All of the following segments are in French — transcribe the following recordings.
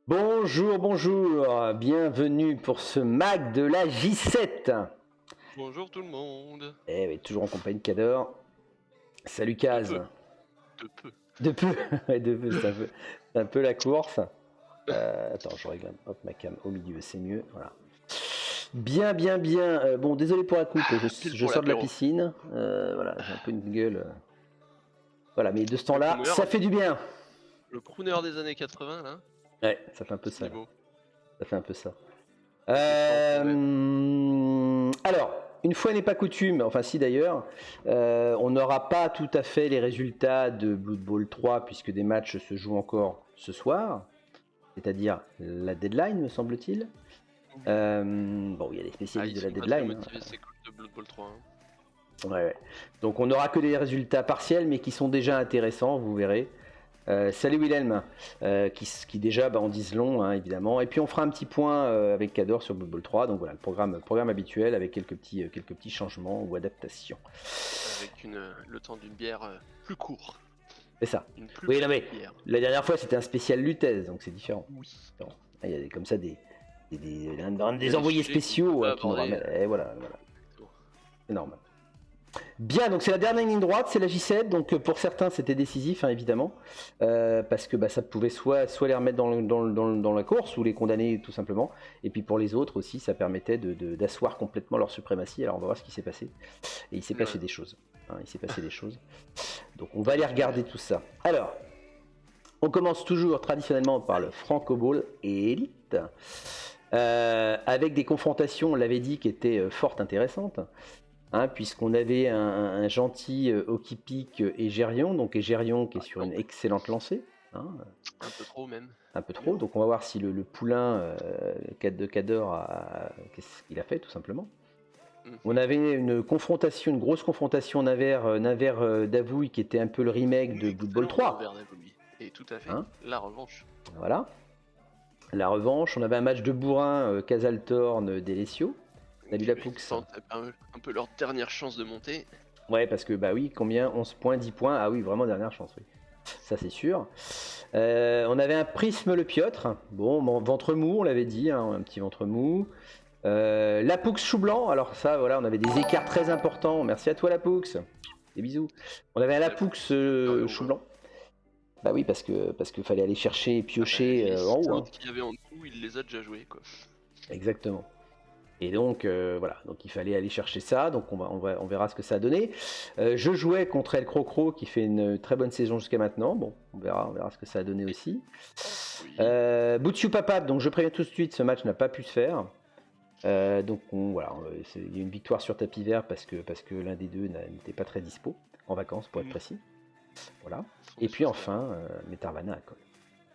Bonjour, bonjour, bienvenue pour ce mag de la J7. Bonjour tout le monde. Eh oui, toujours en compagnie de Cador. Salut Kaz. De peu. De peu, ouais, de peu, c'est un peu la course. Attends, je règle ma cam au milieu, c'est mieux, voilà. Bien. Bon, désolé pour la coupe, je sors de la piscine. Voilà, j'ai un peu une gueule. Voilà, mais de ce temps-là, ça fait du bien. Le crooner des années 80, là. Ouais, ça fait un peu ça. Ça fait un peu ça. Alors, une fois n'est pas coutume, enfin si d'ailleurs, on n'aura pas tout à fait les résultats de Blood Bowl 3 puisque des matchs se jouent encore ce soir, c'est-à-dire la deadline me semble-t-il. Bon, il y a des spécialistes de la deadline. C'est cool de Blood Bowl 3. Hein. Ouais. Donc on n'aura que des résultats partiels mais qui sont déjà intéressants, vous verrez. Salut Wilhelm, qui déjà en disent long, hein, évidemment. Et puis on fera un petit point avec Cador sur Blood Bowl 3. Donc voilà, le programme habituel avec quelques petits changements ou adaptations. Avec le temps d'une bière plus court. C'est ça. Oui, non mais la dernière fois c'était un spécial Lutèce, donc c'est différent. Oui. Bon, il y a comme ça des envoyés spéciaux qui nous ramènent. Et voilà. C'est normal. Bien, donc c'est la dernière ligne droite, c'est la J7, donc pour certains c'était décisif, hein, évidemment, parce que ça pouvait soit les remettre dans la course ou les condamner tout simplement, et puis pour les autres aussi ça permettait d'asseoir complètement leur suprématie. Alors on va voir ce qui s'est passé, et il s'est passé des choses, hein, donc on va aller regarder tout ça. Alors, on commence toujours traditionnellement par le Franco Bowl Elite, avec des confrontations, on l'avait dit, qui étaient fort intéressantes. Hein, puisqu'on avait un gentil Okipik Egerion, donc Egerion qui est sur une excellente lancée. hein, Un peu trop même. un peu trop. Donc on va voir si le poulain de Cador qu'est-ce qu'il a fait tout simplement. On avait une confrontation, une grosse confrontation Naver Davouille qui était un peu le remake de Blood Bowl 3. Et tout à fait. Hein, La revanche. voilà. La revanche, on avait un match de bourrin Casaltorn Delesio. Salut la Poux. Un peu leur dernière chance de monter. Ouais, parce que bah oui, combien 11 points, 10 points. Ah oui, vraiment dernière chance, oui. Ça c'est sûr. On avait un Prisme le Piotr. Bon, ventre mou, on l'avait dit, hein, un petit ventre mou. La Poux Chou Blanc. Alors ça, voilà, on avait des écarts très importants. Merci à toi la Poux. Des bisous. On avait un La Poux Chou Blanc. Bah oui, parce que fallait aller chercher et piocher en haut. Hein. Qu'il y avait en dessous, il les a déjà joués, quoi. Exactement. Et donc voilà, donc il fallait aller chercher ça, donc on verra ce que ça a donné. Je jouais contre El Crocro qui fait une très bonne saison jusqu'à maintenant. Bon, on verra ce que ça a donné aussi. Oui. Boutsiou Papap, donc je préviens tout de suite, ce match n'a pas pu se faire. Donc voilà, il y a une victoire sur tapis vert parce que l'un des deux n'était pas très dispo, en vacances pour être précis. Voilà. Et puis enfin, Metarvana quoi.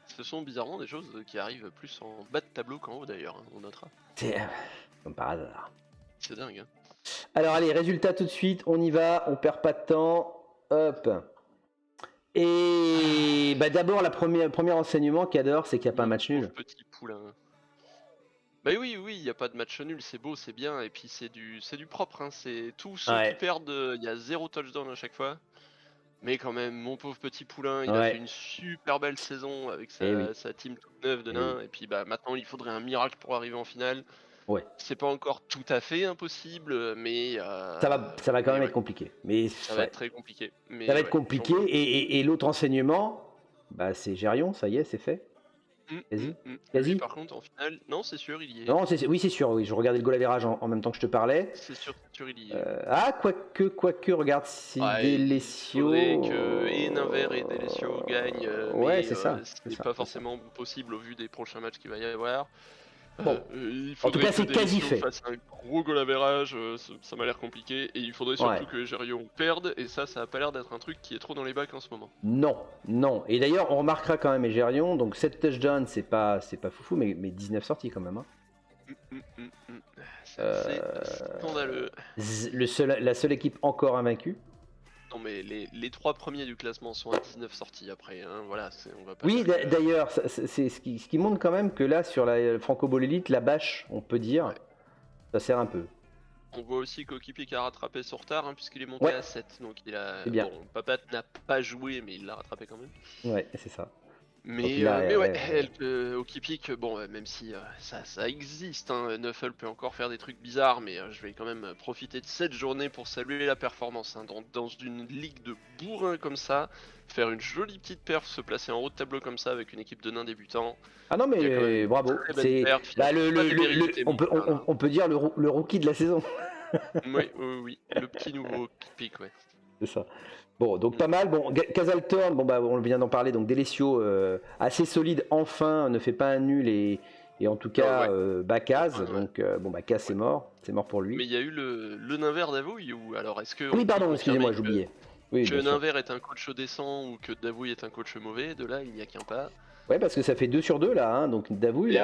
Ce sont bizarrement des choses qui arrivent plus en bas de tableau qu'en haut d'ailleurs, hein, on notera. C'est comme par hasard. C'est dingue. Hein. Alors allez, résultat tout de suite, on y va, on perd pas de temps. Hop. Et bah d'abord, premier enseignement qu'adore, c'est qu'il n'y a pas un match nul. Petit poulain. Bah oui, il n'y a pas de match nul, c'est beau, c'est bien, et puis c'est du propre, hein, c'est tous ceux qui perdent, il y a 0 touchdown à chaque fois. Mais quand même, mon pauvre petit poulain, il a fait une super belle saison avec sa team toute neuve de nains. Et puis bah maintenant, il faudrait un miracle pour arriver en finale. Ouais. C'est pas encore tout à fait impossible, mais ça va quand même être compliqué. Mais ça va être très compliqué. Mais ça va être compliqué. Et l'autre enseignement, bah c'est Gérion, ça y est, c'est fait. Quasi. Par contre, en finale, non, c'est sûr, il y est. Non, oui, c'est sûr. Oui, je regardais le goal average en même temps que je te parlais. C'est sûr, il y est. Quoique, regarde si Delesio. Il faudrait que Naver et Delesio gagnent. Ouais, mais c'est ça. C'est pas forcément possible au vu des prochains matchs qu'il va y avoir. Bon. En tout cas, c'est quasi fait. Fasse un gros goal average, ça m'a l'air compliqué. Et il faudrait surtout que Gérion perde. Et ça a pas l'air d'être un truc qui est trop dans les bacs en ce moment. Non. Et d'ailleurs, on remarquera quand même Gérion. Donc 7 touchdowns, c'est pas foufou, mais 19 sorties quand même. Hein. C'est scandaleux. La seule équipe encore invaincue. Non mais les 3 premiers du classement sont à 19 sorties après, hein, voilà, on va pas. Oui, d'ailleurs, c'est ce qui montre quand même que là, sur la Franco Bowl Elite, la bâche, on peut dire, ça sert un peu. On voit aussi qu'Okipic a rattrapé son retard, hein, puisqu'il est monté à 7, donc il a... bien. Bon, Papat n'a pas joué, mais il l'a rattrapé quand même. Ouais, c'est ça. Mais Okipic, bon, même si ça existe, hein, Nuffle peut encore faire des trucs bizarres, mais je vais quand même profiter de cette journée pour saluer la performance. Hein, dans une ligue de bourrin comme ça, faire une jolie petite perf, se placer en haut de tableau comme ça avec une équipe de nains débutants. Ah non mais bravo, c'est on peut dire le rookie de la saison. oui, le petit nouveau Okipic, ouais. C'est ça. Bon, donc pas mal. Bon, Casaltorn, on vient d'en parler. Donc Delesio, assez solide. Enfin, ne fait pas un nul et en tout cas, Bacaz. Donc Bacaz, c'est mort pour lui. Mais il y a eu le Naver Davouille ou alors est-ce que oui, pardon, excusez-moi, j'oubliais. Oui, que Naver est un coach décent ou que Davouille est un coach mauvais. De là, il n'y a qu'un pas. Ouais, parce que ça fait 2 sur 2 là. Hein, donc Davouille,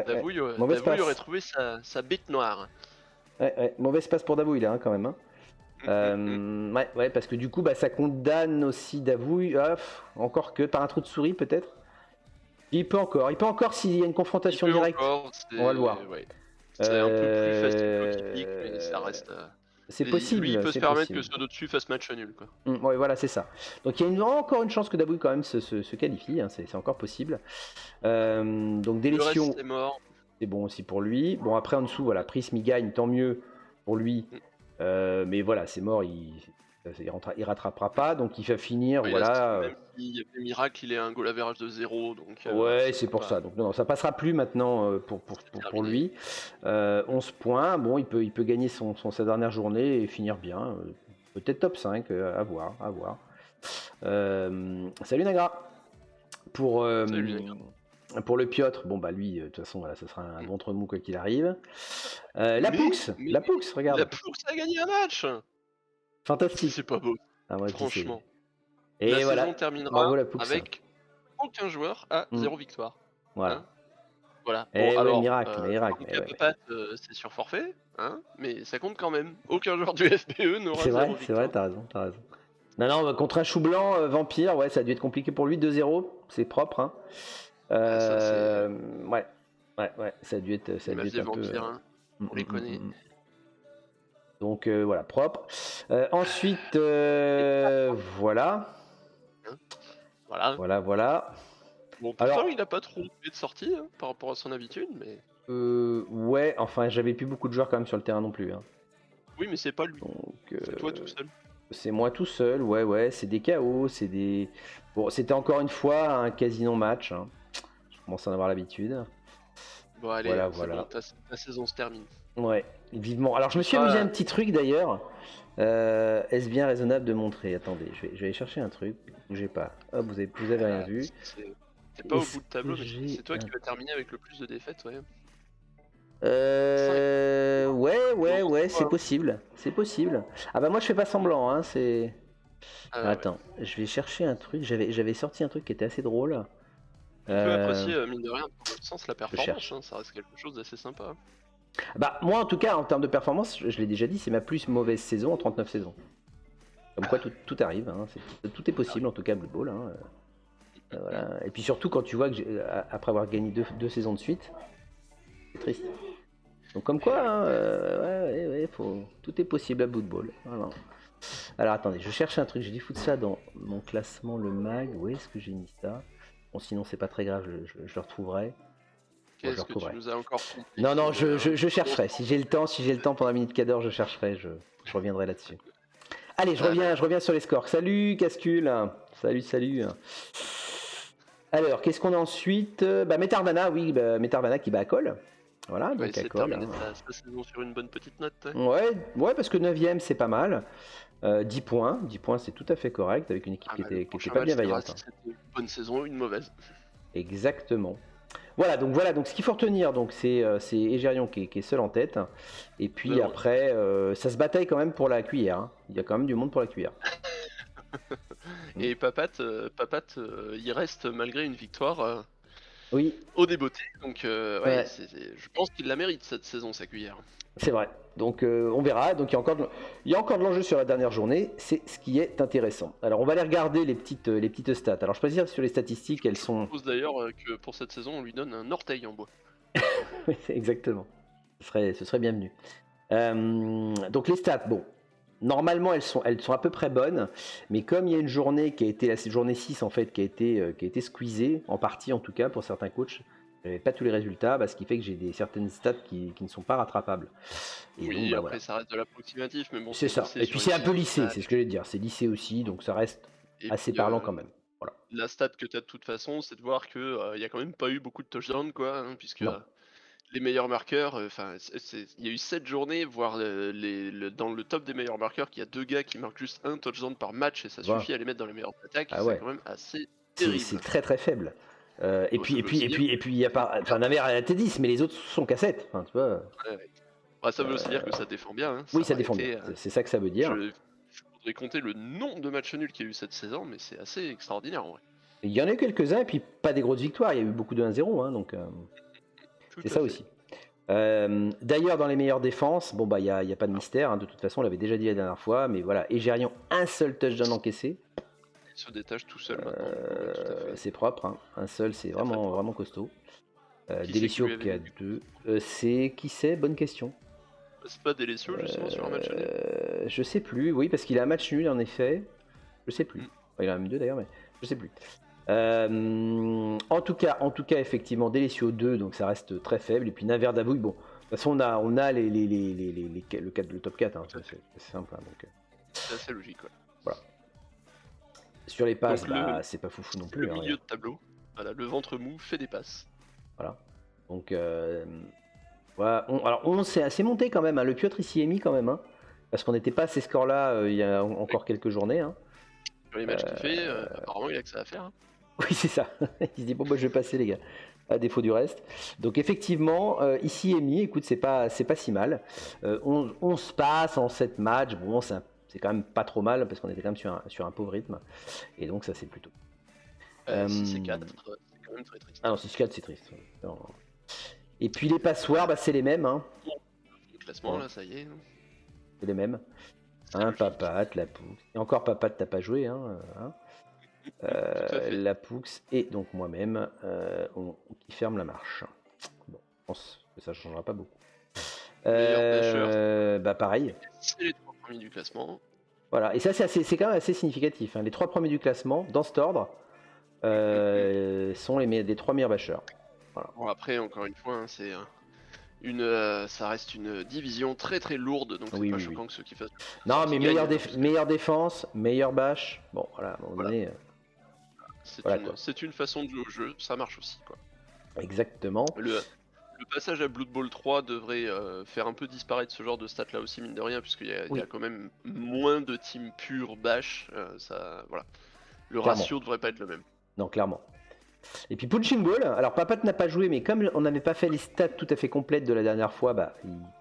Davouille aurait trouvé sa bête noire. Ouais, mauvaise passe pour Davouille là, quand même. Hein. Ouais, parce que du coup, ça condamne aussi Davouille, encore que par un trou de souris peut-être. Il peut encore s'il y a une confrontation directe. On va le voir. Ouais. C'est un peu plus facile qu'Okipic, mais ça reste. C'est possible. Lui, il peut se permettre que ceux d'au-dessus fassent match nul, quoi. Ouais, voilà, c'est ça. Donc il y a encore une chance que Davouille quand même se qualifie. Hein, c'est encore possible. Donc Delesio, c'est mort. C'est bon aussi pour lui. Bon après en dessous, voilà, Prism il gagne, tant mieux pour lui. Mais voilà, c'est mort, il rattrapera pas, donc il va finir, voilà. Même s'il y a des miracles, il est un goal average de 0, donc... ouais, c'est pour ça, donc non, ça passera plus maintenant pour lui. 11 points, bon, il peut gagner sa dernière journée et finir bien, peut-être top 5, à voir. Salut Nagra. Salut Nagra. Pour le Piotr, lui, de toute façon, voilà, ce sera un ventre mou quoi qu'il arrive. La Poux, regarde. La Poux a gagné un match. Fantastique. C'est pas beau. Ah, moi, franchement. Et La voilà. saison terminera Bravo la Poux. avec aucun joueur à Mm. 0 victoire. Voilà. Hein. Voilà. Eh Bon, ouais, alors, miracle. handicap Ouais. Papat, c'est sur forfait, hein, mais ça compte quand même. Aucun joueur du FPE n'aura C'est 0 vrai, victoire. t'as raison. Non, bah, contre un chou blanc, Vampire, ouais, ça a dû être compliqué pour lui, 2-0, c'est propre. Hein. Ah, ça, c'est Ouais, ça a dû être, l'image des un peu. vampires, hein, on les connaît. Donc voilà, propre. Ensuite, voilà. Hein. Voilà. Voilà. Bon, pourtant, Alors, il a pas trop fait de sortie hein, par rapport à son habitude, mais. ouais, enfin, j'avais plus beaucoup de joueurs quand même sur le terrain non plus. Hein. Oui, mais c'est pas lui. Donc, C'est toi tout seul. c'est moi tout seul, ouais, c'est des KO, c'est des. Bon, c'était encore une fois un quasi non-match. Hein. Je commence à en avoir l'habitude. Bon, allez, Voilà. bon, ta saison se termine. Ouais, vivement. Alors, je me suis amusé un petit truc d'ailleurs. Est-ce bien raisonnable de montrer? Attendez, je vais aller chercher un truc. Bougez pas. Hop, vous avez rien vu. C'est pas au bout de tableau, mais c'est toi qui vas terminer avec le plus de défaites, ouais. Ouais, c'est possible. C'est possible. Ah bah moi je fais pas semblant, hein, c'est... Attends, je vais chercher un truc, j'avais sorti un truc qui était assez drôle. On peut apprécier, mine de rien, dans le sens, la performance, hein, ça reste quelque chose d'assez sympa. Bah moi en tout cas, en termes de performance, je l'ai déjà dit, c'est ma plus mauvaise saison en 39 saisons. Comme quoi tout arrive, hein, tout est possible en tout cas Blood Bowl. Hein, voilà. Et puis surtout quand tu vois que après avoir gagné deux saisons de suite, c'est triste. Donc comme quoi, hein, tout est possible à Blood Bowl. Voilà. Alors attendez, je cherche un truc, j'ai dû foutre ça dans mon classement, le mag, où est-ce que j'ai mis ça? Bon sinon c'est pas très grave, je le retrouverai. Qu'est-ce que tu nous as encore compris? Non, je chercherai, si j'ai le temps pendant la minute cadre, je chercherai, je reviendrai là-dessus. Allez, je reviens sur les scores. Salut Cascule. Salut. Alors, qu'est-ce qu'on a ensuite? Metarvana, oui, Metarvana qui bat à Cole. Voilà, donc à Cole. Sa saison sur une bonne petite note. Ouais, parce que 9ème, c'est pas mal. 10 points, c'est tout à fait correct avec une équipe qui était pas bienveillante. C'était une bonne saison, une mauvaise. Exactement. Voilà, donc ce qu'il faut retenir, donc c'est Egerion qui est seul en tête. Et puis après, ça se bataille quand même pour la cuillère. Hein. Il y a quand même du monde pour la cuillère. Et Papat, il reste malgré une victoire oui. au débeauté. Donc je pense qu'il la mérite cette saison, sa cuillère. C'est vrai. Donc on verra. Donc il y a encore de l'enjeu sur la dernière journée. C'est ce qui est intéressant. Alors on va aller regarder les petites stats. Alors je peux dire sur les statistiques, elles sont. Je propose d'ailleurs que pour cette saison, on lui donne un orteil en bois. Oui, exactement. Ce serait bienvenu. Donc les stats, bon. Normalement, elles sont à peu près bonnes, mais comme il y a une journée qui a été la journée 6 en fait, qui a été squeezée, en partie en tout cas pour certains coachs, j'avais pas tous les résultats, ce qui fait que j'ai certaines stats qui ne sont pas rattrapables. Et oui, donc, après voilà. Ça reste de l'approximatif, mais bon. C'est ça. Et puis c'est un peu lycée, c'est ce que je vais dire. C'est lycée aussi, donc ça reste assez parlant quand même. Voilà. La stat que tu as de toute façon, c'est de voir que y a quand même pas eu beaucoup de touchdowns, quoi, hein, puisque les meilleurs marqueurs, il y a eu 7 journées, voire dans le top des meilleurs marqueurs, qu'il y a 2 gars qui marquent juste un touchdown par match et ça suffit à les mettre dans les meilleures attaques. C'est quand même assez terrible. C'est très très faible. Et puis il y a pas, enfin Namer elle a T10, mais les autres sont cassettes. Enfin, tu vois. Ça veut aussi dire que ça défend bien. Hein. Oui, ça défend bien. C'est ça que ça veut dire. Je voudrais compter le nombre de matchs nuls qu'il y a eu cette saison, mais c'est assez extraordinaire en vrai. Il y en a eu quelques-uns et puis pas des grosses victoires. Il y a eu beaucoup de 1-0, hein, donc. C'est ça aussi. D'ailleurs, dans les meilleures défenses, bon il y a pas de mystère. Hein, de toute façon, on l'avait déjà dit la dernière fois, mais voilà, Egerion, un seul touchdown encaissé. Il se détache tout seul maintenant. C'est propre, hein. Un seul, c'est vraiment costaud. Delicio qui a 2. Qui c'est? Bonne question. C'est pas Delicio justement sur un match nul? Je sais plus. Oui, parce qu'il a un match nul en effet. Je sais plus. Il en a même 2 d'ailleurs, mais je sais plus. En tout cas, effectivement, Delicio 2, donc ça reste très faible. Et puis Naverdabouille, bon, de toute façon, on a le top 4, hein, c'est simple. Hein, donc, c'est assez logique, ouais. Voilà. Sur les passes, c'est pas foufou non plus. Le milieu de tableau, voilà, le ventre mou fait des passes. Voilà. Donc, voilà. Alors, 11, c'est assez monté quand même. Hein. Le pieutre ici est mis quand même, hein, parce qu'on n'était pas à ces scores-là il y a encore quelques journées. Hein. Sur les matchs qu'il fait, apparemment, il a que ça à faire. Hein. Oui, c'est ça. Il se dit, bon, je vais passer, les gars, à défaut du reste. Donc, effectivement, ici, Emi, écoute, c'est pas si mal. 11 passes en 7 matchs. Bon, c'est c'est quand même pas trop mal parce qu'on était quand même sur un pauvre rythme. Et donc ça c'est plutôt. Si c'est 4, c'est quand même très triste. Ah non, 6-4 c'est triste. Non. Et puis les passoires, bah, c'est les mêmes. Hein. Le classement là, ça y est. C'est les mêmes. C'est logique. Papat, la Poux. Et encore Papat, t'as pas joué. Hein. Tout à fait. La Poux et donc moi-même qui ferme la marche. Bon, je pense que ça changera pas beaucoup. Bah pareil. C'est les 3 premiers du classement. Voilà, et ça c'est quand même assez significatif. Hein. Les 3 premiers du classement, dans cet ordre, sont les 3 meilleurs bâcheurs. Voilà. Bon, après, encore une fois, hein, c'est ça reste une division très très lourde, donc c'est pas choquant que ceux qui fassent. Non, mais meilleure défense, meilleure bâche. Bon, voilà, à un moment donné. C'est une façon de jouer au jeu, ça marche aussi, quoi. Exactement. Le passage à Blood Bowl 3 devrait faire un peu disparaître ce genre de stats là aussi, mine de rien, puisqu'il y a quand même moins de teams pures bash. Voilà. Le ratio devrait pas être le même. Non, clairement. Et puis Punching Ball, alors Papat n'a pas joué, mais comme on n'avait pas fait les stats tout à fait complètes de la dernière fois, bah,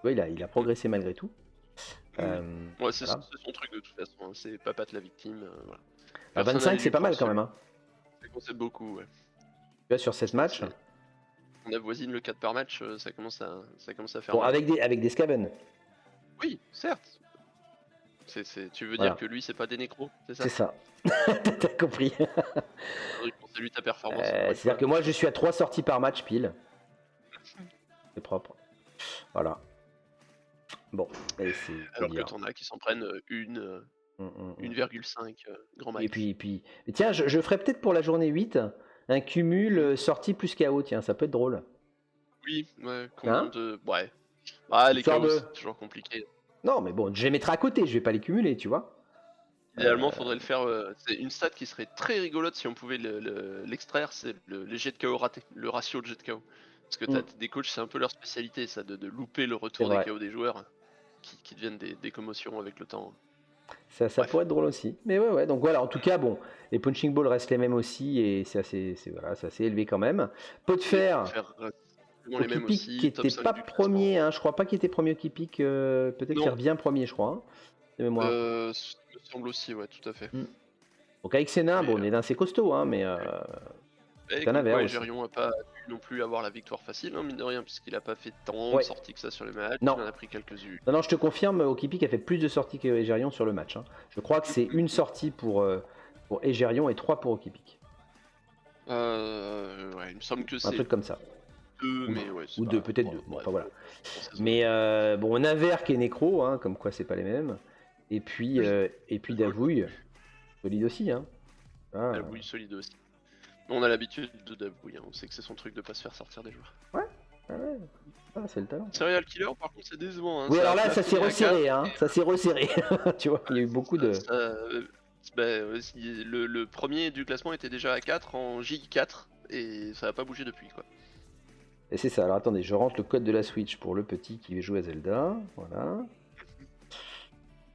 il a progressé malgré tout. C'est son truc de toute façon, hein. C'est Papat la victime. Voilà. 25 c'est pas mal quand même. Hein. C'est beaucoup, ouais. Tu vois, sur 7 matchs. On avoisine le 4 par match, ça commence à faire. Bon, avec des Scaven. Oui, certes. Tu veux dire que lui, c'est pas des nécros, c'est ça? C'est ça. T'as compris. C'est lui ta performance. C'est-à-dire que moi, je suis à 3 sorties par match pile. C'est propre. Voilà. Bon. Alors que t'en as qui s'en prennent 1,5 grand max. Et puis... Mais tiens, je ferai peut-être pour la journée 8 un cumul sortie plus KO. Tiens, ça peut être drôle. Oui, ouais. Combien de... Ouais. Ah, les KO, c'est toujours compliqué. Non, mais bon, je les mettrai à côté, je vais pas les cumuler, tu vois. Idéalement, faudrait le faire. C'est une stat qui serait très rigolote si on pouvait l'extraire, c'est les jets de KO ratés, le ratio de jets de KO. Parce que t'as des coachs, c'est un peu leur spécialité, ça, de louper le retour des KO des joueurs qui deviennent des commotions avec le temps. Ça pourrait être drôle aussi. Mais ouais, donc voilà, en tout cas, bon, les punching balls restent les mêmes aussi et c'est assez élevé quand même. Pot de fer. Kipic qui était pas premier, hein, je crois pas qu'il était premier au Kipic, peut-être qu'il revient premier, je crois. Hein, de mémoire. Il me semble aussi, ouais, tout à fait. Donc avec Sénin, bon, on est assez costaud, hein, mais. Égérion n'a pas pu non plus avoir la victoire facile, hein, mine de rien, puisqu'il a pas fait tant de sorties que ça sur les matchs. Non. Il en a pris quelques-unes. Non, je te confirme, Okipic a fait plus de sorties que Égérion sur le match. Hein. Je crois que c'est une sortie pour Égérion et 3 pour Okipic. Ouais, il me semble que c'est. Un truc comme ça. Ou deux, peut-être deux. Bon, enfin, voilà. Mais bon, Naver qui est nécro, hein, comme quoi c'est pas les mêmes. Et puis Davouille, solide aussi. Hein. Davouille, solide aussi. On a l'habitude de Davouille, hein. On sait que c'est son truc de pas se faire sortir des joueurs. Ouais. C'est le talent. Serial Killer, par contre, c'est décevant. Hein. Oui, alors là, ça s'est resserré. Hein. Ça s'est resserré. Tu vois, il y a eu beaucoup de. Le premier du classement était déjà à 4 en J4 et ça n'a pas bougé depuis, quoi. Et c'est ça, alors attendez, je rentre le code de la Switch pour le petit qui veut jouer à Zelda, voilà.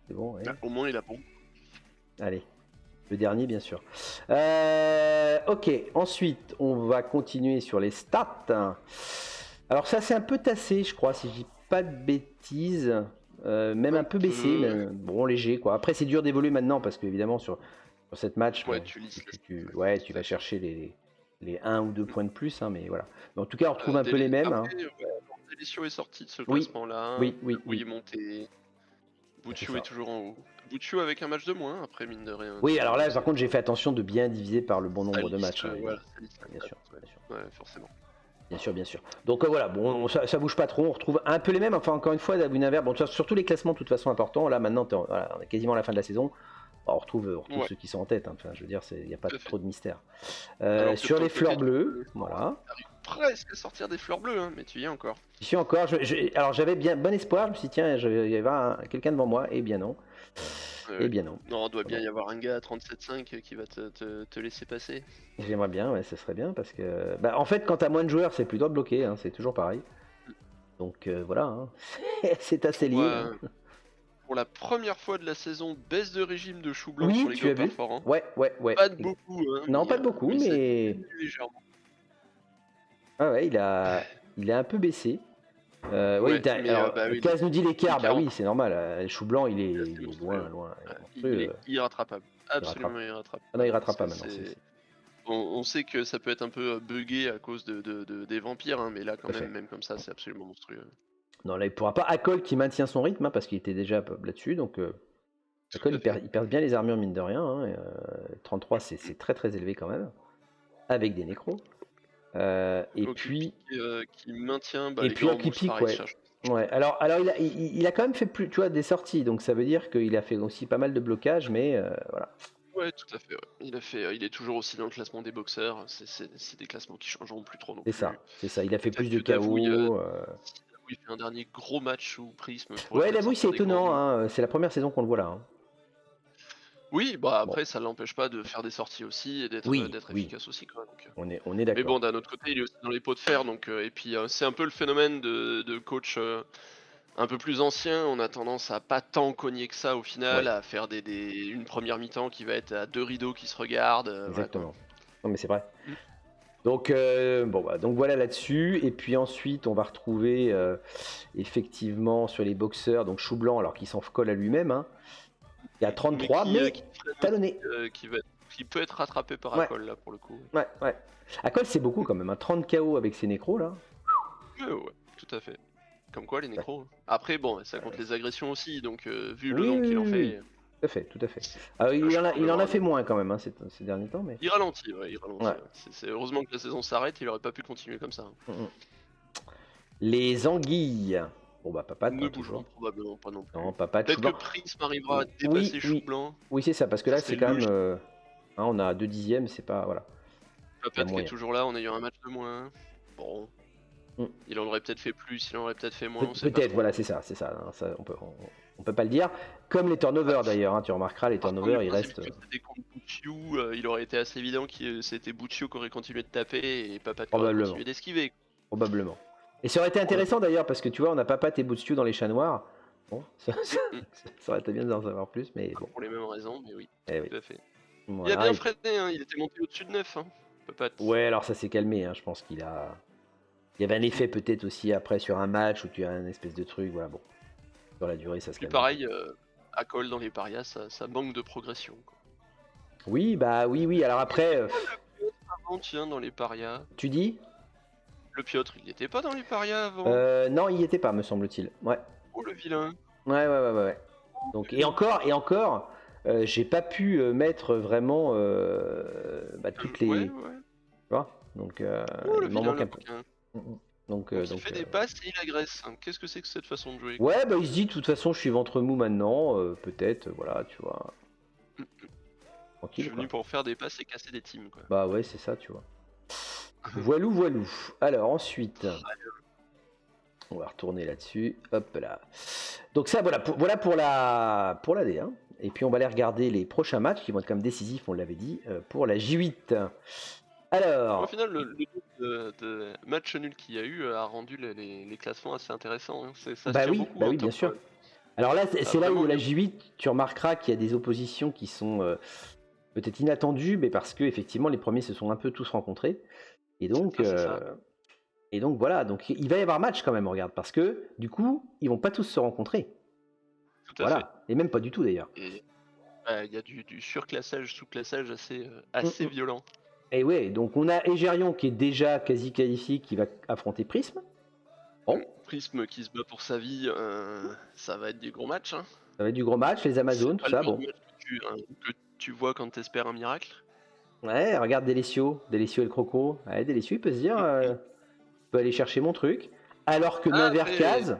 C'est bon, ouais. Au moins il a bon. Allez, le dernier bien sûr. Ok, ensuite on va continuer sur les stats. Alors ça c'est un peu tassé je crois, si je dis pas de bêtises, même un peu baissé, mais bon léger quoi. Après c'est dur d'évoluer maintenant parce qu'évidemment sur cette match, tu vas chercher les 1 ou 2 points de plus, hein, mais voilà. Mais en tout cas, on retrouve un peu les mêmes. Après, Delicio est sorti de ce classement-là. Oui. Il est monté. Butchu est toujours en haut. Butchu avec un match de moins, après, mine de rien. Oui, alors là, par contre, j'ai fait attention de bien diviser par le bon nombre de matchs. Voilà, bien sûr. Ouais, forcément. Bien sûr. Donc voilà, bon, ça bouge pas trop, on retrouve un peu les mêmes. Enfin, encore une fois, Naver, bon, surtout les classements, de toute façon, importants. Là, maintenant, on est quasiment à la fin de la saison. On retrouve ceux qui sont en tête, hein. Enfin, je veux dire, il n'y a pas trop de mystère. Sur les fleurs bleues, voilà. Presque à sortir des fleurs bleues, hein, mais tu y es encore. Je suis encore. Alors j'avais bien bon espoir, je me suis dit, tiens, il y avait quelqu'un devant moi, et bien non. Non, il doit bien y avoir un gars à 37.5 qui va te laisser passer. J'aimerais bien, ouais, ce serait bien, parce que... en fait, quand t'as moins de joueurs, c'est plus dur de bloquer, hein, c'est toujours pareil. Donc voilà, hein. C'est assez lié. Pour la première fois de la saison, baisse de régime de chou blanc sur les gars perforants. Ouais. Pas de beaucoup. Hein, non, pas de beaucoup, mais... légèrement. Ah ouais, il a un peu baissé. Oui, alors, oui, Kaz nous dit l'écart, bah 40. oui, c'est normal. Le chou blanc, il est monstrueux. loin. Il est irrattrapable. Absolument rattrape. irrattrapable. Ah non, il rattrape Parce pas que maintenant. on sait que ça peut être un peu buggé à cause des vampires, hein, mais là, quand Tout à fait. même comme ça, c'est absolument monstrueux. Non, là, il pourra pas. Akol qui maintient son rythme, hein, parce qu'il était déjà là-dessus. Donc, Akol, il perd bien les armures, mine de rien. Hein, 33, c'est très très élevé quand même. Avec des nécros. Et puis. Qui maintient et les puis grands monstres, Occupy, pareil, ouais. Ouais, alors il a quand même fait plus, tu vois, des sorties, donc ça veut dire qu'il a fait aussi pas mal de blocages, mais voilà. Ouais, tout à fait. Ouais. Il est toujours aussi dans le classement des boxeurs. C'est des classements qui changeront plus trop non C'est plus. ça. Il a fait plus Peut-être de que Davouille, KO. si Davouille fait un dernier gros match ou Prisme pourrait Ouais, peut-être Davouille, c'est sortir des gros étonnant, runes. hein, c'est la première saison qu'on le voit là. Hein. Oui, bah Bon, après ça l'empêche pas de faire des sorties aussi et d'être oui, d'être efficace aussi quoi. Donc, on est mais bon, d'accord. d'un autre côté, il est aussi dans les pots de fer, donc et puis c'est un peu le phénomène de coach un peu plus ancien. On a tendance à pas tant cogner que ça au final, Ouais, à faire une première mi-temps qui va être à 2 rideaux qui se regardent, voilà quoi. exactement. Non, mais c'est vrai. Mmh. Donc, donc voilà là-dessus. Et puis ensuite, on va retrouver effectivement sur les boxeurs, donc Chou Blanc, alors qu'il s'en colle à lui-même. Hein. Il y a 33, qui mais freine talonné. aussi, qui peut être rattrapé par Ouais, Akol là pour le coup. ouais. Akol, c'est beaucoup quand même. Hein. 30 KO avec ses nécros là. Ouais, tout à fait. Comme quoi les Ouais. nécros. Après bon, ça compte les agressions aussi, donc vu le Oui, nombre oui, qu'il en oui, oui. fait, Tout à fait. c'est Il vachement en a avoir fait un. moins quand même hein, ces derniers temps, mais. Il ralentit, ouais, il ralentit. Ouais. Ouais. C'est heureusement que la saison s'arrête, il aurait pas pu continuer comme ça. Hein. Mm. Les anguilles. Bon bah Papate, Ne hein, bougeront toujours. probablement pas non plus. Non, Papate, Chou Peut-être que Blanc. Prism arrivera à Oui, dépasser Chou oui. Blanc, Oui, c'est ça, parce que ça là, serait c'est quand même. logique. Hein, on a 2 dixièmes, c'est pas. Voilà. Il y a Papat qui est moyen. toujours là en ayant un match de moins. Bon, Mm. il en aurait peut-être fait plus, il en aurait peut-être fait moins, on sait pas Peut-être, trop. voilà, c'est ça. Hein, ça, on peut pas le dire. Comme les turnovers d'ailleurs, hein, tu remarqueras, les Par contre, du turnovers, ils principe restent. que c'était contre Butchiou, il aurait été assez évident que c'était Butchiou qui aurait continué de taper et Papat qui aurait Probablement. continué d'esquiver. Probablement. Et ça aurait été intéressant d'ailleurs, parce que tu vois, on a Papate et Boutstu dans les chats noirs. Bon, Mm. ça aurait été bien d'en savoir plus, mais Pas bon. pour les mêmes raisons, mais oui, Eh oui. tout à fait. Il a Voilà. bien freiné, hein, il était monté au-dessus de 9, hein, Papat. Ouais, alors ça s'est calmé, hein, je pense qu'il a. Il y avait un effet peut-être aussi après sur un match où tu as un espèce de truc, voilà, bon. Sur la durée, ça se Puis calme un peu. pareil, à Cole dans les parias, ça manque de progression. Quoi. Oui, bah oui, alors après, Avant, tiens, dans les parias. tu dis Le Piotr, il était pas dans les parias avant. Non, il y était pas, me semble-t-il. Ouais. Oh le vilain. Ouais. Donc, et encore, j'ai pas pu mettre vraiment toutes les. Ouais. Tu vois. Donc, Oh le il m'en vilain, manque le un peu. requin. Donc, Il fait des passes et il agresse. Hein. Qu'est-ce que c'est que cette façon de jouer quoi. ouais, bah il se dit, de toute façon, je suis ventre mou maintenant, peut-être, voilà, tu vois. Je Tranquille, suis quoi. venu pour faire des passes et casser des teams quoi. Bah ouais, c'est ça, tu vois. Voilou. Alors, ensuite, on va retourner là-dessus. Hop là. Donc ça, voilà pour la D1. Et puis, on va aller regarder les prochains matchs qui vont être quand même décisifs, on l'avait dit, pour la J8. Alors... Au final, le nombre de matchs nuls qu'il y a eu a rendu les classements assez intéressants. Hein. Ça se Bah tire oui, beaucoup, hein, bien top. sûr. Alors là, Ça a c'est là vraiment où la bien. J8, tu remarqueras qu'il y a des oppositions qui sont peut-être inattendues, mais parce que effectivement les premiers se sont un peu tous rencontrés. Et donc, C'est ça. voilà, donc il va y avoir match quand même, regarde, parce que du coup, ils vont pas tous se rencontrer. Tout à fait. Voilà, et même pas du tout d'ailleurs. Et il y a du surclassage, sous-classage assez violent. Et ouais, donc on a Egerion qui est déjà quasi qualifié, qui va affronter Prism. Bon, Prism qui se bat pour sa vie, ça va être des gros matchs. Hein. ça va être du gros match, les Amazones, C'est tout pas le ça, genre bon. de match que tu vois quand t'espères un miracle. Ouais, regarde Delicio et le Croco. Ouais, Delicio, il peut se dire, je peux aller chercher mon truc. Alors que Après, Ninvercaz,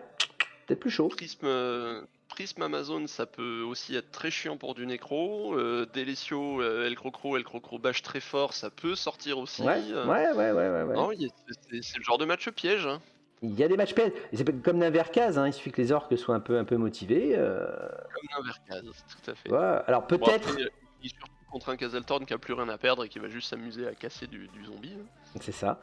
peut-être plus chaud. Prism Amazon, ça peut aussi être très chiant pour du nécro. Delicio, El Crocro bâche très fort, ça peut sortir aussi. Ouais. Non, c'est le genre de match piège. Hein. Il y a des matchs pièges. Et c'est pas comme Ninvercaz, hein, il suffit que les orques soient un peu motivés. Comme un Vercaz, tout à fait. Voilà. Alors Bon, peut-être. après, il est surtout contre un Kazeltorn qui a plus rien à perdre et qui va juste s'amuser à casser du zombie. Hein. C'est ça.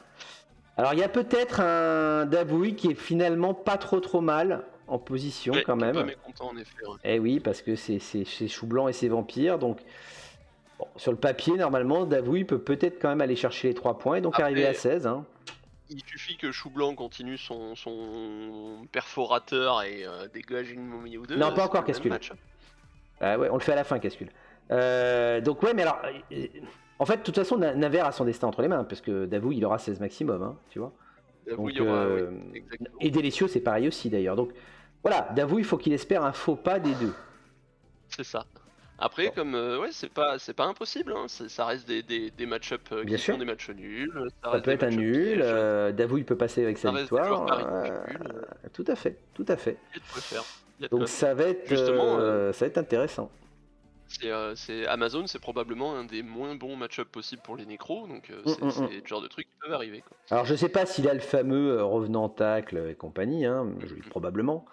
Alors il y a peut-être un Davouille qui est finalement pas trop mal en position Ouais, quand qui est même. pas mécontent en effet. Ouais. Eh oui, parce que c'est Chou Blanc et ses vampires. Donc bon, sur le papier, normalement, Davouille peut peut-être quand même aller chercher les 3 points et donc Après, arriver à 16. Hein. il suffit que Chou Blanc continue son perforateur et dégage une momie ou deux. Non, pas c'est encore le même Cascule. match. Ah ouais, on le fait à la fin, Cascule. Donc ouais, mais alors, en fait, de toute façon, Naver a son destin entre les mains, parce que Davout, il aura 16 maximum, hein, tu vois. Davout, Donc, il y aura, oui, exactement. et Délicieux, c'est pareil aussi d'ailleurs. Donc voilà, Davout, il faut qu'il espère un faux pas des deux. C'est ça. Après, Bon. comme ouais, c'est pas impossible, hein. Ça reste des match-up Bien qui sûr. sont des matchs nuls, Ça reste peut des être un match-up nul. pièges, Davout, il peut passer avec sa ça reste des joueurs victoire. pas ridicules. Tout à fait, tout à fait. Il y a de quoi faire. Il y a de Donc quoi faire. ça va être, Justement, ça va être intéressant. c'est Amazon, c'est probablement un des moins bons match-up possibles pour les nécros, donc c'est le genre de trucs qui peuvent arriver, quoi. Alors je sais pas s'il a le fameux revenant tacle et compagnie, hein, probablement.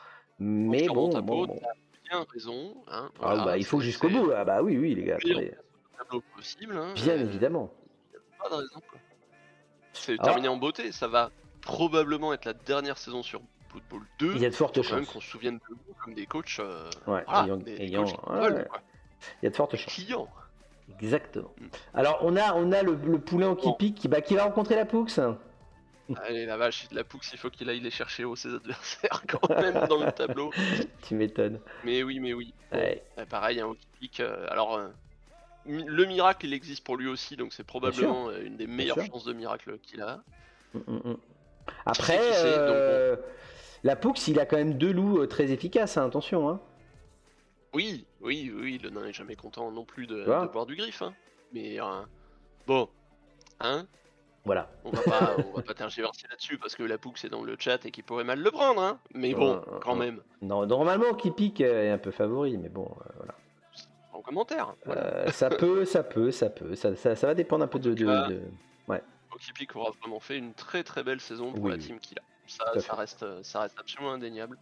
Mais Confirmant ta bon. peau, t'as bien raison, hein, Ah voilà, bah il faut jusqu'au c'est bout. Ah bah oui les gars, le meilleur attendez. tableau possible, hein, Bien évidemment. pas de raison, quoi. C'est Alors, terminé en beauté, ça va probablement être la dernière saison sur Blood Bowl 2. il y a de fortes Faut quand même chances. qu'on se souvienne de nous comme des coachs, Ouais, voilà, des coachs qui veulent, quoi. il y a de fortes Des chances. clients. Exactement. Alors on a le poulain qui Bon. pique, qui va rencontrer la Poux. Allez, la vache, la Poux, il faut qu'il aille les chercher haut ses adversaires quand même dans le tableau. Tu m'étonnes. Mais oui. Bon, Ouais. pareil, un pique. Alors, le miracle, il existe pour lui aussi, donc c'est probablement une des meilleures sûr. chances de miracle qu'il a. Après, Qui sait, donc bon. la Poux, il a quand même deux loups très efficaces, hein, attention. Hein. Oui, le nain est jamais content non plus de vois boire du griffe, hein. Mais bon, hein, Voilà. on va pas tergiverser là-dessus parce que la Poux est dans le chat et qu'il pourrait mal le prendre, hein. Mais bon, quand même, Non, normalement, qui pique est un peu favori, mais bon, voilà. en commentaire. Voilà. Ça peut. Ça va dépendre un peu de... Ouais. Okipic aura vraiment fait une très très belle saison pour la team qu'il a. Ça reste absolument indéniable.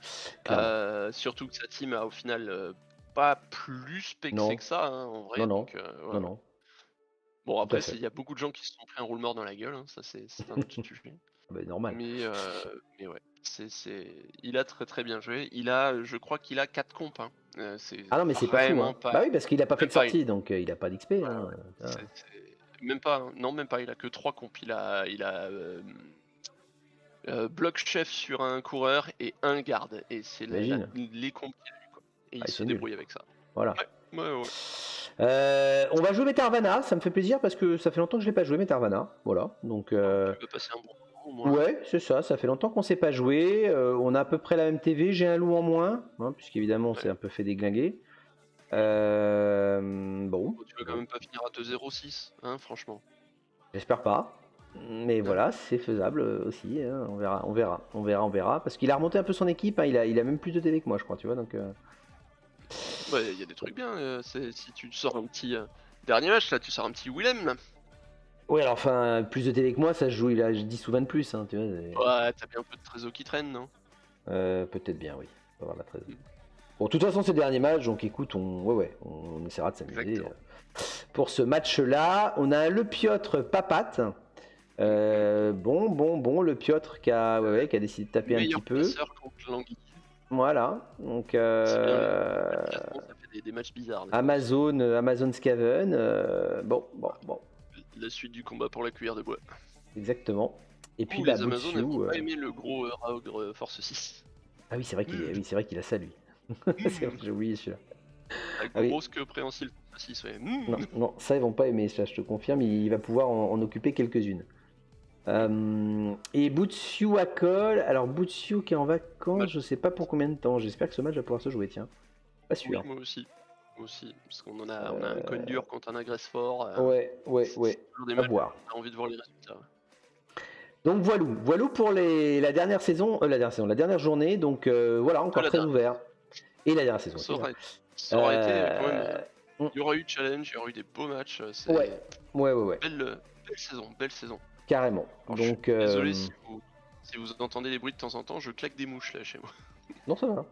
Surtout que sa team a au final pas plus pexé que ça, hein, en vrai. Non. Donc, voilà. Non. Bon, après, il y a beaucoup de gens qui se sont pris un roule mort dans la gueule, hein, ça c'est un autre sujet. Bah, normal. Mais ouais, il a très très bien joué. Je crois qu'il a 4 compes. Hein. Ah non, mais c'est pas fou. Hein. Bah oui, parce qu'il a pas fait de sortie, donc il a pas d'XP. Hein. Même pas, hein. Non, même pas, il a que 3 compes. Il a bloc chef sur un coureur et un garde. Et c'est les compes qu'il a eu, quoi. Et il se débrouille avec ça. Voilà. Ouais. On va jouer Metarvana, ça me fait plaisir parce que ça fait longtemps que je l'ai pas joué Metarvana. Voilà, donc. Tu vas passer un bon moment, ouais, c'est ça fait longtemps qu'on s'est pas joué. On a à peu près la même TV, j'ai un loup en moins, hein, puisqu'évidemment c'est un peu fait déglinguer. Bon. Tu vas quand même pas finir à 2-0-6, hein, franchement. J'espère pas. Mais voilà, c'est faisable aussi. Hein, on verra. Parce qu'il a remonté un peu son équipe. Hein, il a même plus de TV que moi, je crois. Tu vois, donc. Ouais, il y a des trucs bien. Si tu sors un petit dernier match, là, tu sors un petit Willem. Là. Ouais, alors enfin, plus de TV que moi, ça se joue. Il a 10 ou 20 de plus. Hein, tu vois. Ouais, t'as bien un peu de trésor qui traîne, non? Peut-être bien, oui. On va voir la trésor. Bon, de toute façon, c'est le dernier match, donc écoute, on essaiera de s'amuser. Pour ce match-là, on a le Piotr Papat. Bon, le Piotr qui a décidé de taper un petit peu. Voilà, donc ça fait des matchs bizarres. Amazon Scaven, bon. La suite du combat pour la cuillère de bois. Exactement. Et puis les Amazones n'ont pas aimé le gros Raogre Force 6. Ah oui, c'est vrai qu'il a ça lui. J'ai oublié celui-là. La grosse queue préhensile 6, ouais. Non, ça ils vont pas aimer, ça je te confirme, il va pouvoir en occuper quelques-unes. Et Butsu à Col. Alors Butsu qui est en vacances, je sais pas pour combien de temps. J'espère que ce match va pouvoir se jouer, tiens. Pas sûr. Oui, moi aussi, parce qu'on a un con dur contre un agresse fort. Ouais. À voir. J'ai envie de voir les résultats. Donc voilà pour la dernière saison, la dernière journée. Donc voilà, encore très ouvert. Et la dernière saison. Ça aurait été quand même. Il y aura eu challenge, il y aura eu des beaux matchs. Ouais. Belle saison. Carrément. Alors, donc, je suis désolé si vous entendez des bruits de temps en temps, je claque des mouches là chez moi. Non, ça va.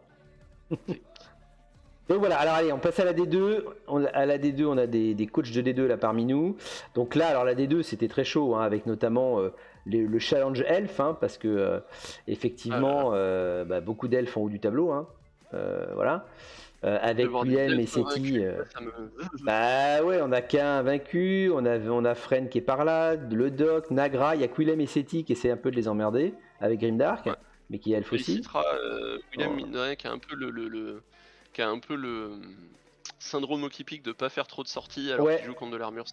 Donc voilà, alors allez, on passe à la D2. À la D2, on a des coachs de D2 là parmi nous. Donc là, alors la D2, c'était très chaud, hein, avec notamment le challenge elf, hein, parce que effectivement, beaucoup d'elfes en haut du tableau. Hein, voilà. avec Willem et Seti. Bah ouais, on a qu'un vaincu, on a Fren qui est par là, le Doc, Nagra, il y a que Willem et Seti qui essaient un peu de les emmerder avec Grimdark, mais qui est elfe aussi. Willem mine de rien qui a un peu qui a un peu le syndrome Okipic de pas faire trop de sorties alors qu'il joue contre de l'armure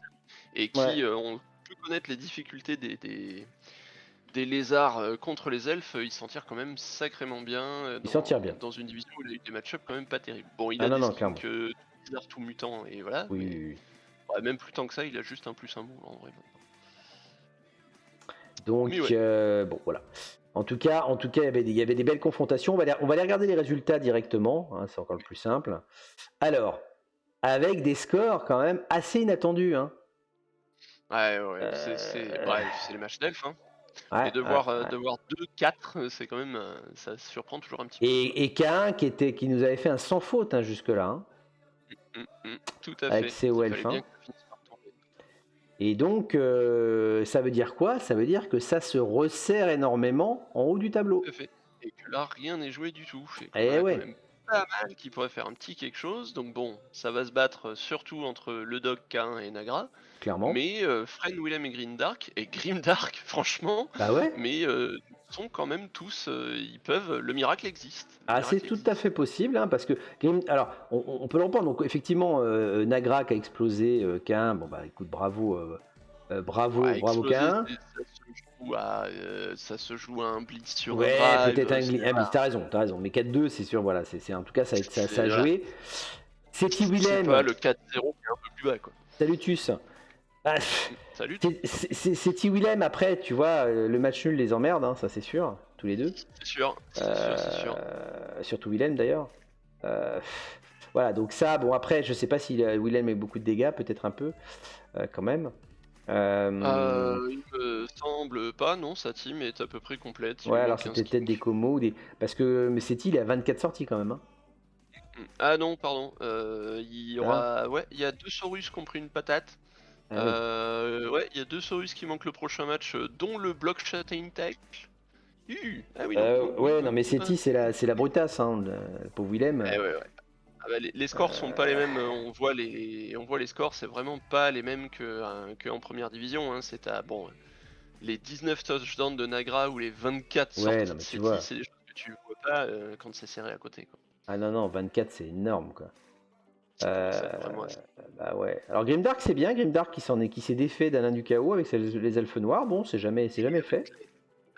et qui on peut connaître les difficultés des lézards contre les elfes, il s'en tire quand même sacrément bien. Il s'en tire bien. Dans une division où il a eu des match-ups quand même pas terribles. Bon, il a des skins que lézards tout mutant et voilà. Oui. Ouais, même plus tant que ça, il a juste un plus un move en vrai. Donc, bon, voilà. En tout cas, il y avait des belles confrontations. On va aller regarder les résultats directement. Hein, c'est encore le plus simple. Alors, avec des scores quand même assez inattendus. Hein. Ouais, c'est les matchs d'elfes. Hein. Et de voir 2-4, c'est quand même, ça surprend toujours un petit peu. Et K1 qui nous avait fait un sans faute hein, jusque-là. Hein. Tout à avec fait. CO Elf. Et donc, ça veut dire quoi? Ça veut dire que ça se resserre énormément en haut du tableau. Tout à fait. Et que là, rien n'est joué du tout. Et ouais. Quand même pas mal qui pourrait faire un petit quelque chose. Donc bon, ça va se battre surtout entre le Doc, K1 et Nagra. Clairement. Mais Fren, Willem et Grimdark, franchement, bah ouais. mais sont quand même tous, ils peuvent, le miracle existe. C'est tout à fait possible, hein, parce que, alors, on peut le reprendre, donc effectivement, Nagra qui a explosé, K1, bon bah écoute, bravo K1. Ça se joue à un blitz sur ouais, un peut-être un blitz, t'as raison, mais 4-2, c'est sûr, voilà, c'est en tout cas, ça a joué. Seti Willem. C'est pas le 4-0 qui est un peu plus bas, quoi. Salut Tus. Salut. Seti Willem, après, tu vois, le match nul les emmerde, hein, ça c'est sûr, tous les deux. C'est sûr. Surtout Willem d'ailleurs. Voilà, donc ça, bon après, je sais pas si Willem met beaucoup de dégâts, peut-être un peu, quand même. Il me semble pas, non, sa team est à peu près complète. Ouais, alors c'était peut-être des comos, parce que Seti il est à 24 sorties quand même. Hein. Ah non, pardon, il y aura, il y a 2 Saurus qui ont pris une patate. Il y a 2 Saurus qui manquent le prochain match, dont le block Shattering Tackle. Ah oui, non, mais Seti c'est la brutasse, hein, le pauvre Willem. Ouais. Les scores sont pas les mêmes, on voit les scores, c'est vraiment pas les mêmes que en première division. Hein. C'est les 19 touchdowns de Nagra ou les 24 sorties de Seti, c'est des choses que tu vois pas quand c'est serré à côté. Quoi. Ah non, 24 c'est énorme quoi. Bah ouais. Alors Grimdark c'est bien, Grimdark qui s'est défait d'Alain du Chaos avec les elfes noirs, bon c'est jamais fait.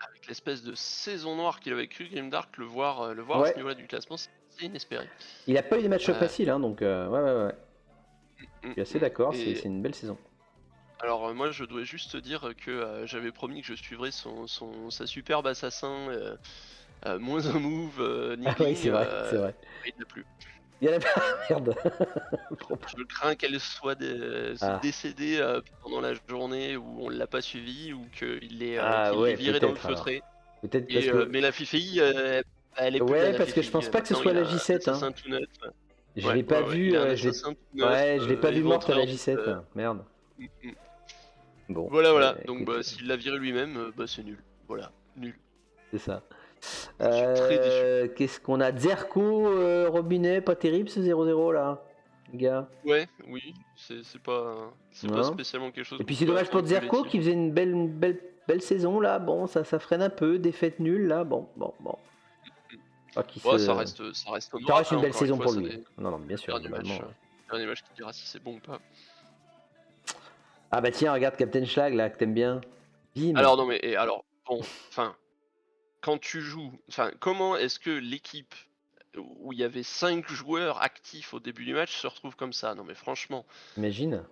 Avec l'espèce de saison noire qu'il avait cru, Grimdark, le voir à ce niveau-là du classement, c'est inespéré. Il a pas eu des matchs faciles, hein, donc ouais. Je suis assez d'accord, c'est une belle saison. Alors moi je dois juste te dire que j'avais promis que je suivrais sa superbe assassin, moins un move, oui, c'est vrai. Il n'a plus. Il y en a pas, merde. Je crains qu'elle soit décédée pendant la journée où on l'a pas suivi ou qu'il l'ait viré dans le feutré. Peut-être parce que... Mais la FIFI, elle est plus ouais, parce que je pense pas que ce soit la J7. Hein. Je l'ai pas vu. Je l'ai pas vu morte à la J7. Merde. Bon. Voilà. Donc s'il l'a viré lui-même, c'est nul. Voilà, nul. C'est ça. Très déçu. Qu'est-ce qu'on a? Zerko, Robinet, pas terrible ce 0-0 là, les gars. Oui, c'est pas spécialement quelque chose. Et puis c'est dommage pour Zerko qui faisait une belle saison là. Bon, ça freine un peu, défaite nulle là. Bon. Ça reste honorable. Ça reste une belle saison pour lui. Non, bien sûr. Dernier match qui dira si c'est bon ou pas. Ah bah tiens, regarde Captain Schlag là, que t'aimes bien. Bim. Alors non mais quand tu joues, comment est-ce que l'équipe où il y avait 5 joueurs actifs au début du match se retrouve comme ça? Non mais franchement. Imagine.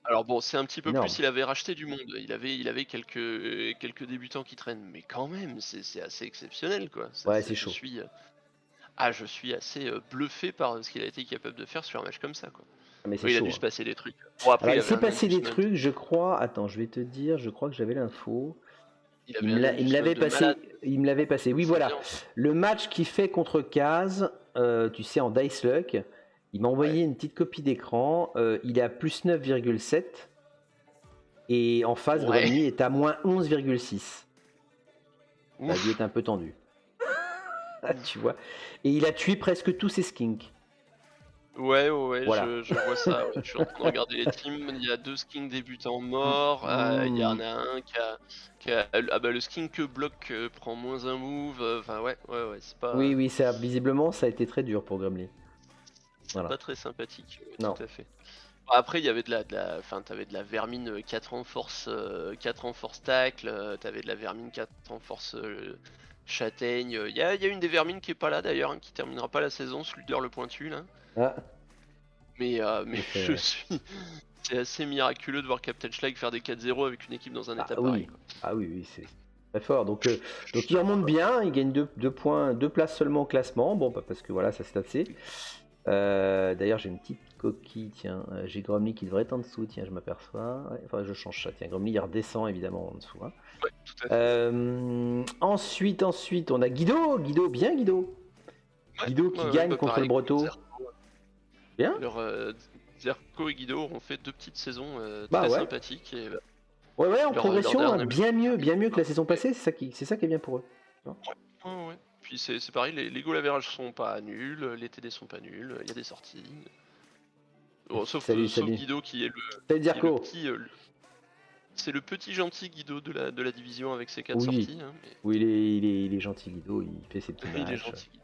Alors bon, c'est un petit peu plus, il avait racheté du monde, il avait quelques débutants qui traînent, mais quand même, c'est assez exceptionnel quoi. C'est chaud. Je suis assez bluffé par ce qu'il a été capable de faire sur un match comme ça quoi. Mais il a dû se passer des trucs. Bon, après, il s'est passé des trucs, je crois. Attends, je vais te dire, je crois que j'avais l'info. Il me l'avait passé. Oui, voilà. Le match qu'il fait contre Kaz, tu sais, en Dice Luck, il m'a envoyé une petite copie d'écran. Il est à plus 9,7. Et en face, Grenier est à moins 11,6. La vie est un peu tendue. Tu vois. Et il a tué presque tous ses skinks. Ouais, Voilà. je vois ça, ouais. Je suis en train de regarder les teams, il y a 2 skins débutants Mm. morts, il y en a un qui a ah bah, le skin que bloque, prend moins un move, enfin ouais, c'est Oui, pas oui, visiblement, ça a été très dur pour Gremlin. c'est Voilà. pas très sympathique, ouais, Non. tout à fait. Bah, après il y avait enfin t'avais de la vermine, 4 en force, 4 en force tacle, tu de la vermine 4 en force, châtaigne, il y a une des vermines qui est pas là d'ailleurs, hein, qui terminera pas la saison, Sludder le pointu là. Ah, Mais il je fait. suis c'est assez miraculeux de voir Captain Schlag faire des 4-0 avec une équipe dans un Ah état pareil, oui. quoi. Ah oui, oui, c'est très fort. Donc il remonte bien, il gagne 2 points, 2 places seulement au classement. Bon, bah, parce que voilà, ça s'est assez. D'ailleurs, j'ai une petite coquille. Tiens, j'ai Gromly qui devrait être en dessous. Tiens, je m'aperçois. Ouais, enfin, je change ça. Tiens, Gromly, il redescend évidemment en dessous. Hein. Ouais, tout à fait. Ensuite, on a Guido. Guido, bien Guido. Guido qui Ouais, gagne bah contre le pareil, Breton. Bien. Zerko et Guido ont fait 2 petites saisons, Bah très ouais. sympathiques et Ouais, ouais, en leur progression, hein, dernier match bien mieux que la saison et passée. C'est ça qui est bien pour eux. ouais. Puis c'est pareil, les goal average sont pas nuls, les TD sont pas nuls, il y a des sorties. Bon, Salut, sauf salut. Guido Salut qui est le Zerko. petit, c'est le petit gentil Guido de la division avec ses 4 Oui, sorties, hein, mais oui, il est gentil, Guido. Il fait ses petits il est matchs. gentil Guido.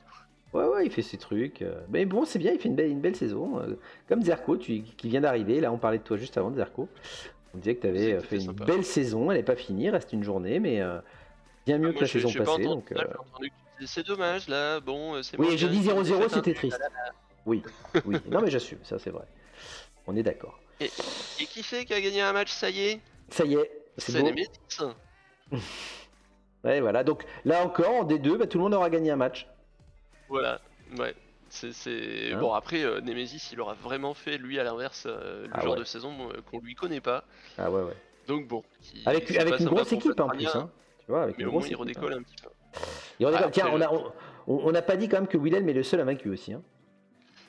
Ouais, ouais, il fait ses trucs. Mais bon, c'est bien, il fait une belle saison. Comme Zerko, qui vient d'arriver. Là, on parlait de toi juste avant de Zerko. On disait que tu C'est avais tout à fait fait une sympa. belle saison. Elle n'est pas finie, reste une journée, mais bien Ah, mieux que moi la saison j'ai pas passée. entendu Donc, ça, j'ai entendu que tu disais: «C'est dommage là, bon, c'est moins oui, j'ai bien, dit il fait une 0-0, défaite, un c'était nul, ah triste. là là». Oui, oui. Non, mais j'assume, ça c'est vrai. On est d'accord. Et qui c'est qui a gagné un match, ça y est? Ça y est, c'est C'est beau. Nemesis. Ouais, voilà. Donc là encore, en D2, bah, tout le monde aura gagné un match. Voilà, ouais. C'est Hein. bon après, Nemesis il aura vraiment fait lui à l'inverse, le Ah genre ouais. de saison, qu'on lui connaît pas. Ah ouais, ouais. Donc bon, Avec, c'est pas avec une sympa grosse pour équipe en plus, Pastrania, hein. Tu vois, avec mais une au moins grosse il équipe. Hein. redécolle un petit peu. Et on Ouais, déconne. Tiens, après on n'a pas dit quand même que Willem est le seul à vaincu aussi. Hein.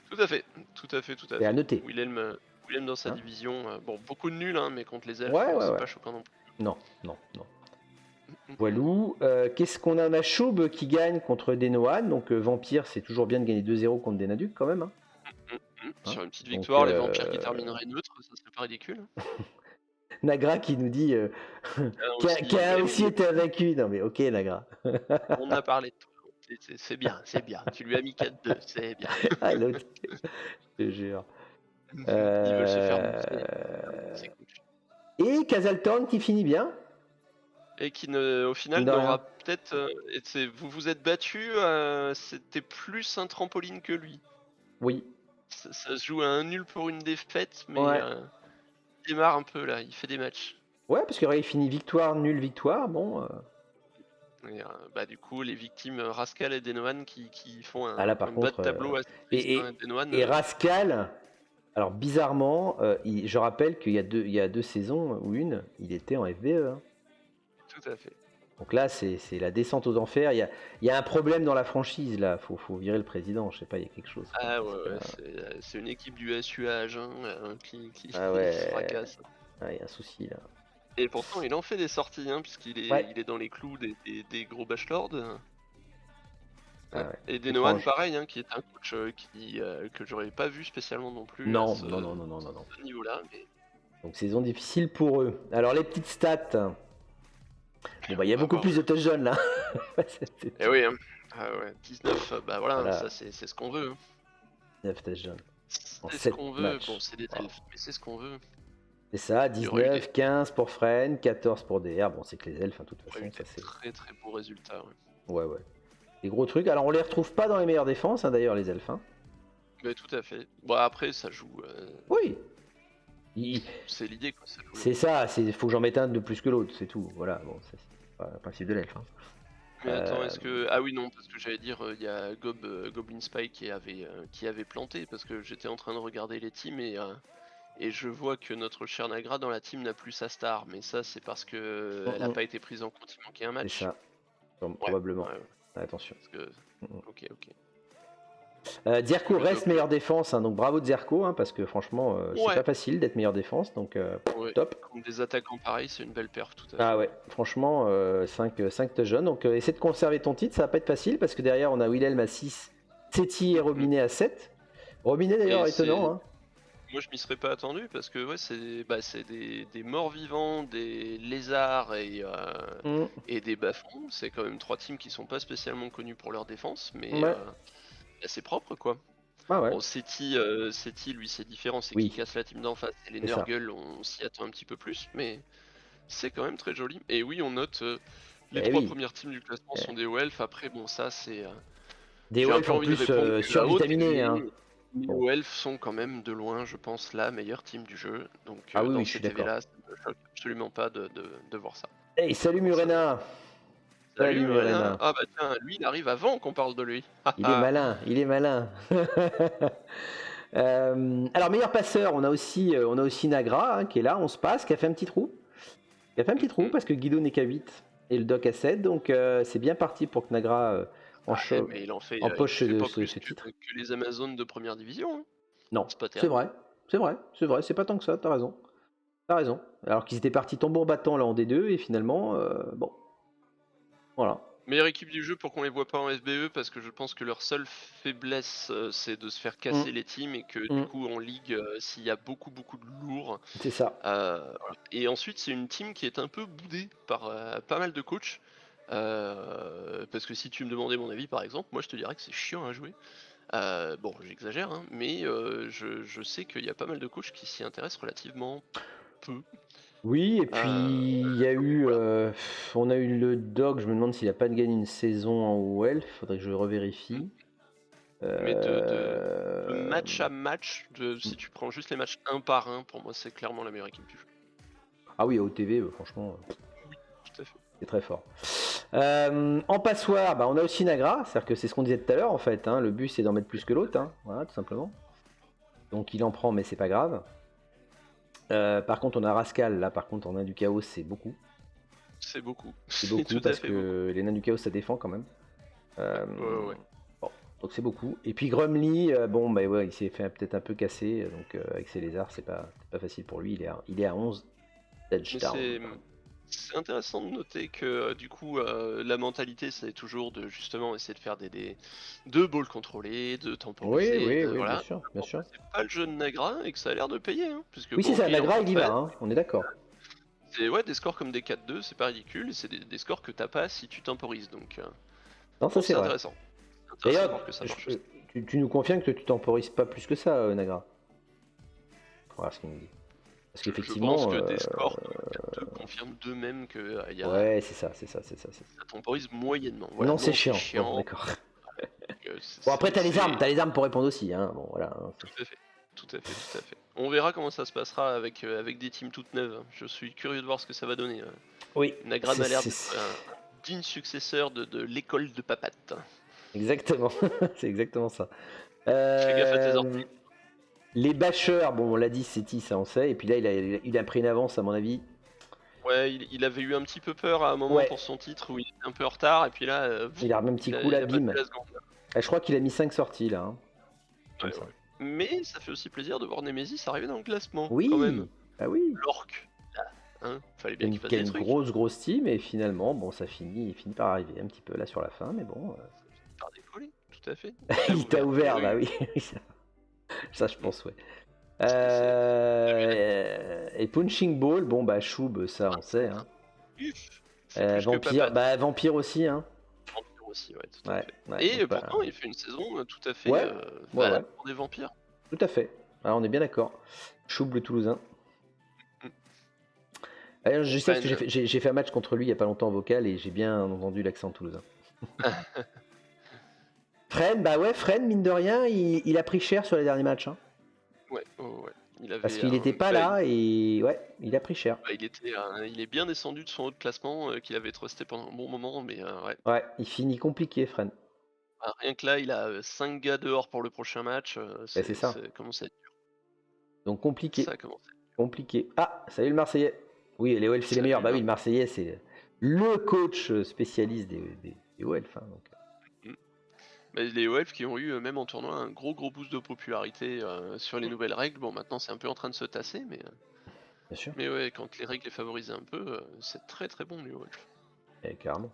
tout à fait, tout à fait, tout à Et à fait. noter. Willem dans sa Hein. division, bon beaucoup de nuls, hein, mais contre les elfes, Ouais, ouais, c'est ouais. pas choquant non plus. Non, non, non. Mmh, mmh, mmh. Walou. Qu'est-ce qu'on a? On a Chaube qui gagne contre Denoan. Donc Vampire, c'est toujours bien de gagner 2-0 contre Denaduc quand même. Hein. Hein. Sur une petite Donc victoire, les vampires qui termineraient neutres, ça serait pas ridicule. Nagra qui nous dit qui a Mais aussi oui, été vaincu. Non mais ok Nagra. on a parlé de toi. C'est bien, c'est bien. Tu lui as mis 4-2, c'est bien. Ah l'autre, je te jure. Ils veulent se faire bouffer, c'est cool. Et Casaltorn qui finit bien, Et qui ne au mine final de rien. n'aura peut-être, vous vous êtes battus, c'était plus un trampoline que lui. Oui. Ça se joue à un nul pour une défaite, mais Ouais. il démarre un peu là, il fait des matchs. Ouais, parce qu'il finit victoire, nul, victoire. Bon. Et bah, du coup, les victimes, Rascal et Denohan qui font Ah là un par bas de contre. tableau assez triste, Et, hein. et, Denohan, et Rascal, alors bizarrement, je rappelle qu'il y a deux saisons ou une, il était en FBE. Hein. tout à fait. Donc là, c'est la descente aux enfers. Il y a un problème dans la franchise là. Faut virer le président. Je sais pas, il y a quelque chose. Quoi. Ah ouais, Parce que, ouais, c'est une équipe du SU à Agen, qui ah qui se ouais, fracasse. ah, il y a un souci là. Et pourtant, il en fait des sorties, hein, puisqu'il Ouais. il est dans les clous des gros bachelors. Ah Ouais. ouais. Et Denohan, Étrange. pareil, hein, qui est un coach que j'aurais pas vu spécialement non plus à Non, ce, non, non, non, non, non, non. ce niveau-là. Mais Donc saison difficile pour eux. Alors les petites stats. Bon bah il y a on va beaucoup voir. plus de touchdowns là. Et oui, hein. Ah ouais, 19, bah voilà, hein, Voilà, ça c'est ce qu'on veut. 9 touchdowns en C'est ce 7 qu'on veut. Bon, matchs. c'est des Wow. elfes, mais c'est ce qu'on veut. C'est ça, Il y aurait eu des, 19, 15 pour Fren, 14 pour DR. Bon, c'est que les elfes, hein, de toute il y aurait eu façon, ça des c'est. très très beaux résultats. Ouais. Ouais, ouais. Des gros trucs. Alors on les retrouve pas dans les meilleures défenses, hein, d'ailleurs, les elfes. Hein. Mais tout à fait. Bon, après, ça joue. Oui. Il- C'est l'idée, quoi. Ça joue. C'est ça, faut que j'en mette un de plus que l'autre, c'est tout. Voilà, bon, c'est pas le principe de l'elfe. Hein. Mais attends, est-ce que. Ah oui, non, parce que j'allais dire, il y a Goblin Spy qui avait planté, parce que j'étais en train de regarder les teams et je vois que notre cher Nagra dans la team n'a plus sa star. Mais ça, c'est parce que elle a pas été prise en compte, il manquait un C'est match. ça, Ouais, probablement. ouais, Attention. parce que. Mm. Ok, ok. Zerko Le reste doc. meilleure défense, hein, donc bravo Zerko, hein, parce que franchement, c'est Ouais, pas facile d'être meilleure défense, donc ouais. top. Contre des attaquants pareils, c'est une belle perf, tout à fait. Ah ouais, franchement, 5 touchdowns. Donc essaie de conserver ton titre, ça va pas être facile parce que derrière on a Wilhelm à 6, Seti et Robinet à 7. Robinet d'ailleurs, Et c'est. étonnant. Hein. Moi, je m'y serais pas attendu parce que ouais, c'est des morts vivants, des lézards Mm. et des bas-fonds. C'est quand même 3 teams qui sont pas spécialement connus pour leur défense, mais Ouais. assez propre quoi. Ah ouais. Bon, Seti, lui, c'est différent, c'est qu'il Oui, casse la team d'en face. Et les c'est ça. Nurgle, on s'y attend un petit peu plus, mais c'est quand même très joli. Et oui, on note les Eh 3 oui. premières teams du classement Eh. sont des Elf. Après, bon, ça, c'est. Des J'ai un Welf peu en envie de plus répondre que la haute est survitaminés. Hein. élevée. Les Bon. Elf sont quand même de loin, je pense, la meilleure team du jeu. Donc, Ah oui, dans oui, je suis cette d'accord. EV là, ça me choque absolument pas de voir ça. Hey, salut Comment ça va? Murena. Salut Salut Murena. Murena. Ah bah tiens, lui, il arrive avant qu'on parle de lui. Il est malin, il est malin. Alors meilleur passeur, on a aussi Nagra hein, qui est là, on se passe, qui a fait un petit trou. Il a fait un petit trou parce que Guido n'est qu'à 8 et le doc à 7, donc c'est bien parti pour que Nagra Ouais, mais il en fait, empoche pas plus ce titre. que les Amazones de première division. Hein. Non, C'est pas c'est terrible. vrai, c'est vrai, c'est vrai, c'est pas tant que ça, t'as raison. T'as raison. Alors qu'ils étaient partis tambour battant là en D2 et finalement, bon, voilà. Meilleure équipe du jeu pour qu'on les voit pas en FBE parce que je pense que leur seule faiblesse c'est de se faire Mm, casser les teams et que du mm, coup en ligue s'il y a beaucoup de lourds. c'est ça. Voilà. Et ensuite c'est une team qui est un peu boudée par pas mal de coachs. Parce que si tu me demandais mon avis par exemple, moi je te dirais que c'est chiant à jouer. Bon j'exagère hein, mais je sais qu'il y a pas mal de coachs qui s'y intéressent relativement peu. Oui, et puis il y a Donc eu, voilà. on a eu le dog, je me demande s'il a pas gagné une saison en OL, faudrait que je revérifie. Mais de Euh, match à match, si tu prends juste les matchs un par un, pour moi c'est clairement la meilleure équipe du jeu. Ah oui, à OTV, franchement, Oui, tout à fait. c'est très fort. En passoire, bah, on a aussi Nagra, c'est-à-dire que c'est ce qu'on disait tout à l'heure en fait, hein, le but c'est d'en mettre plus que l'autre, hein, voilà, tout simplement. Donc il en prend, mais c'est pas grave. Par contre, on a Rascal, là par contre, en nain du chaos, c'est beaucoup. C'est beaucoup. C'est C'est beaucoup tout à parce fait beaucoup. que les nains du chaos ça défend quand même. Ouais, Euh, ouais, ouais. bon, donc c'est beaucoup. Et puis Grumly, bon, bah ouais, il s'est fait peut-être un peu casser, donc avec ses lézards, c'est pas facile pour lui. Il est à 11 Mais touchdowns. c'est intéressant de noter que du coup la mentalité c'est toujours de justement essayer de faire de balls contrôlés, de Oui, temporiser, oui, de oui, bien voilà. sûr, bien sûr. C'est pas le jeu de Nagra et que ça a l'air de payer, hein, puisque Oui, c'est bon ça, ok il en Nagra, prend il y va, 13. hein, on est d'accord. C'est ouais des scores comme des 4-2, c'est pas ridicule, et c'est des scores que t'as pas si tu temporises donc Non, ça bon c'est c'est vrai. intéressant. C'est intéressant de D'ailleurs, voir que ça marche aussi. tu nous confirmes que tu temporises pas plus que ça, Nagra. Voilà ce qu'il nous dit. Parce Je pense qu'effectivement, que des scores comme 4-2 confirment d'eux-mêmes que ouais, c'est ça, c'est ça, c'est ça, c'est ça. ça temporise moyennement. Voilà, Non, c'est non c'est chiant. Bon, chiant. d'accord. Bon, après, C'est t'as les armes pour répondre aussi, hein. Bon, voilà. Hein, tout à fait, tout à fait, tout à fait. On verra comment ça se passera avec des teams toutes neuves. Hein. Je suis curieux de voir ce que ça va donner. Oui, Nagra m'a l'air d'être un digne successeur de l'école de Papate. exactement, c'est exactement ça. Fais gaffe à tes orteils. Les bâcheurs, bon, on l'a dit, Seti, ça on sait. Et puis là, il a pris une avance, à mon avis. Ouais, il avait eu un petit peu peur à un moment Ouais, pour son titre où il était un peu en retard et puis là, il a remis un petit coup, il là, a passé bim. la seconde. Je crois qu'il a mis 5 sorties, là. Hein, comme Ouais, ça. ouais. Mais ça fait aussi plaisir de voir Nemesis arriver dans le classement, quand même. Oui, ah oui. L'orc, hein, fallait Il y bien qu'il fasse a des une trucs. grosse team, et finalement, bon, il finit par arriver un petit peu là sur la fin, mais bon. Par décoller, tout à fait. Il t'a ouvert, bah Oui, oui. Ça, je oui. pense, ouais. C'est Et Punching Ball, bon, bah, Choub, ça, on sait. Hein. C'est plus que Vampire, Papate. bah, Vampire aussi, hein. Vampire aussi, ouais, tout à Ouais, fait. ouais, Et donc, bah, pourtant, il fait une saison tout à fait ouais, ouais, ouais, valable pour des vampires. tout à fait. Alors, on est bien d'accord. Choub, le Toulousain. Mm. Alors, je sais parce que Fren. j'ai fait un match contre lui il y a pas longtemps en vocal et j'ai bien entendu l'accent toulousain. Fren, bah ouais, Fren, mine de rien, il a pris cher sur les derniers matchs. Hein. Ouais, ouais. Il Parce avait qu'il n'était pas bah, là et ouais, il a pris cher. il est bien descendu de son haut de classement qu'il avait trusté pendant un bon moment, mais ouais. Ouais, il finit compliqué, Fren. Ah, rien que là, il a 5 gars dehors pour le prochain match. Bah, c'est ça. Commence à être dur. Donc compliqué. Ça commence à être Compliqué. Ah, salut le Marseillais. Oui, les OL, c'est les meilleurs. Salut, Bah oui, Marc. le Marseillais, c'est le coach spécialiste des OL. Hein, donc. Mm. Bah, les OF qui ont eu, même en tournoi, un gros boost de popularité sur les nouvelles règles. Bon, maintenant, c'est un peu en train de se tasser, Bien sûr. mais ouais, quand les règles les favorisaient un peu, c'est très très bon les OF. Carrément.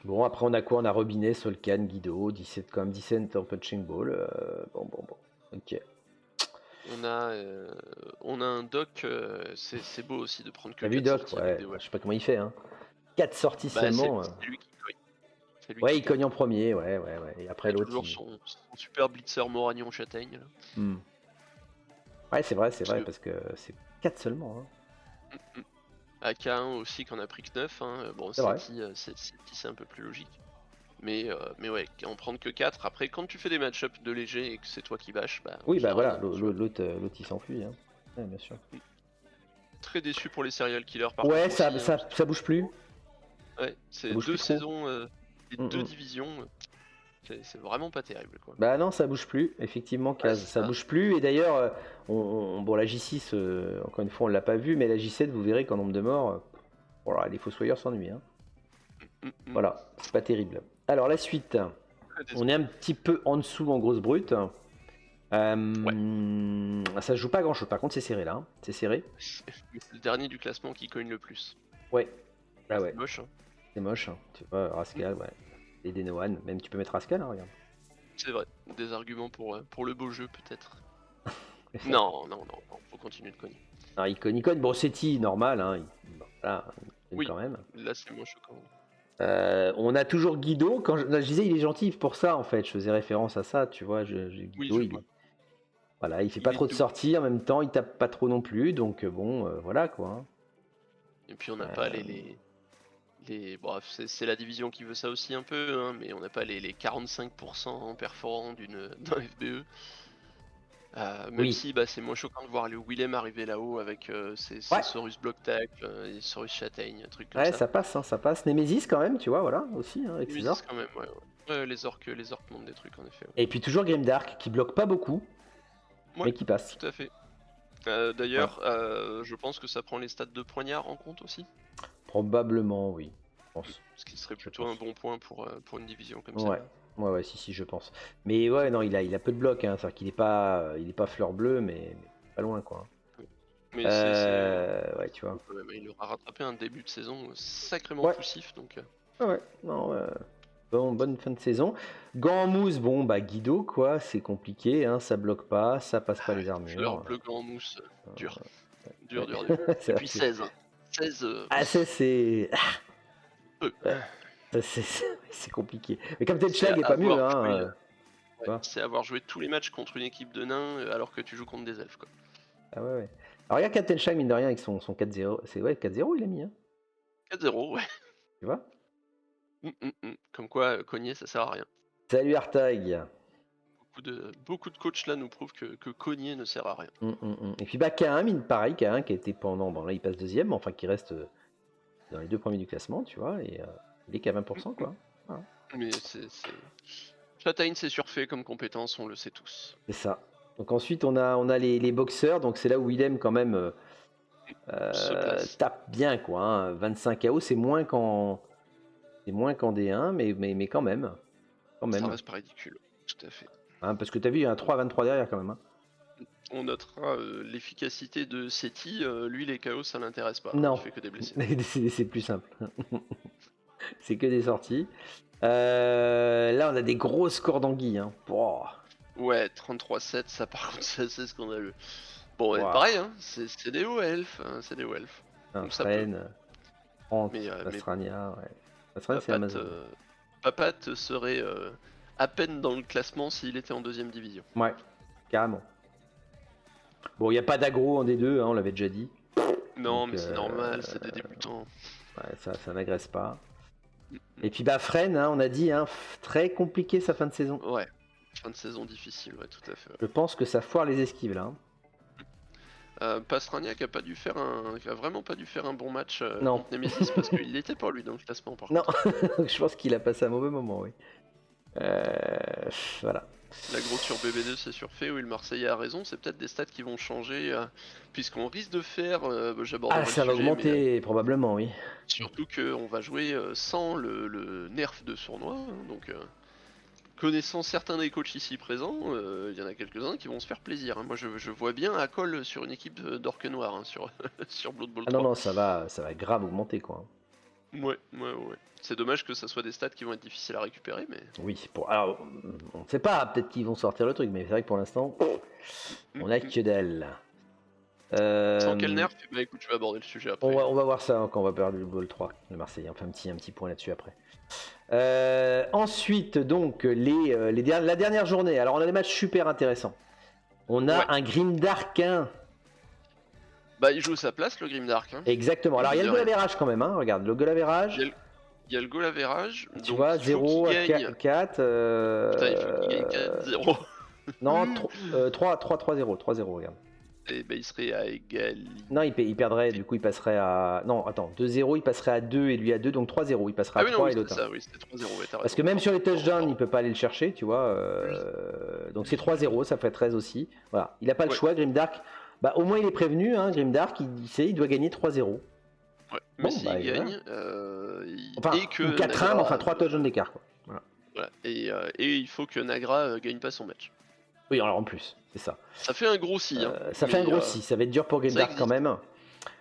Bon, après, on a quoi? On a Robinet, Solkan, Guido, 17 quand même, 17 en punching ball. Bon. Ok. On a un doc, c'est beau aussi de prendre que T'as vu 4 Doc? sorties avec Ouais, des je web. sais pas comment il fait, hein. 4 sorties Bah, seulement. c'est lui qui cogne. C'est lui Ouais, qui il cogne gagne. en premier, ouais. Et après Et l'autre, toujours son super blitzer Moragnon Châtaigne. Là. Hmm. Ouais, c'est vrai, Parce que parce que c'est 4 seulement, hein. AK1 aussi qu'on a pris que 9. Hein. Bon, C'est vrai. Seti c'est un peu plus logique. Mais ouais, en prendre que 4. Après, quand tu fais des match-up de léger et que c'est toi qui bâches, bah en Oui, bah général, voilà, l'autre il s'enfuit, hein. Ouais, bien sûr. très déçu pour les serial killers par Ouais, contre aussi. Hein, parce que, ça bouge plus. ouais, Ça c'est bouge 2 plus trop. saisons et Hmm, 2 hmm. divisions. C'est vraiment pas terrible quoi. Bah non, ça bouge plus, effectivement, Ouais, Kaz, c'est ça ça. bouge plus. Et d'ailleurs, bon, la J6, encore une fois, on l'a pas vu, mais la J7, vous verrez qu'en nombre de morts, voilà, les Fossoyeurs s'ennuient, hein. Mm. Voilà, c'est pas terrible. Alors, la suite, Très on est décevant. un petit peu en dessous en grosse brute. Ouais. Ça se joue pas grand chose, par contre, c'est serré là, hein. C'est serré. C'est le dernier du classement qui cogne le plus. Ouais, bah C'est ouais, moche. Hein. c'est moche, hein. Tu vois, Rascal, ouais. Et des Noan, même tu peux mettre Rascal, hein, regarde. C'est vrai. Des arguments pour le beau jeu peut-être. Non, faut continuer de cogner. Alors, il cogne, bon, Seti, normal, hein. Bon, voilà, il cogne Oui, quand même. là c'est moins choquant. On a toujours Guido. Quand je disais il est gentil pour ça en fait, je faisais référence à ça, tu vois. Oui, Guido, je il vois. est voilà, il fait pas Il est trop de doux. sorties en même temps, il tape pas trop non plus, donc bon, voilà quoi, hein. Et puis on n'a pas bon, c'est la division qui veut ça aussi un peu, hein, mais on n'a pas les 45% perforants d'un FBE. Même Oui, si bah, c'est moins choquant de voir le Willem arriver là-haut avec ses ouais, Saurus Block Tackle, et Saurus Châtaigne, un truc comme ouais, ça. ça passe, hein, ça passe. Nemesis quand même, tu vois, voilà aussi, hein, avec ses Nemesis orques. quand même, ouais. Ouais, les orques montent des trucs en effet. Et puis toujours Grimdark qui bloque pas beaucoup, Ouais, mais qui passe. tout à fait. Voilà. D'ailleurs, je pense que ça prend les stats de poignard en compte aussi. Probablement, oui, je pense. Ce qui serait Je plutôt un pense. bon point pour une division comme Ouais. celle-là. Ouais, si, je pense. Mais ouais, non, il a peu de blocs, hein, c'est-à-dire qu'il est pas fleur bleue, mais pas loin, quoi. Mais c'est Ouais, tu vois. quand même, il aura rattrapé un début de saison sacrément Ouais, poussif, donc ouais, non, bonne fin de saison. Gants en mousse, bon, bah Guido, quoi, c'est compliqué, hein, ça bloque pas, ça passe pas les fleur armures. bleu en mousse, dur. Dur, Ouais. dur, dur. Et puis C'est- 16. 16, Ah, c'est. peu. Ouais, c'est compliqué. Mais Captain C'est Schlag est pas mieux, avoir hein. joué, Tu ouais, vois. c'est avoir joué tous les matchs contre une équipe de nains alors que tu joues contre des elfes, quoi. Ah ouais. Alors, regarde Captain Schlag, mine de rien, avec son 4-0. C'est ouais, 4-0, il a mis, hein. 4-0, ouais. Tu vois. Comme quoi, cogner, ça sert à rien. Salut Artag. Beaucoup de coachs là nous prouvent que cogner ne sert à rien. Et puis bah K1, mine pareil, K1 qui a été pendant. Bon, là, il passe deuxième, mais enfin, qui reste dans les deux premiers du classement, tu vois, et il est qu'à 20%, quoi. Voilà. Mais Châtaigne, c'est surfait comme compétence, on le sait tous. C'est ça. Donc ensuite, on a les boxeurs, donc c'est là où Willem, quand même, Se place. tape bien, quoi, hein. 25 KO, c'est moins qu'en D1, mais quand même. Quand Ça même. reste pas ridicule, tout à fait. Hein, parce que t'as vu, il y a un 3-23 derrière, quand même, hein. On notera l'efficacité de Seti, lui les KO ça l'intéresse pas, hein, il Non, fait que des blessés. c'est plus simple. C'est que des sorties. Là, on a des gros scores d'anguille, hein. Pouah. Ouais, 33-7, ça par contre c'est assez scandaleux. Bon, ouais, Pouah. pareil, hein, c'est des hauts elfes, hein, c'est des hauts elfes. Un Donc ça peut. Fren, 30, Mais Pastrania, ouais. Pastrania, c'est Papat, Amazon. Papat serait à peine dans le classement s'il était en deuxième division. Ouais, carrément. Bon, il n'y a pas d'aggro en D2, hein, on l'avait déjà dit. Non, Donc, mais c'est normal, c'est des débutants. ouais, ça n'agresse pas. Mm, Et puis, bah, Fren, hein, on a dit, hein, très compliqué sa fin de saison. Ouais, fin de saison difficile, ouais, tout à fait. Je pense que ça foire les esquives, là, hein. Pastrania qui a vraiment pas dû faire un bon match Non, contre Nemesis parce qu'il était pas lui dans le classement par non, contre. je pense qu'il a passé un mauvais moment, oui. Euh, voilà. L'agro sur BB2 c'est surfait, oui le Marseillais a raison, c'est peut-être des stats qui vont changer puisqu'on risque de faire, Ah, j'aborderai le ça va sujet, mais augmenter, probablement, oui. surtout qu'on va jouer sans le nerf de sournois, hein, donc connaissant certains des coachs ici présents, il y en a quelques-uns qui vont se faire plaisir, hein. Moi je vois bien à call sur une équipe d'orques noirs, hein, sur, sur Blood Bowl Ah non, 3. non, ça va grave augmenter, quoi. Ouais. C'est dommage que ça soit des stats qui vont être difficiles à récupérer, mais. Oui, alors, on ne sait pas, peut-être qu'ils vont sortir le truc, mais c'est vrai que pour l'instant, on a que dalle. Sans quel nerf? Bah écoute, je vais aborder le sujet après. On va voir ça quand on va perdre le Ball 3, le Marseillais. On fait un petit point là-dessus après. Ensuite, donc, la dernière journée. Alors, on a des matchs super intéressants. On a un Grimdark 1. Bah, il joue sa place, le Grimdark. Hein. Exactement. Alors, il y a le goal average quand même. Hein. Regarde, le goal average. Il y a le goal average. Tu vois, 0 à 4. Putain, il faut qu'il gagne 4-0. Non, 3-0. 3-0, regarde. Et bah, il serait à égalité. Non, il perdrait, du coup, il passerait à. Non, attends, 2-0, il passerait à 2 et lui à 2, donc 3-0. Il passera à 3 et l'autre. Ça, oui, c'était 3-0. Parce que même sur les touchdowns, il peut pas aller le chercher, tu vois. Donc c'est 3-0, ça fait 13 aussi. Voilà, il a pas le choix, Grimdark. Bah, au moins, il est prévenu, hein, Grimdark, il sait, il doit gagner 3-0. Ouais, mais s'il gagne, enfin, et que 4-1, mais enfin 3 touchdowns d'écart. Voilà. Et il faut que Nagra gagne pas son match. Oui, alors en plus, c'est ça. Ça fait un gros si. Hein, ça fait un gros si, ça va être dur pour Grimdark quand même.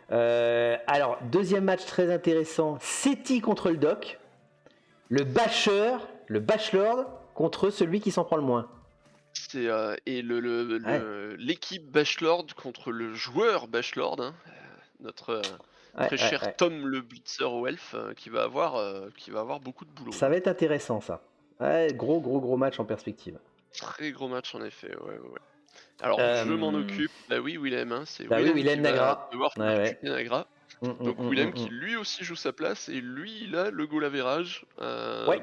Alors, deuxième match très intéressant, Seti contre le Doc. Le Bachelor contre celui qui s'en prend le moins. Et l'équipe Bachelord contre le joueur Bachelord, hein, notre très cher Tom le Blitzer au Elf, qui va avoir beaucoup de boulot. Ça va être intéressant ça. Ouais, gros match en perspective. Très gros match en effet, ouais. Alors je m'en occupe, bah oui Willem, hein, c'est Willem Nagra. Devoir Nagra. Donc Willem qui lui aussi joue sa place et lui il a le goal average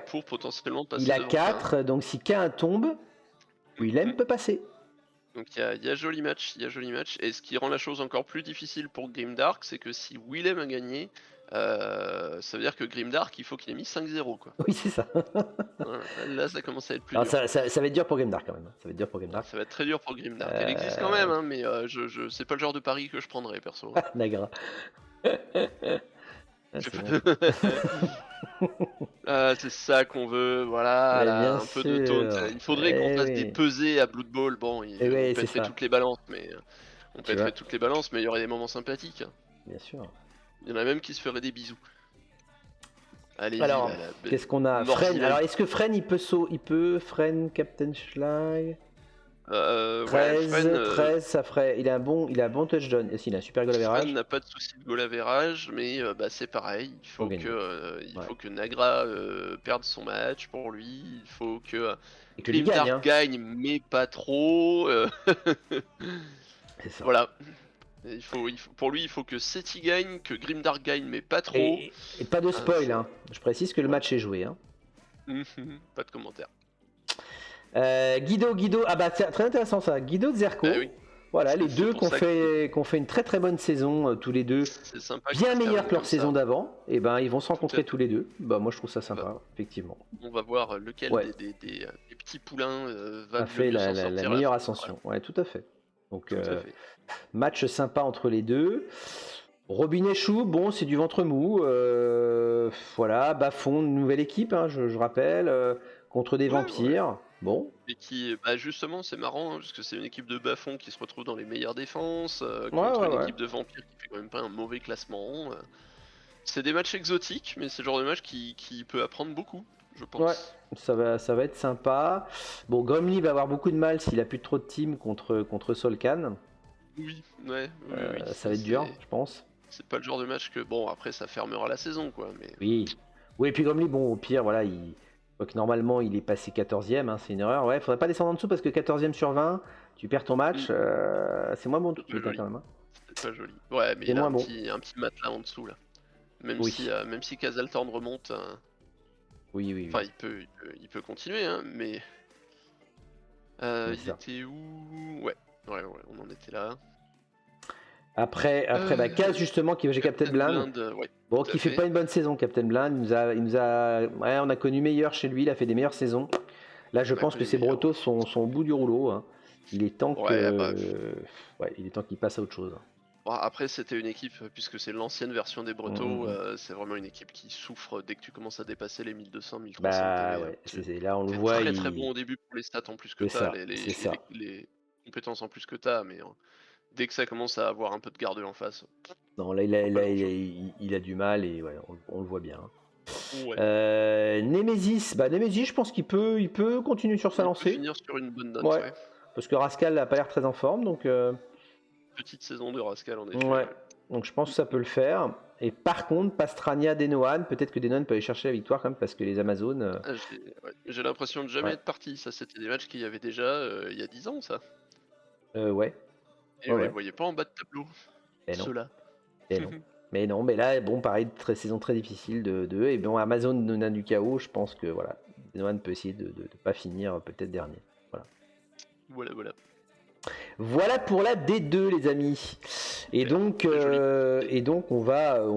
pour potentiellement passer. Il a 4, donc si K1 tombe, Willem peut passer. Donc il y a joli match, et ce qui rend la chose encore plus difficile pour Grimdark, c'est que si Willem a gagné, ça veut dire que Grimdark il faut qu'il ait mis 5-0 quoi. Oui c'est ça. Voilà, là ça commence à être plus dur. Ça va être dur pour Grimdark quand même. Ça va être très dur pour Grimdark. Elle existe quand même, hein, mais c'est pas le genre de pari que je prendrais perso. Nagra. C'est ça qu'on veut, voilà, là, un peu de taunt. Il faudrait qu'on fasse des pesées à Blood Bowl. Bon, on pèterait toutes les balances, mais il y aurait des moments sympathiques. Bien sûr. Il y en a même qui se feraient des bisous. Allez. Alors, qu'est-ce qu'on a? Fren. Alors, est-ce que Fren il peut Fren Captain Schlag 13, ça ferait. Il a un bon touchdown. Et il a un super goal average. Fren n'a pas de souci de goal average, mais c'est pareil. Il faut que Nagra perde son match pour lui. Il faut que Grimdark gagne, mais pas trop. C'est ça. Voilà. Pour lui, il faut que Seti gagne, que Grimdark gagne, mais pas trop. Et pas de spoil, hein. Je précise que le match est joué. Hein. Pas de commentaire. Guido, ah bah c'est très intéressant ça. Guido Zerko. Bah oui. Voilà, les deux qui ont fait une très très bonne saison, tous les deux. C'est sympa. Bien meilleure que leur saison d'avant. Et ben ils vont se rencontrer tous les deux. Bah moi je trouve ça sympa, effectivement. On va voir lequel des petits poulains va fait la meilleure ascension. Ouais, tout à fait. Donc match sympa entre les deux. Robinet Chou, bon c'est du ventre mou. Voilà, Bafon, nouvelle équipe, hein, je rappelle, contre des vampires. Ouais. Bon. Et qui, justement, c'est marrant, hein, parce que c'est une équipe de bas-fond qui se retrouve dans les meilleures défenses, contre une équipe de vampires qui fait quand même pas un mauvais classement. C'est des matchs exotiques, mais c'est le genre de match qui peut apprendre beaucoup, je pense. Ouais, ça va être sympa. Bon, Grumly va avoir beaucoup de mal s'il a plus trop de team contre Solkan. Oui. Ça va être dur, je pense. C'est pas le genre de match que, bon, après ça fermera la saison, quoi. Mais... Oui, et puis Grumly, bon, au pire, voilà, donc normalement il est passé 14ème, hein, c'est une erreur. Ouais, faudrait pas descendre en dessous parce que 14ème sur 20, tu perds ton match, c'est moins bon tout de suite quand même. Hein. C'est pas joli. Ouais, mais il a un petit matelas en dessous là. Même si Kazaltorn remonte. Oui. Enfin, il peut continuer, hein, mais. Il était où? Ouais, on en était là. Après Kaz justement qui va chez Captain Blind. Bon, qui fait pas une bonne saison, Captain Blind. On a connu meilleur chez lui, il a fait des meilleures saisons. Là, je pense que ces Bretos sont au bout du rouleau. Hein. Il est temps qu'il passe à autre chose. Bon, après, c'était une équipe, puisque c'est l'ancienne version des Bretos, c'est vraiment une équipe qui souffre dès que tu commences à dépasser les 1200, 1300. Là, on le voit. Très bon au début pour les stats en plus que t'as, les compétences en plus que t'as, mais dès que ça commence à avoir un peu de garde en face, Non, là, il a du mal et ouais, on le voit bien. ouais. Nemesis, Nemesis, je pense qu'il peut continuer sur sa Il peut lancée. finir sur une bonne note, Ouais, ouais. parce que Rascal n'a pas l'air très en forme, donc Petite saison de Rascal en effet, ouais. ouais. Donc je pense que ça peut le faire. Et par contre, Pastrania, Denoan, peut-être que Denoan peut aller chercher la victoire quand même parce que les Amazones. Ah, j'ai l'impression de jamais Ouais. être parti. Ça, c'était des matchs qu'il y avait déjà il y a 10 ans, ça. Ouais. Et Ouais, on les ouais. voyait pas en bas de tableau, Et non. ceux-là. Et non. Mais non, mais là, bon, pareil, saison très difficile de eux. Et bon, Amazon Nona du chaos, je pense que voilà, Denoan peut essayer de pas finir peut-être dernier. Voilà. Voilà, voilà. Voilà pour la D2, les amis. Et Super. donc, Très joli. on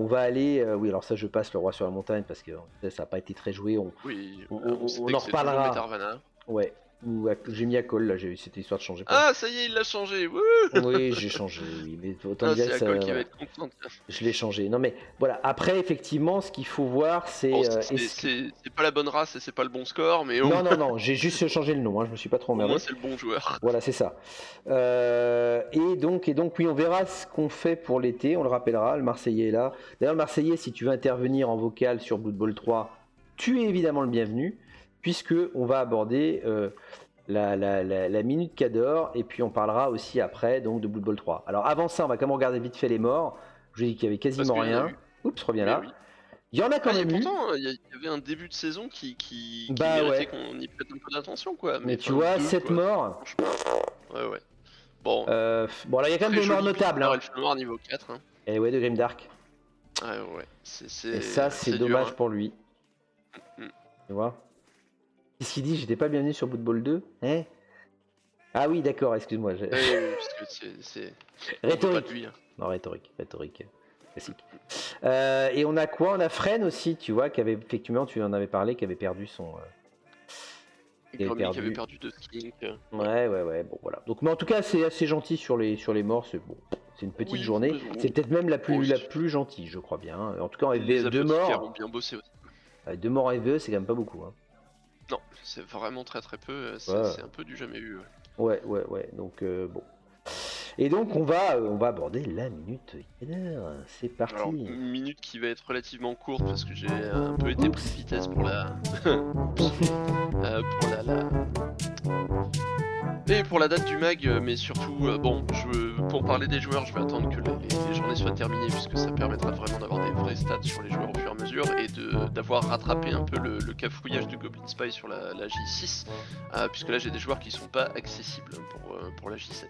va aller. Oui, alors ça, je passe le roi sur la montagne parce que ça n'a pas été très joué. Oui, on On sait en que c'est toujours reparlera. Metarvana. Ouais. J'ai mis à call là, j'ai eu cette histoire de changer. Ah, ça y est, il l'a changé. Wouh. Oui, j'ai changé, oui, mais autant Ah, dire c'est que ça, Akol qui va voilà, être contente. je l'ai changé. Non mais voilà, après effectivement, ce qu'il faut voir, Bon, c'est est-ce que... c'est pas la bonne race et c'est pas le bon score, mais Non, non, non, j'ai juste changé le nom, hein, je me suis pas trop au moins emmerdé. c'est le bon joueur. Voilà, c'est ça. Et donc, oui, on verra ce qu'on fait pour l'été, on le rappellera, le Marseillais est là. D'ailleurs, le Marseillais, si tu veux intervenir en vocal sur Blood Bowl 3, tu es évidemment le bienvenu, puisque on va aborder la minute Cador, et puis on parlera aussi après donc de Blood Bowl 3. Alors avant ça, on va quand même regarder vite fait les morts. Je vous ai dit qu'il y avait Parce quasiment qu'il y en a rien. eu. Oups, reviens Mais là. oui. Il y en a quand Ah, et même eu. pourtant, il y avait un début de saison qui Bah méritait ouais. qu'on y prête un peu d'attention, quoi. Mais Mais tu enfin, vois, deux, 7 quoi. morts. Franchement. Ouais, ouais. Bon, Bon, là, il y a quand même très des morts jolie notables. victoire Hein. Elfe Noir niveau 4. Hein. Et ouais, de Grimdark. Ouais, ouais. Et ça, c'est C'est dur, dommage hein. pour lui. Mm. Tu vois. Qu'est-ce qu'il dit? J'étais pas bienvenu sur Blood Bowl 2. Hein? Ah oui, d'accord, excuse-moi. Oui, parce que on veut pas de Rhétorique. lui. Hein. Non, rhétorique. Classique. Et on a quoi? On a Fren aussi, tu vois, qui avait, effectivement, tu en avais parlé, qui avait perdu son. Qui avait Grommy qui avait perdu. perdu de skink. Ouais, bon voilà. Donc, mais en tout cas, c'est assez gentil sur les morts. C'est bon, c'est une petite Oui, journée. mais bon, C'est peut-être même la aussi. plus gentille, je crois bien. En tout cas, en Les FVE, deux apothicaires ont morts. bien bossé aussi. Deux morts en FVE, c'est quand même pas beaucoup. Hein. Non, c'est vraiment très très peu. Ouais, C'est un peu du jamais eu. ouais. Donc bon. Et donc on va aborder la minute Kader. C'est parti. Alors, une minute qui va être relativement courte parce que j'ai un peu été pris de vitesse pour la. Pour la. Et pour la date du mag, mais surtout, bon, pour parler des joueurs, je vais attendre que les journées soient terminées, puisque ça permettra vraiment d'avoir des vraies stats sur les joueurs au fur et à mesure, et d'avoir rattrapé un peu le cafouillage du Goblin Spy sur la J6, puisque là j'ai des joueurs qui sont pas accessibles pour la J7.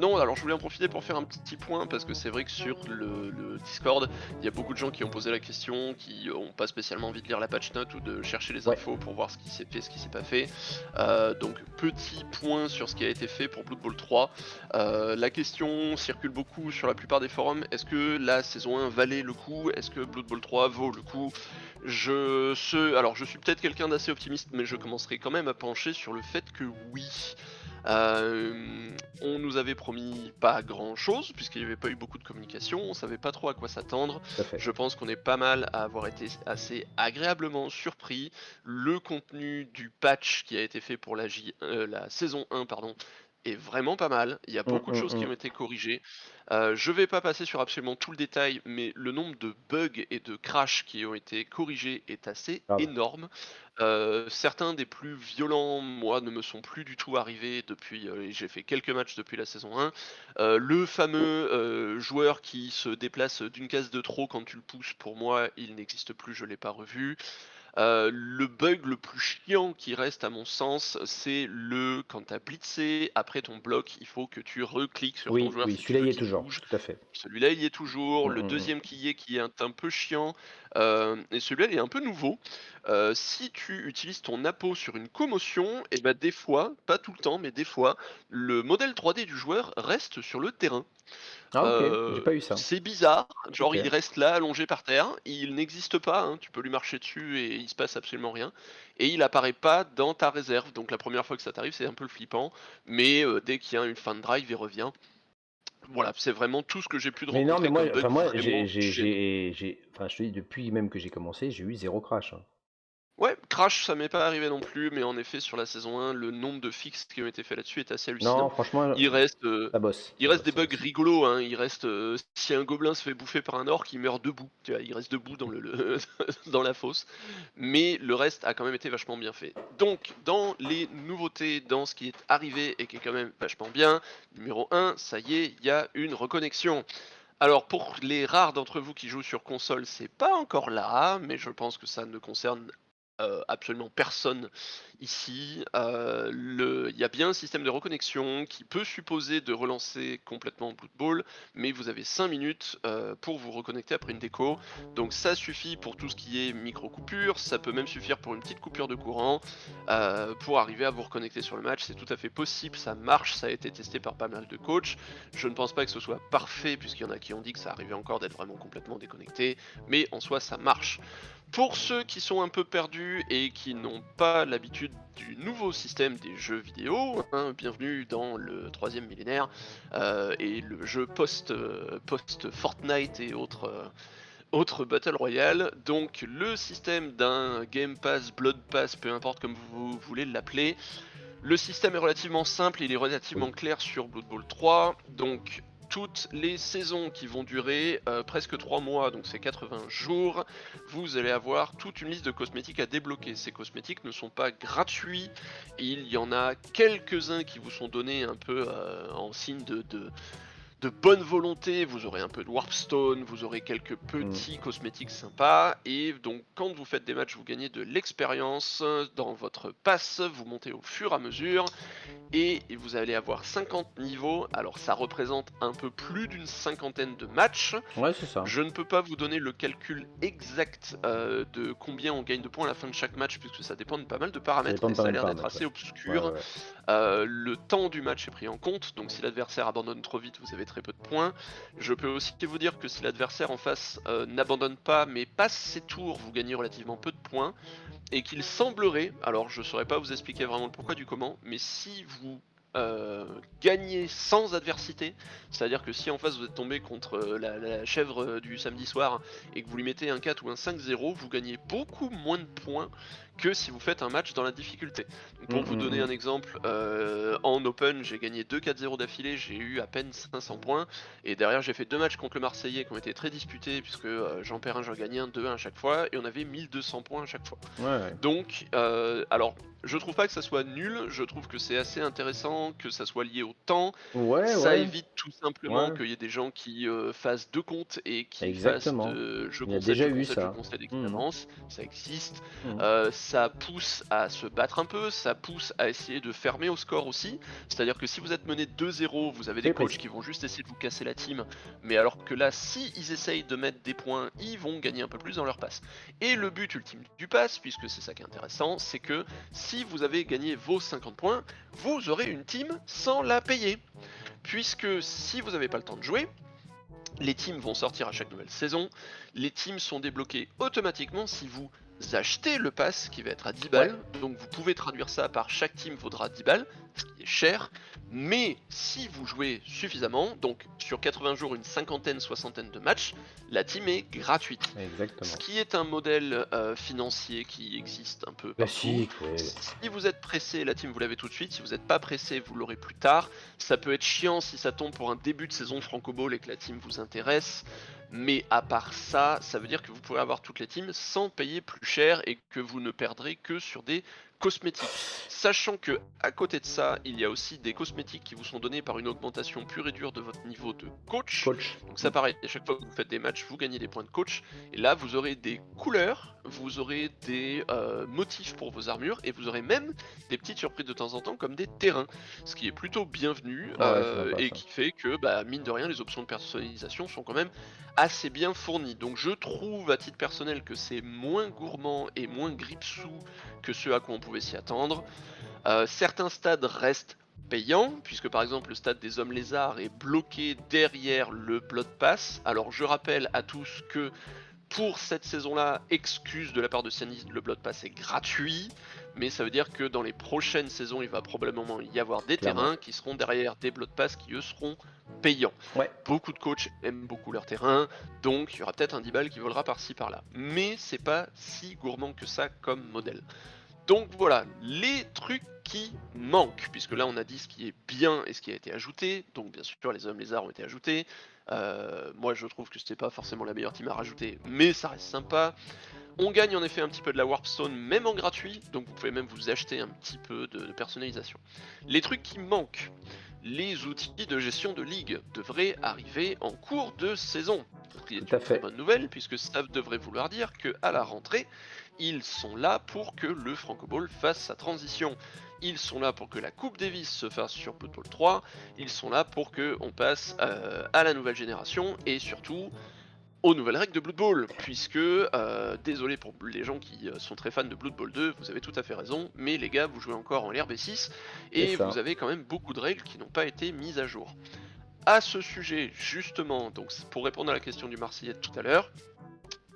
Non, alors je voulais en profiter pour faire un petit point, parce que c'est vrai que sur le Discord, il y a beaucoup de gens qui ont posé la question, qui ont pas spécialement envie de lire la patch note ou de chercher les infos pour voir ce qui s'est fait, ce qui s'est pas fait. Donc petit point sur ce qui a été fait pour Blood Bowl 3. La question circule beaucoup sur la plupart des forums. Est-ce que la saison 1 valait le coup? Est-ce que Blood Bowl 3 vaut le coup? Alors je suis peut-être quelqu'un d'assez optimiste, mais je commencerai quand même à pencher sur le fait que oui. On nous avait promis pas grand chose puisqu'il n'y avait pas eu beaucoup de communication, on savait pas trop à quoi s'attendre. Je pense qu'on est pas mal à avoir été assez agréablement surpris. Le contenu du patch qui a été fait pour la saison 1 pardon, est vraiment pas mal. Il y a beaucoup de choses qui ont été corrigées. Je vais pas passer sur absolument tout le détail, mais le nombre de bugs et de crashs qui ont été corrigés est assez énorme. Certains des plus violents, moi, ne me sont plus du tout arrivés depuis. J'ai fait quelques matchs depuis la saison 1. Le fameux joueur qui se déplace d'une case de trop quand tu le pousses, pour moi, il n'existe plus, je l'ai pas revu. Le bug le plus chiant qui reste à mon sens, c'est quand t'as blitzé après ton bloc, il faut que tu recliques sur ton joueur Oui, si tu celui-là veux y est qu'il toujours, bouge. tout à fait. Celui-là il y est toujours, le deuxième qui est un peu chiant, et celui-là il est un peu nouveau. Si tu utilises ton apo sur une commotion, et ben des fois, pas tout le temps, mais des fois, le modèle 3D du joueur reste sur le terrain. Ah ok, j'ai pas eu ça. C'est bizarre, genre Ok. il reste là allongé par terre, il n'existe pas, hein, tu peux lui marcher dessus et il se passe absolument rien, et il apparaît pas dans ta réserve, donc la première fois que ça t'arrive c'est un peu flippant, mais dès qu'il y a une fin de drive il revient. Voilà, c'est vraiment tout ce que j'ai pu Mais non, mais rencontrer moi, comme bug enfin moi, vraiment gênant. enfin je te dis depuis même que j'ai commencé, j'ai eu zéro crash. Hein. Ouais, Crash, ça m'est pas arrivé non plus, mais en effet, sur la saison 1, le nombre de fixes qui ont été faits là-dessus est assez Non, hallucinant. franchement, Il reste, heu, il ça reste bosse, des ça bugs bosse. rigolos, hein. Il reste, si un gobelin se fait bouffer par un orc, il meurt debout. Tu vois? Il reste debout dans le dans la fosse. Mais le reste a quand même été vachement bien fait. Donc, dans les nouveautés, dans ce qui est arrivé et qui est quand même vachement bien, numéro 1, ça y est, il y a une reconnexion. Alors pour les rares d'entre vous qui jouent sur console, c'est pas encore là, mais je pense que ça ne concerne absolument personne ici. Il y a bien un système de reconnexion qui peut supposer de relancer complètement Blood Bowl, mais vous avez 5 minutes pour vous reconnecter après une déco. Donc ça suffit pour tout ce qui est micro-coupure, ça peut même suffire pour une petite coupure de courant pour arriver à vous reconnecter sur le match. C'est tout à fait possible, ça marche, ça a été testé par pas mal de coachs. Je ne pense pas que ce soit parfait, puisqu'il y en a qui ont dit que ça arrivait encore d'être vraiment complètement déconnecté, mais en soi ça marche. Pour ceux qui sont un peu perdus et qui n'ont pas l'habitude du nouveau système des jeux vidéo, hein, bienvenue dans le troisième millénaire et le jeu post Fortnite et autres Battle Royale. Donc le système d'un Game Pass, Blood Pass, peu importe comme vous voulez l'appeler, le système est relativement simple, il est relativement Oui. clair sur Blood Bowl 3, donc toutes les saisons qui vont durer presque 3 mois, donc c'est 80 jours, vous allez avoir toute une liste de cosmétiques à débloquer. Ces cosmétiques ne sont pas gratuits, il y en a quelques-uns qui vous sont donnés un peu en signe de bonne volonté, vous aurez un peu de Warpstone, vous aurez quelques Mm. petits cosmétiques sympas, et donc quand vous faites des matchs, vous gagnez de l'expérience dans votre pass, vous montez au fur et à mesure, et vous allez avoir 50 niveaux, alors ça représente un peu plus d'une cinquantaine de matchs. Ouais, c'est ça. Je ne peux pas vous donner le calcul exact de combien on gagne de points à la fin de chaque match, puisque ça dépend de pas mal de Ça paramètres, dépend et de pas ça a mal de l'air d'être paramètres, ouais. assez Ouais, obscur. ouais, ouais. Le temps du match est pris en compte, donc si l'adversaire abandonne trop vite, vous avez très peu de points. Je peux aussi vous dire que si l'adversaire en face n'abandonne pas, mais passe ses tours, vous gagnez relativement peu de points, et qu'il semblerait, alors je saurais pas vous expliquer vraiment le pourquoi du comment, mais si vous gagnez sans adversité, c'est-à-dire que si en face vous êtes tombé contre la chèvre du samedi soir et que vous lui mettez un 4 ou un 5-0, vous gagnez beaucoup moins de points que si vous faites un match dans la difficulté. Donc Mm, pour vous mm, donner mm. un exemple, en Open j'ai gagné 2 4-0 d'affilée, j'ai eu à peine 500 points, et derrière j'ai fait 2 matchs contre le Marseillais qui ont été très disputés puisque j'en perds un, j'en gagne un, 2-1 à chaque fois, et on avait 1200 points à chaque fois. Ouais, ouais. Donc, alors, je trouve pas que ça soit nul, je trouve que c'est assez intéressant que ça soit lié au temps. Ouais, Ça ouais. évite tout simplement Ouais. qu'il y ait des gens qui fassent deux comptes et qui fassent Exactement. de je Il y a concède, déjà je eu concède, je ça. concède et qui Mm, avance. Ça existe. mm. Ça pousse à se battre un peu, ça pousse à essayer de fermer au score aussi. C'est-à-dire que si vous êtes mené 2-0, vous avez des Soyez coachs précis. qui vont juste essayer de vous casser la team. Mais alors que là, si ils essayent de mettre des points, ils vont gagner un peu plus dans leur passe. Et le but ultime du pass, puisque c'est ça qui est intéressant, c'est que si vous avez gagné vos 50 points, vous aurez une team sans la payer. Puisque si vous n'avez pas le temps de jouer, les teams vont sortir à chaque nouvelle saison. Les teams sont débloqués automatiquement si vous achetez le pass qui va être à 10 Ouais. balles. Donc vous pouvez traduire ça par chaque team vaudra 10 balles, ce qui est cher. Mais si vous jouez suffisamment, donc sur 80 jours, une cinquantaine, soixantaine de matchs, la team est gratuite. Ce Exactement. qui est un modèle financier qui existe un peu partout. Classique, ouais. Si vous êtes pressé, la team vous l'avez tout de suite. Si vous n'êtes pas pressé, vous l'aurez plus tard. Ça peut être chiant si ça tombe pour un début de saison Franco Ball et que la team vous intéresse. Mais à part ça, ça veut dire que vous pourrez avoir toutes les teams sans payer plus cher et que vous ne perdrez que sur des cosmétiques. Sachant que à côté de ça, il y a aussi des cosmétiques qui vous sont donnés par une augmentation pure et dure de votre niveau de coach. Coach. Donc ça pareil, à chaque fois que vous faites des matchs, vous gagnez des points de coach. Et là, vous aurez des couleurs, vous aurez des motifs pour vos armures, et vous aurez même des petites surprises de temps en temps comme des terrains. Ce qui est plutôt bienvenu Ouais, c'est sympa et ça. qui fait que, bah, mine de rien, les options de personnalisation sont quand même assez bien fournies. Donc je trouve à titre personnel que c'est moins gourmand et moins gripsou que ce à quoi on pouvait s'y attendre. Certains stades restent payants, puisque par exemple le stade des hommes lézards est bloqué derrière le Blood Pass. Alors je rappelle à tous que pour cette saison-là, excuse de la part de Cyanide, le Blood Pass est gratuit, mais ça veut dire que dans les prochaines saisons, il va probablement y avoir des Clairement. terrains qui seront derrière des Blood Pass qui eux seront payants. Ouais. Beaucoup de coachs aiment beaucoup leur terrain, donc il y aura peut-être un 10 balles qui volera par-ci par-là. Mais c'est pas si gourmand que ça comme modèle. Donc voilà, les trucs qui manquent, puisque là on a dit ce qui est bien et ce qui a été ajouté, donc bien sûr les hommes lézards ont été ajoutés. Moi je trouve que c'était pas forcément la meilleure team à rajouter, mais ça reste sympa. On gagne en effet un petit peu de la Warpstone, même en gratuit, donc vous pouvez même vous acheter un petit peu de personnalisation. Les trucs qui manquent, les outils de gestion de ligue devraient arriver en cours de saison. Ce qui est Tout à une très fait. bonne nouvelle, puisque ça devrait vouloir dire qu'à la rentrée, ils sont là pour que le Franco Ball fasse sa transition. Ils sont là pour que la Coupe Davis se fasse sur Blood Bowl 3. Ils sont là pour que on passe à la nouvelle génération et surtout aux nouvelles règles de Blood Bowl, puisque, désolé pour les gens qui sont très fans de Blood Bowl 2, vous avez tout à fait raison, mais les gars, vous jouez encore en LRB6, et ça. vous avez quand même beaucoup de règles qui n'ont pas été mises à jour. À ce sujet, justement, donc pour répondre à la question du Marseillais de tout à l'heure,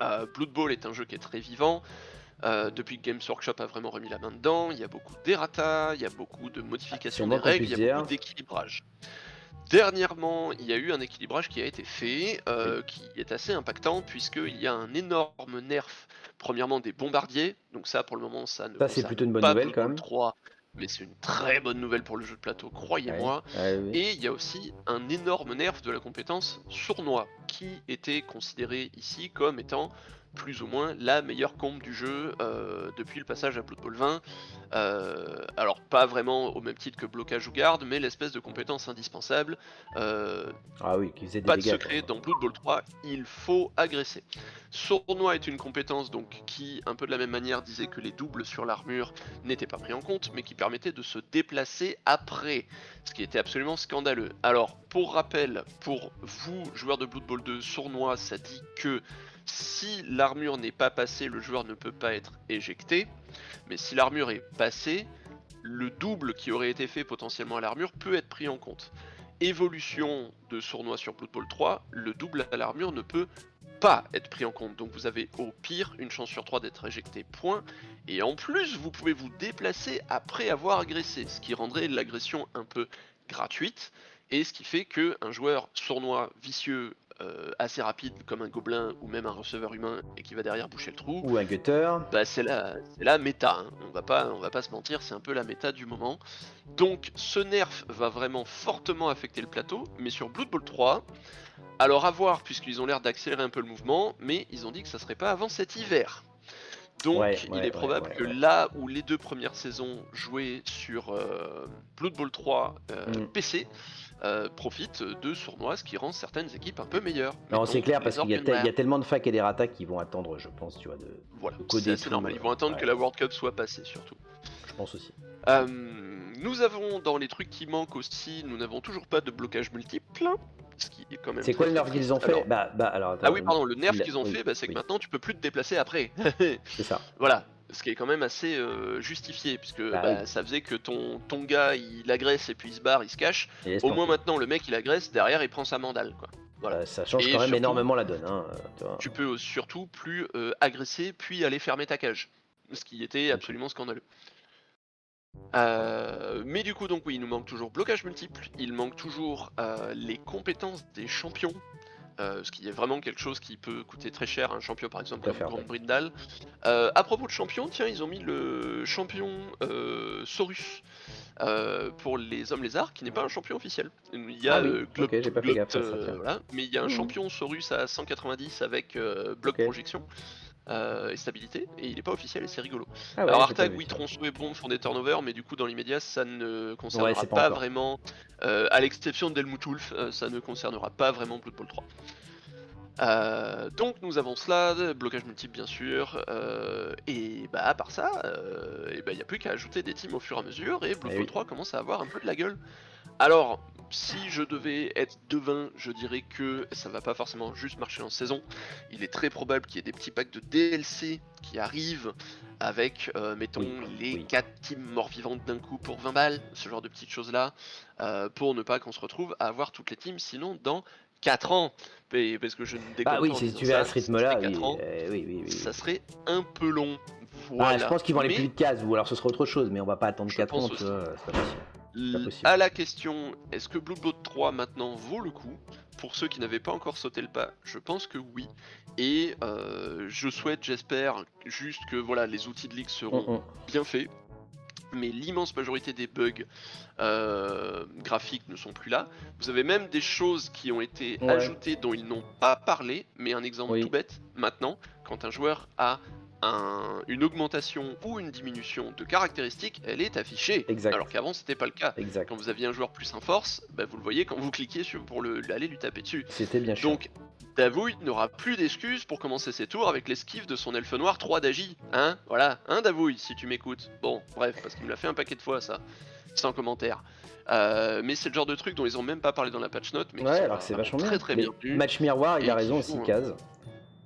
Blood Bowl est un jeu qui est très vivant. Depuis que Games Workshop a vraiment remis la main dedans, il y a beaucoup d'errata, il y a beaucoup de modifications des règles, il y a beaucoup d'équilibrage. Dernièrement, il y a eu un équilibrage qui a été fait, qui est assez impactant, puisqu'il y a un énorme nerf, premièrement des bombardiers, donc ça pour le moment ça ne Ça, c'est plutôt une concerne bonne pas nouvelle Blood quand Bowl même. 3, mais c'est une très bonne nouvelle pour le jeu de plateau, croyez-moi. Oui. Et il y a aussi un énorme nerf de la compétence sournois, qui était considéré ici comme étant plus ou moins la meilleure combe du jeu depuis le passage à Blood Bowl 20. Alors pas vraiment au même titre que blocage ou garde, mais l'espèce de compétence indispensable. Ah oui, qui faisait des Pas de dégâts. secret, dans Blood Bowl 3, il faut agresser. Sournois est une compétence donc qui, un peu de la même manière, disait que les doubles sur l'armure n'étaient pas pris en compte, mais qui permettait de se déplacer après, ce qui était absolument scandaleux. Alors, pour rappel, pour vous, joueurs de Blood Bowl 2, Sournois, ça dit que si l'armure n'est pas passée, le joueur ne peut pas être éjecté, mais si l'armure est passée, le double qui aurait été fait potentiellement à l'armure peut être pris en compte. Évolution de Sournois sur Blood Bowl 3, le double à l'armure ne peut pas être pris en compte. Donc vous avez au pire une chance sur 3 d'être éjecté, point. Et en plus, vous pouvez vous déplacer après avoir agressé, ce qui rendrait l'agression un peu gratuite, et ce qui fait que un joueur sournois vicieux assez rapide comme un gobelin ou même un receveur humain et qui va derrière boucher le trou, Ou un gutter. bah c'est la méta, hein. On va pas se mentir, c'est un peu la méta du moment. Donc ce nerf va vraiment fortement affecter le plateau, mais sur Blood Bowl 3, alors à voir puisqu'ils ont l'air d'accélérer un peu le mouvement, mais ils ont dit que ça serait pas avant cet hiver. Donc il est probable que là où les deux premières saisons jouées sur Blood Bowl 3 PC profitent de Sournois, ce qui rend certaines équipes un peu meilleures. Non, c'est clair les parce qu'il y a tellement de facs et d'errata qui vont attendre, je pense, tu vois, de Voilà, coder c'est tout. normal, ils vont attendre que la World Cup soit passée surtout. Je pense aussi. Nous avons dans les trucs qui manquent aussi, nous n'avons toujours pas de blocage multiple, ce qui est quand même. C'est quoi le nerf qu'ils ont fait? Alors, attends, ah oui, pardon, le nerf qu'ils ont fait, c'est que maintenant tu peux plus te déplacer après. C'est ça. Voilà, ce qui est quand même assez justifié, puisque ça faisait que ton gars il agresse et puis il se barre, il se cache. Au moins maintenant le mec il agresse, derrière il prend sa mandale quoi. Voilà. Ça change quand même surtout, énormément la donne. Hein, tu peux surtout plus agresser puis aller fermer ta cage, ce qui était absolument scandaleux. Mais du coup donc oui, il nous manque toujours blocage multiple, il manque toujours les compétences des champions, ce qui est vraiment quelque chose qui peut coûter très cher à un champion par exemple comme Grand Brindal. À propos de champion, tiens ils ont mis le champion Saurus pour les hommes lézards qui n'est pas un champion officiel. Il y a j'ai pas fait gaffe à ça, voilà, mais il y a un champion Saurus à 190 avec bloc projection. Et stabilité, et il est pas officiel et c'est rigolo. Alors Artag, oui, Tronçon et Bombe font des turnovers, mais du coup dans l'immédiat ça ne concernera pas vraiment, à l'exception de Delmutulf, ça ne concernera pas vraiment Blood Bowl 3. Donc nous avons cela, blocage multiple bien sûr, et bah à part ça, il n'y a plus qu'à ajouter des teams au fur et à mesure, et Blood Bowl 3 commence à avoir un peu de la gueule. Alors, si je devais être devin, je dirais que ça va pas forcément juste marcher en saison. Il est très probable qu'il y ait des petits packs de DLC qui arrivent avec, mettons, les 4 teams morts-vivantes d'un coup pour 20 balles, ce genre de petites choses-là, pour ne pas qu'on se retrouve à avoir toutes les teams sinon dans 4 ans, parce que je ne déconne Ah oui, pas en si disant tu vas à ça, ce si ça fait rythme-là, 4 ans, oui. ça serait un peu long. Ah, je Voilà. pense qu'ils vont aller plus Mais vite qu'Az, ou alors ce sera autre chose, mais on va pas attendre je 4 ans, pense tu aussi. vois, c'est pas possible. Pas possible. À la question, est-ce que Blood Bowl 3 maintenant vaut le coup? Pour ceux qui n'avaient pas encore sauté le pas, je pense que oui. Et je souhaite, j'espère, juste que voilà, les outils de ligue seront Mm. bien faits. Mais l'immense majorité des bugs graphiques ne sont plus là. Vous avez même des choses qui ont été Ouais, ajoutées dont ils n'ont pas parlé, mais un exemple tout oui, bête, maintenant, quand un joueur a une augmentation ou une diminution de caractéristiques, elle est affichée. Alors exact, qu'avant c'était pas le cas. Quand exact. vous aviez un joueur plus un force, bah, vous le voyez quand vous cliquez pour aller lui taper dessus. C'était bien chiant. Donc Davouille n'aura plus d'excuses pour commencer ses tours avec l'esquive de son elfe noir 3 d'Agi. Hein, voilà, hein Davouille, si tu m'écoutes. Bon, bref, parce qu'il me l'a fait un paquet de fois ça, sans commentaire. Mais c'est le genre de truc dont ils ont même pas parlé dans la patch note, mais qui Ouais, sont alors que c'est vraiment vachement très bien. très Mais bienvenus match miroir, il a et qui raison aussi, font Kaz.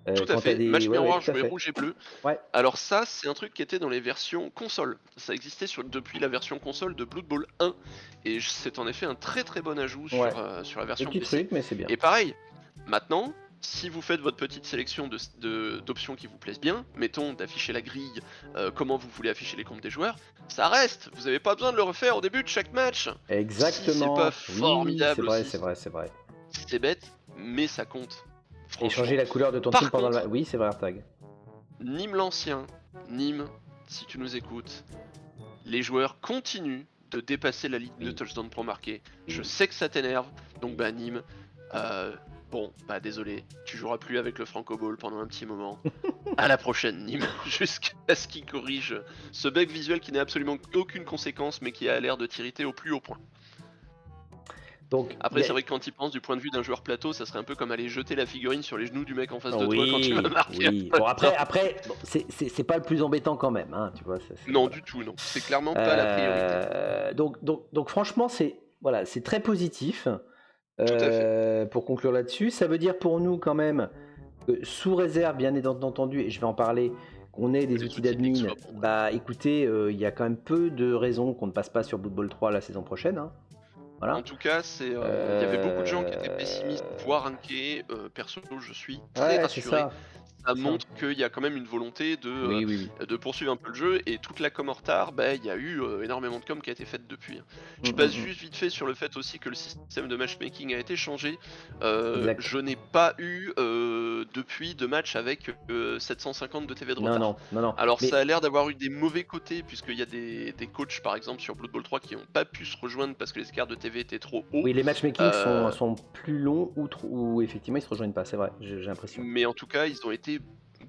tout à Quand t'as fait. des. Match Ouais, ouais, miroir tout à jouer fait. rouge et bleu. Ouais, Alors ça, c'est un truc qui était dans les versions console. Ça existait depuis la version console de Blood Bowl 1 et c'est en effet un très très bon ajout ouais. sur la version Petit PC. truc, mais c'est bien. Et pareil, maintenant, si vous faites votre petite sélection d'options qui vous plaisent bien, mettons d'afficher la grille, comment vous voulez afficher les comptes des joueurs, ça reste. Vous n'avez pas besoin de le refaire au début de chaque match. Si c'est pas Exactement. Oui, c'est formidable vrai, aussi, c'est vrai, c'est vrai. c'est bête, mais ça compte. Et changer Franchement. la couleur de ton team Par pendant le. contre, Oui, c'est vrai, Artag. Nîmes l'ancien, Nîmes, si tu nous écoutes, les joueurs continuent de dépasser la ligne de Oui, touchdown pour marquer. Je oui, sais que ça t'énerve, donc oui. bah Nîmes, euh, bon, bah désolé, tu joueras plus avec le Franco Ball pendant un petit moment. À la prochaine Nîmes, jusqu'à ce qu'il corrige ce bug visuel qui n'a absolument aucune conséquence mais qui a l'air de t'irriter au plus haut point. Donc, Après c'est vrai que quand il pense du point de vue d'un joueur plateau, ça serait un peu comme aller jeter la figurine sur les genoux du mec en face de toi quand tu vas oui, marquer un oui. Bon, touchdown. bon, c'est pas le plus embêtant quand même, hein, tu vois. Non Voilà. du tout non, c'est clairement pas la priorité. Donc franchement, voilà, c'est très positif. Tout à fait. Pour conclure là-dessus, ça veut dire pour nous quand même que sous réserve, bien entendu, et je vais en parler, qu'on ait Que des les outils outils de ligue d'admin, soient bons. bah écoutez, il y a quand même peu de raisons qu'on ne passe pas sur Blood Bowl 3 la saison prochaine. Hein. En Voilà. tout cas, il y avait beaucoup de gens qui étaient pessimistes, voire inquiets. Perso, je suis très Ouais, c'est rassuré. ça. Ça C'est ça. montre qu'il y a quand même une volonté Oui, oui, oui. de poursuivre un peu le jeu et toute la com en retard, bah, il y a eu énormément de com qui a été faite depuis. Je passe Mm. juste vite fait sur le fait aussi que le système de matchmaking a été changé. Exact. Je n'ai pas eu depuis de match avec 750 de TV de Non, retard. non, non, non. Alors ça Mais a l'air d'avoir eu des mauvais côtés puisqu'il y a des coachs par exemple sur Blood Bowl 3 qui n'ont pas pu se rejoindre parce que les écarts de TV étaient trop hauts. oui, les matchmaking Euh, sont plus longs ou effectivement ils se rejoignent pas, c'est vrai, j'ai l'impression. mais en tout cas, ils ont été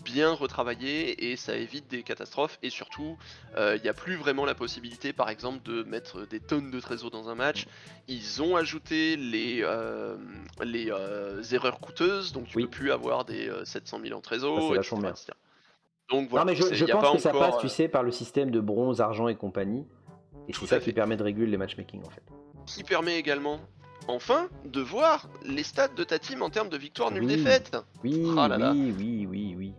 bien retravaillés et ça évite des catastrophes. Et surtout, il n'y a plus vraiment la possibilité, par exemple, de mettre des tonnes de trésors dans un match. Ils ont ajouté les erreurs coûteuses, donc tu peux Oui, plus avoir des 700 000 en ça c'est trésor, vachement etc., bien. etc. Donc Non, voilà, mais il je n'y a pas pense que ça passe, encore tu sais, par le système de bronze, argent et compagnie. Et c'est tout ça à qui fait. permet de réguler les matchmaking en fait. Qui permet également, enfin, de voir les stats de ta team en termes de victoire nulle Oui, défaite. Ah oui, là là. oui, oui, oui, oui.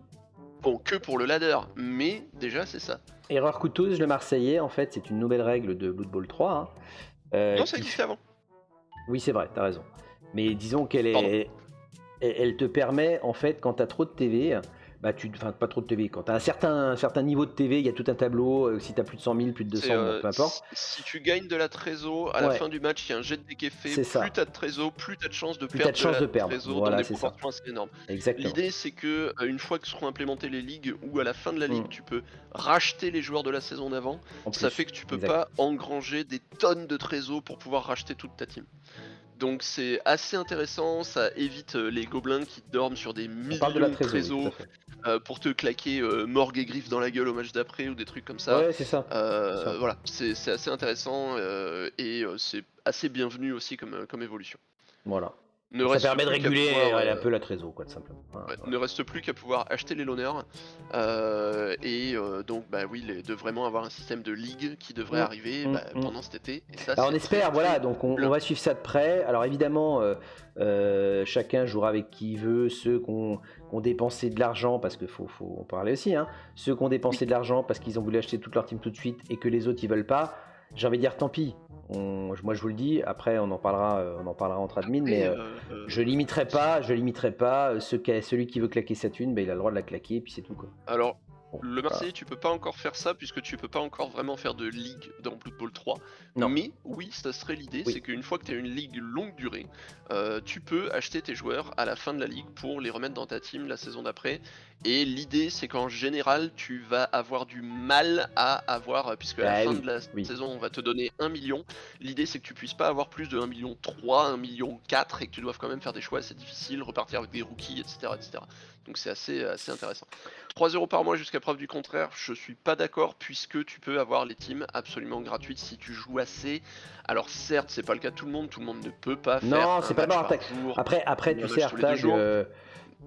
Bon, que pour le ladder, mais déjà c'est ça. Erreur coûteuse, le Marseillais, en fait, c'est une nouvelle règle de Blood Bowl 3. Hein, Non, ça existait avant. Oui, c'est vrai, t'as raison. Mais disons Pardon. elle te permet, en fait, quand t'as trop de TV, bah enfin pas trop de TV, quand t'as un certain niveau de TV, il y a tout un tableau, si t'as plus de 100 000, plus de C'est 200, bon, peu importe. si tu gagnes de la trésor, à la Ouais, fin du match, il y a un jet de dé qui est fait. c'est Plus ça. t'as de trésor, plus t'as de chances de Plus t'as de perdre de chances la de perdre. trésor dans Voilà, des c'est ça. proportions assez énormes. Exactement. L'idée, c'est que une fois que seront implémentées les ligues, ou à la fin de la ligue, Mm. tu peux racheter les joueurs de la saison d'avant. En Ça fait plus, que tu peux exact. pas engranger des tonnes de trésors pour pouvoir racheter toute ta team. Donc c'est assez intéressant, ça évite les gobelins qui dorment sur des On parle de la millions de trésor, oui, tout à trésors fait. pour te claquer morgue et griffe dans la gueule au match d'après ou des trucs comme ça. Ouais, c'est ça. C'est ça. Voilà, c'est assez intéressant et c'est assez bienvenu aussi comme évolution. Voilà. Ne Et ça reste permet de plus qu'à réguler pouvoir un peu la trésor, quoi, tout simplement. Voilà, ouais, voilà. ne reste plus qu'à pouvoir acheter les loaners donc bah oui de vraiment avoir un système de ligue qui devrait Mm, arriver mm, mm. pendant cet été et ça Bah, on c'est très espère, voilà, très donc cool. on va suivre ça de près. Alors évidemment, chacun jouera avec qui il veut, ceux qui ont dépensé de l'argent, parce qu'il faut en parler aussi, hein, ceux qui ont Oui, dépensé de l'argent parce qu'ils ont voulu acheter toute leur team tout de suite et que les autres ils veulent pas, j'ai envie de dire tant pis. Moi je vous le dis, après on en parlera entre admins, mais je limiterai pas celui qui veut claquer sa thune, il a le droit de la claquer et puis c'est tout quoi. Alors, Bon, le Marseillais, tu peux pas encore faire ça puisque tu peux pas encore vraiment faire de ligue dans Blood Bowl 3. non, Mais oui, ça serait l'idée, Oui. c'est qu'une fois que tu as une ligue longue durée, tu peux acheter tes joueurs à la fin de la ligue pour les remettre dans ta team la saison d'après. Et l'idée, c'est qu'en général, tu vas avoir du mal à avoir, puisque à la fin de la oui. saison, on va te donner 1 million. L'idée, c'est que tu puisses pas avoir plus de 1 million 3, 1 million 4 et que tu doives quand même faire des choix assez difficiles, repartir avec des rookies, etc. etc. Donc c'est assez intéressant. 3 € par mois jusqu'à preuve du contraire, je suis pas d'accord puisque tu peux avoir les teams absolument gratuites si tu joues assez. Alors certes, c'est pas le cas de tout le monde ne peut pas faire Non, un c'est pas match bon par Artag. jour, Après ou tu un sais match tous les 2 Artag, jours,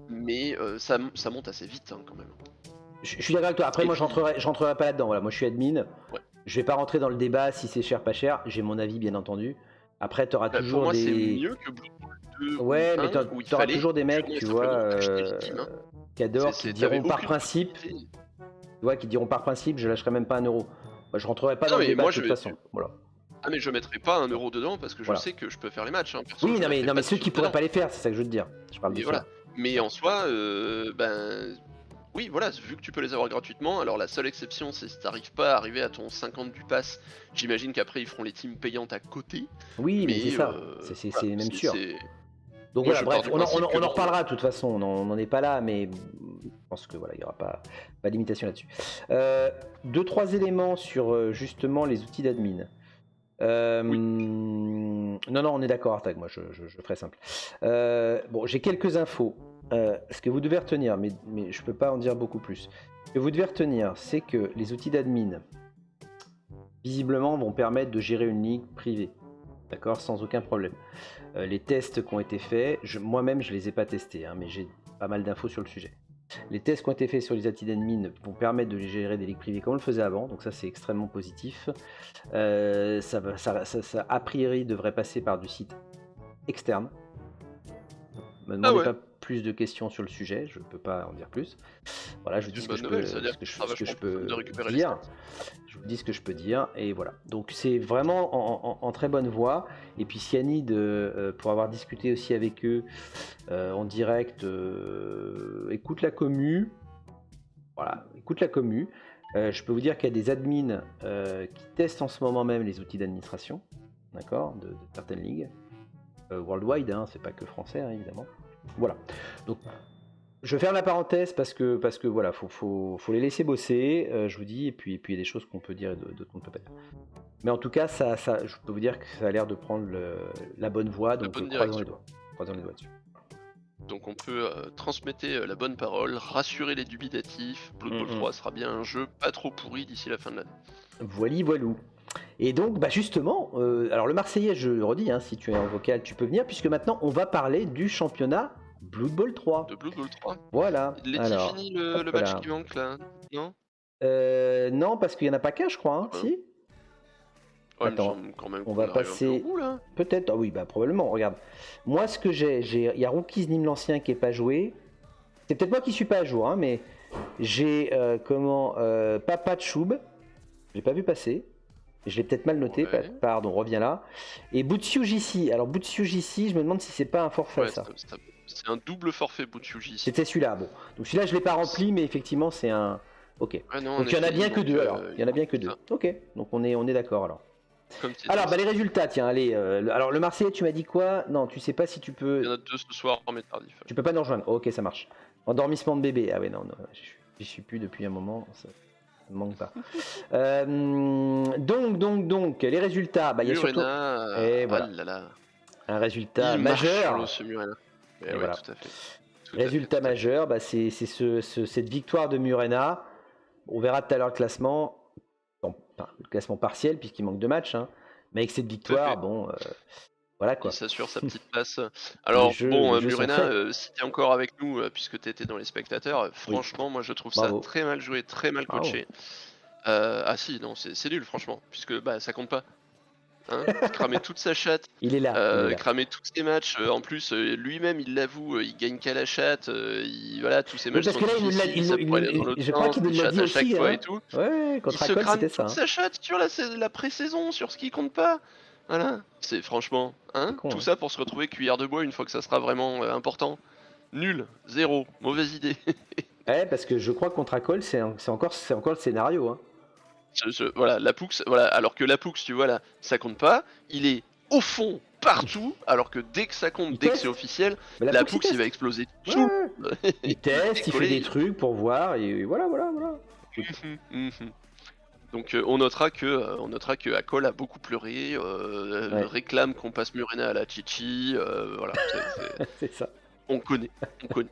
mais ça monte assez vite quand même. je suis d'accord avec toi. Après Et moi puis, je rentrerai pas là-dedans. Voilà, moi je suis admin. ouais. Je vais pas rentrer dans le débat si c'est cher pas cher. J'ai mon avis bien entendu. Après t'auras Pour toujours moi, c'est des mieux que Blood Bowl 2 ou ouais, mais 1 où il t'auras fallait toujours des mecs, purement et tu vois, simplement acheter les teams. Hein. qui adorent, qui te T'avais diront par aucune principe, possibilité. je lâcherai même pas 1€. Moi, je rentrerai pas Ah dans non, le mais débat moi de toute façon. Voilà. Ah mais je mettrai pas 1 € dedans parce que je Voilà. sais que je peux faire les matchs. Hein. Perso, Oui, je mettrai non, pas mais de ceux thunes qui pourraient dedans. pas les faire, c'est ça que je veux te dire. Je parle de Mais ceux-là. voilà. Mais en soi, oui, voilà, vu que tu peux les avoir gratuitement, alors la seule exception, c'est si t'arrives pas à arriver à ton 50 du pass, j'imagine qu'après ils feront les teams payantes à côté. Oui, mais c'est Mais ça. voilà, C'est même sûr. Donc moi voilà, je pars bref, du on principe que en bon, reparlera de toute façon. On n'en est pas là, mais je pense que voilà, il y aura pas de limitation là-dessus. 2-3 éléments sur justement les outils d'admin. Non, on est d'accord, Artag, moi je ferai simple. Bon, j'ai quelques infos. Ce que vous devez retenir, mais je peux pas en dire beaucoup plus. Ce que vous devez retenir, c'est que les outils d'admin, visiblement, vont permettre de gérer une ligue privée. D'accord, sans aucun problème. Les tests qui ont été faits, moi-même je les ai pas testés, hein, mais j'ai pas mal d'infos sur le sujet. Les tests qui ont été faits sur les outils d'admin vont permettre de gérer des ligues privées comme on le faisait avant, donc ça c'est extrêmement positif. Ça, a priori devrait passer par du site externe. Me demandez pas plus de questions sur le sujet, je ne peux pas en dire plus. Voilà, je vous dis ce que je peux, dire. Je vous dis ce que je peux dire, et voilà. Donc c'est vraiment en très bonne voie. Et puis Cyanide, pour avoir discuté aussi avec eux en direct, écoute la commu. Voilà, écoute la commu. Je peux vous dire qu'il y a des admins qui testent en ce moment même les outils d'administration, d'accord, de certaines ligues. Worldwide, hein, c'est pas que français, hein, évidemment. Voilà. Donc, je ferme la parenthèse parce que voilà, faut les laisser bosser, je vous dis, et puis il y a des choses qu'on peut dire et d'autres qu'on ne peut pas dire. Mais en tout cas, ça, je peux vous dire que ça a l'air de prendre la bonne voie, donc croisons les doigts. Croisons les doigts dessus. Donc on peut transmettre la bonne parole, rassurer les dubitatifs. Blood Bowl 3 sera bien un jeu pas trop pourri d'ici la fin de l'année. Voilou. Et donc, justement, alors le Marseillais, je le redis, hein, si tu es en vocal, tu peux venir, puisque maintenant, on va parler du championnat Blood Bowl 3. De Blood Bowl 3 Voilà. Il est fini le match qui manque, là, non non, parce qu'il n'y en a pas qu'un, je crois, hein, si. Attends, quand même on va passer... Peut-être, oui, probablement, regarde. Moi, ce que il y a Rookies Nîmes l'Ancien qui n'est pas joué. C'est peut-être moi qui suis pas à jour, hein, mais j'ai, Papa Choub, je l'ai pas vu passer. Je l'ai peut-être mal noté, pardon, reviens là. Et Butsu JC. Alors Butsu JC, je me demande si c'est pas un forfait, ça. C'est un double forfait Butsu JC. C'était celui-là, bon. Donc celui-là, je l'ai pas rempli, mais effectivement, c'est un... Ok. Donc il y en a bien que deux, alors. Il y en a bien que deux. Ok, donc on est d'accord, alors. Alors, les résultats, tiens, allez. Alors, le Marseillais, tu m'as dit quoi? Non, tu sais pas si tu peux... Il y en a deux ce soir, mais tardif. Tu peux pas nous rejoindre. Ok, ça marche. Endormissement de bébé. Ah ouais, non, j'y suis plus depuis un moment. Ça ne manque pas. Donc, les résultats. Il y a surtout... Et voilà. Ah là là. Un résultat majeur. Voilà. Tout à fait. Résultat majeur, c'est cette victoire de Murena. On verra tout à l'heure le classement. Le classement partiel, puisqu'il manque 2 matchs. Hein. Mais avec cette victoire, voilà quoi. Il s'assure sa petite place. Alors, Murena, si t'es encore avec nous, puisque t'étais dans les spectateurs, franchement, moi je trouve ça très mal joué, très mal coaché. Ah si, non, c'est nul, franchement, puisque ça compte pas. cramer toute sa chatte, Il est là. cramer tous ses matchs. En plus, lui-même, il l'avoue, il gagne qu'à la chatte. Voilà, tous ses Oui, matchs parce sont que là, difficiles, ça pourrait aller dans l'autre je crois sens, qu'il nous il l'a chatte dit à chaque aussi. fois et Hein. tout. Ouais, Il contre se Acol, crame c'était toute ça. sa chatte sur la pré-saison, sur ce qui compte pas. Voilà, c'est franchement, C'est con. tout ça pour se retrouver cuillère de bois une fois que ça sera vraiment important. Nul, zéro, mauvaise idée. Ouais, parce que je crois que contre Acol, c'est encore le scénario. Hein. Voilà, la Poux, voilà, alors que la Poux, tu vois là, ça compte pas. Il est au fond partout, alors que dès que ça compte, Il dès que c'est teste. officiel, Mais la la Poux, il Poux il va teste. exploser Ouais, tout. ouais. Il Il va teste, il fait des décoller. trucs pour voir, et voilà. Écoute. Mhm. Donc on notera que Akol a beaucoup pleuré, Ouais, réclame qu'on passe Murena à la Chichi, voilà, c'est ça. on connaît, on connaît.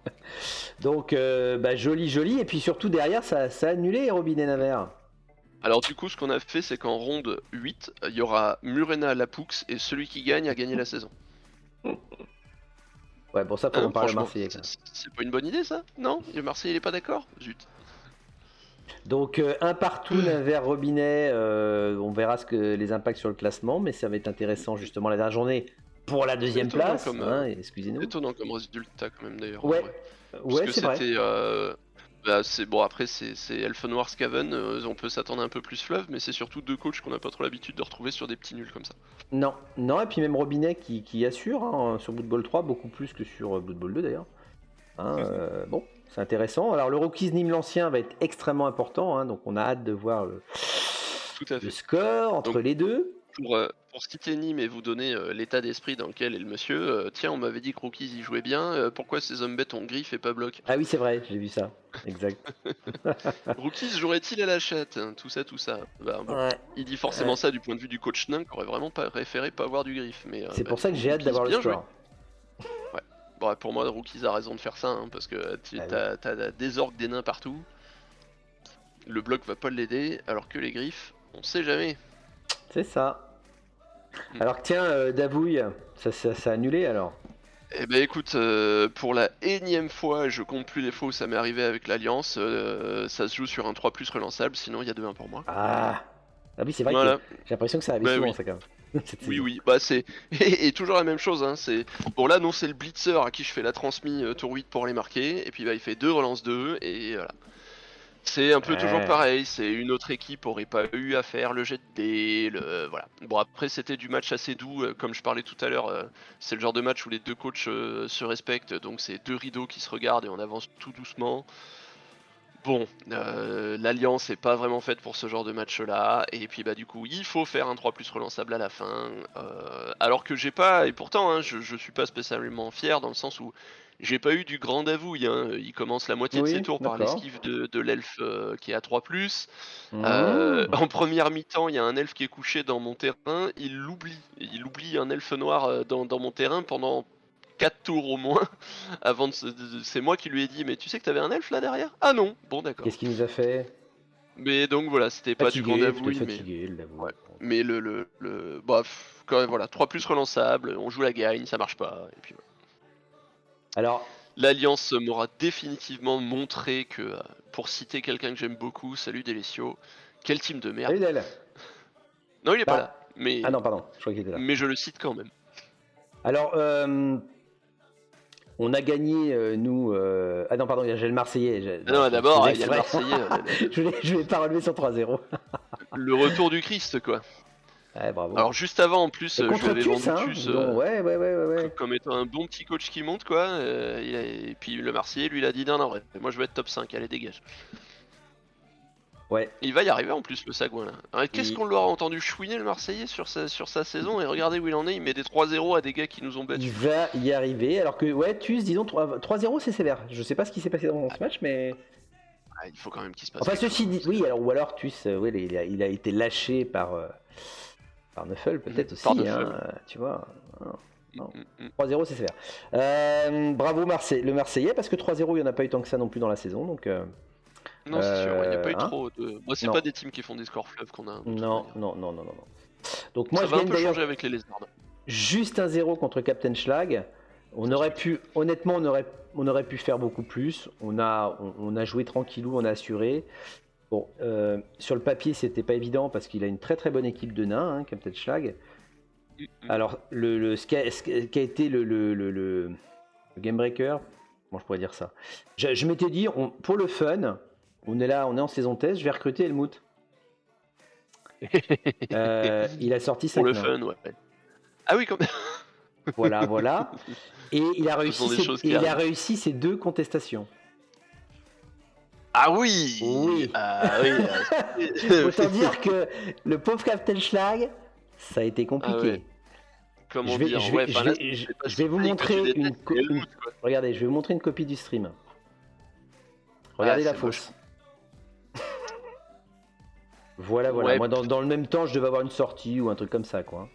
Donc, joli. Et puis surtout, derrière, ça a annulé Robinet Navarre. Alors du coup, ce qu'on a fait, c'est qu'en ronde 8, il y aura Murena à la Poux, et celui qui gagne a gagné la saison. Ouais, bon, ça, faut en parler au Franchement, Marseillais. Quand même. c'est pas une bonne idée ça? Non? Le Marseille il est pas d'accord? Zut. Donc, un partout Navarre Robinet. On verra les impacts sur le classement, mais ça va être intéressant, justement, la dernière journée pour la deuxième Étonnant place. comme, Excusez-nous. étonnant comme résultat quand même d'ailleurs en Ouais, vrai. Parce ouais, que c'est vrai. c'était, bah, c'est bon après c'est Elfe Noir Scaven, on peut s'attendre un peu plus fleuve, mais c'est surtout deux coachs qu'on n'a pas trop l'habitude de retrouver sur des petits nuls comme ça. Non, et puis même Robinet qui assure sur Blood Bowl 3, beaucoup plus que sur Blood Bowl 2 d'ailleurs. Bon, c'est intéressant. Alors le Rockies Nîmes l'Ancien va être extrêmement important, donc on a hâte de voir Tout à le fait. score entre Donc les deux. pour citer Nîmes et vous donner l'état d'esprit dans lequel est le monsieur, tiens on m'avait dit que Rookies y jouait bien, pourquoi ces hommes bêtes ont griffe et pas bloc? Ah oui, c'est vrai, j'ai vu ça. Exact. Rookies jouerait-il à la chatte? Tout ça, tout ça. Bah bon, Ouais. il dit forcément ça du point de vue du coach nain qui aurait vraiment pas préféré pas avoir du griffe, mais C'est bah, pour du ça que coup j'ai hâte Rookies d'avoir le bien joué. score. Ouais. Bon, ouais, pour moi, Rookies a raison de faire ça, parce que Ah oui. t'as des orques, des nains partout. Le bloc va pas l'aider, alors que les griffes, on sait jamais. C'est ça. Mm. Alors tiens, Davouille, ça a annulé alors. Eh ben écoute, pour la énième fois, je compte plus les fois où ça m'est arrivé avec l'Alliance, ça se joue sur un 3+ relançable, sinon il y a 2-1 pour moi. Ah oui, c'est vrai que Voilà, j'ai l'impression que ça arrive bah souvent oui. ça quand même. Cette Oui, saison. oui, bah c'est. Et toujours la même chose, c'est. Bon, là, non, c'est le blitzer à qui je fais la transmis tour 8 pour les marquer, et puis bah, il fait 2 relances 2, et voilà. C'est un peu toujours Ouais. pareil, c'est une autre équipe aurait pas eu à faire le jet de dés, voilà. Bon, après, c'était du match assez doux, comme je parlais tout à l'heure, c'est le genre de match où les deux coachs se respectent, donc c'est deux rideaux qui se regardent et on avance tout doucement. Bon, l'Alliance est pas vraiment faite pour ce genre de match-là, et puis bah du coup il faut faire un 3+ relançable à la fin, alors que j'ai pas, et pourtant je suis pas spécialement fier dans le sens où j'ai pas eu du grand Davouille, il commence la moitié de ses Oui, tours par d'accord. l'esquive de l'elfe qui est à 3+, Mmh. en première mi-temps il y a un elfe qui est couché dans mon terrain, il oublie un elfe noir dans mon terrain pendant 4 tours au moins, avant c'est moi qui lui ai dit: «Mais tu sais que t'avais un elfe là derrière?» «Ah non!» «Bon d'accord». Qu'est-ce qu'il nous a fait? Mais donc voilà, c'était pas du grand Fatigué, peut-être Davouille, mais fatigué, le ouais. Davouille. Bon. Mais bah, quand même voilà, 3+ relançable, on joue la gagne, ça marche pas, et puis voilà. Alors, L'Alliance m'aura définitivement montré que, pour citer quelqu'un que j'aime beaucoup, salut Délesio, quel team de salut merde. Del. Non, il est pas là, Bah, ah mais non, pardon, je crois qu'il était là. je le cite quand même. Alors, on a gagné, nous. Ah non, pardon, j'ai le Marseillais. Ah Non, non, je faisais d'abord, il y a le exprès. Marseillais, Je vais pas relever son 3-0. le retour du Christ, quoi. Ouais, bravo. Alors juste avant, en plus, Et je lui contre avais Tus, vendu hein, Tus, dis donc. Ouais. comme étant un bon petit coach qui monte, quoi. Et puis le Marseillais, lui, il a dit non, non, ouais, moi je veux être top 5, allez, dégage. Ouais. Il va y arriver en plus, le Sagouin là. Alors, qu'est-ce Il, qu'on l'aura entendu chouiner le Marseillais sur sa saison, et regardez où il en est, il met des 3-0 à des gars qui nous ont il battus. va y arriver. Alors que, ouais, Tus, disons, 3-0, c'est sévère. Je sais pas ce qui s'est passé dans ce match, mais. Ah, il faut quand même qu'il se passe Enfin, quelque ceci chose. dit, oui, alors, ou alors Tus, ouais, il a été lâché par Neufel, peut-être aussi, Par Neufel. tu vois. Non. Mm. 3-0, c'est sévère. Bravo le Marseillais, parce que 3-0, il n'y en a pas eu tant que ça non plus dans la saison. Donc, Non, c'est sûr, il n'y a pas eu hein, trop de. Moi, c'est non. pas des teams qui font des scores fleuves qu'on a, de toute Non. manière. Donc moi, Ça je va un gagne peu d'ailleurs changer avec les Lézards. juste 1-0 contre Captain Schlag. On aurait pu, honnêtement, on aurait pu faire beaucoup plus. On a joué tranquillou, on a assuré. Bon, sur le papier, c'était pas évident parce qu'il a une très très bonne équipe de nains, Captain Schlag. Alors, ce qui a été le Game Breaker, comment je pourrais dire ça? Je m'étais dit, pour le fun, on est en saison test, je vais recruter Helmut. Il a sorti 5 Pour le nains. fun, ouais. Ah oui, quand même. Voilà. Et il a réussi ses 2 contestations. Ah oui. Oui. Ah oui. Autant dire que le pauvre Captain Schlag, ça a été compliqué. Ah ouais. Comment dire? Je vais vous montrer regardez, je vais vous montrer une copie du stream. Regardez la fausse. Voilà. Ouais. Moi, dans le même temps, je devais avoir une sortie ou un truc comme ça, quoi.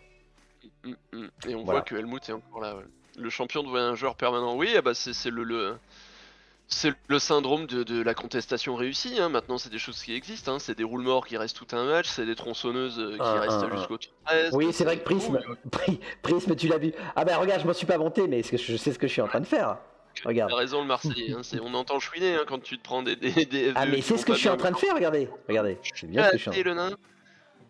Et on voit que Helmut est encore là. Ouais. Le champion devient un joueur permanent. Oui, bah c'est le syndrome de la contestation réussie. Hein. Maintenant, c'est des choses qui existent. Hein. C'est des roules morts qui restent tout un match. C'est des tronçonneuses qui restent jusqu'au tour 13. Oui, c'est vrai que Prisme, tu l'as vu. Ah bah regarde, je m'en suis pas vanté, mais je sais ce que je suis en train de faire. Regarde. T'as raison, le Marseillais. Hein. On entend chouiner hein, quand tu te prends des Ah mais c'est ce que je suis en train de faire, regardez. C'est bien ce que je suis en train de faire. le nain,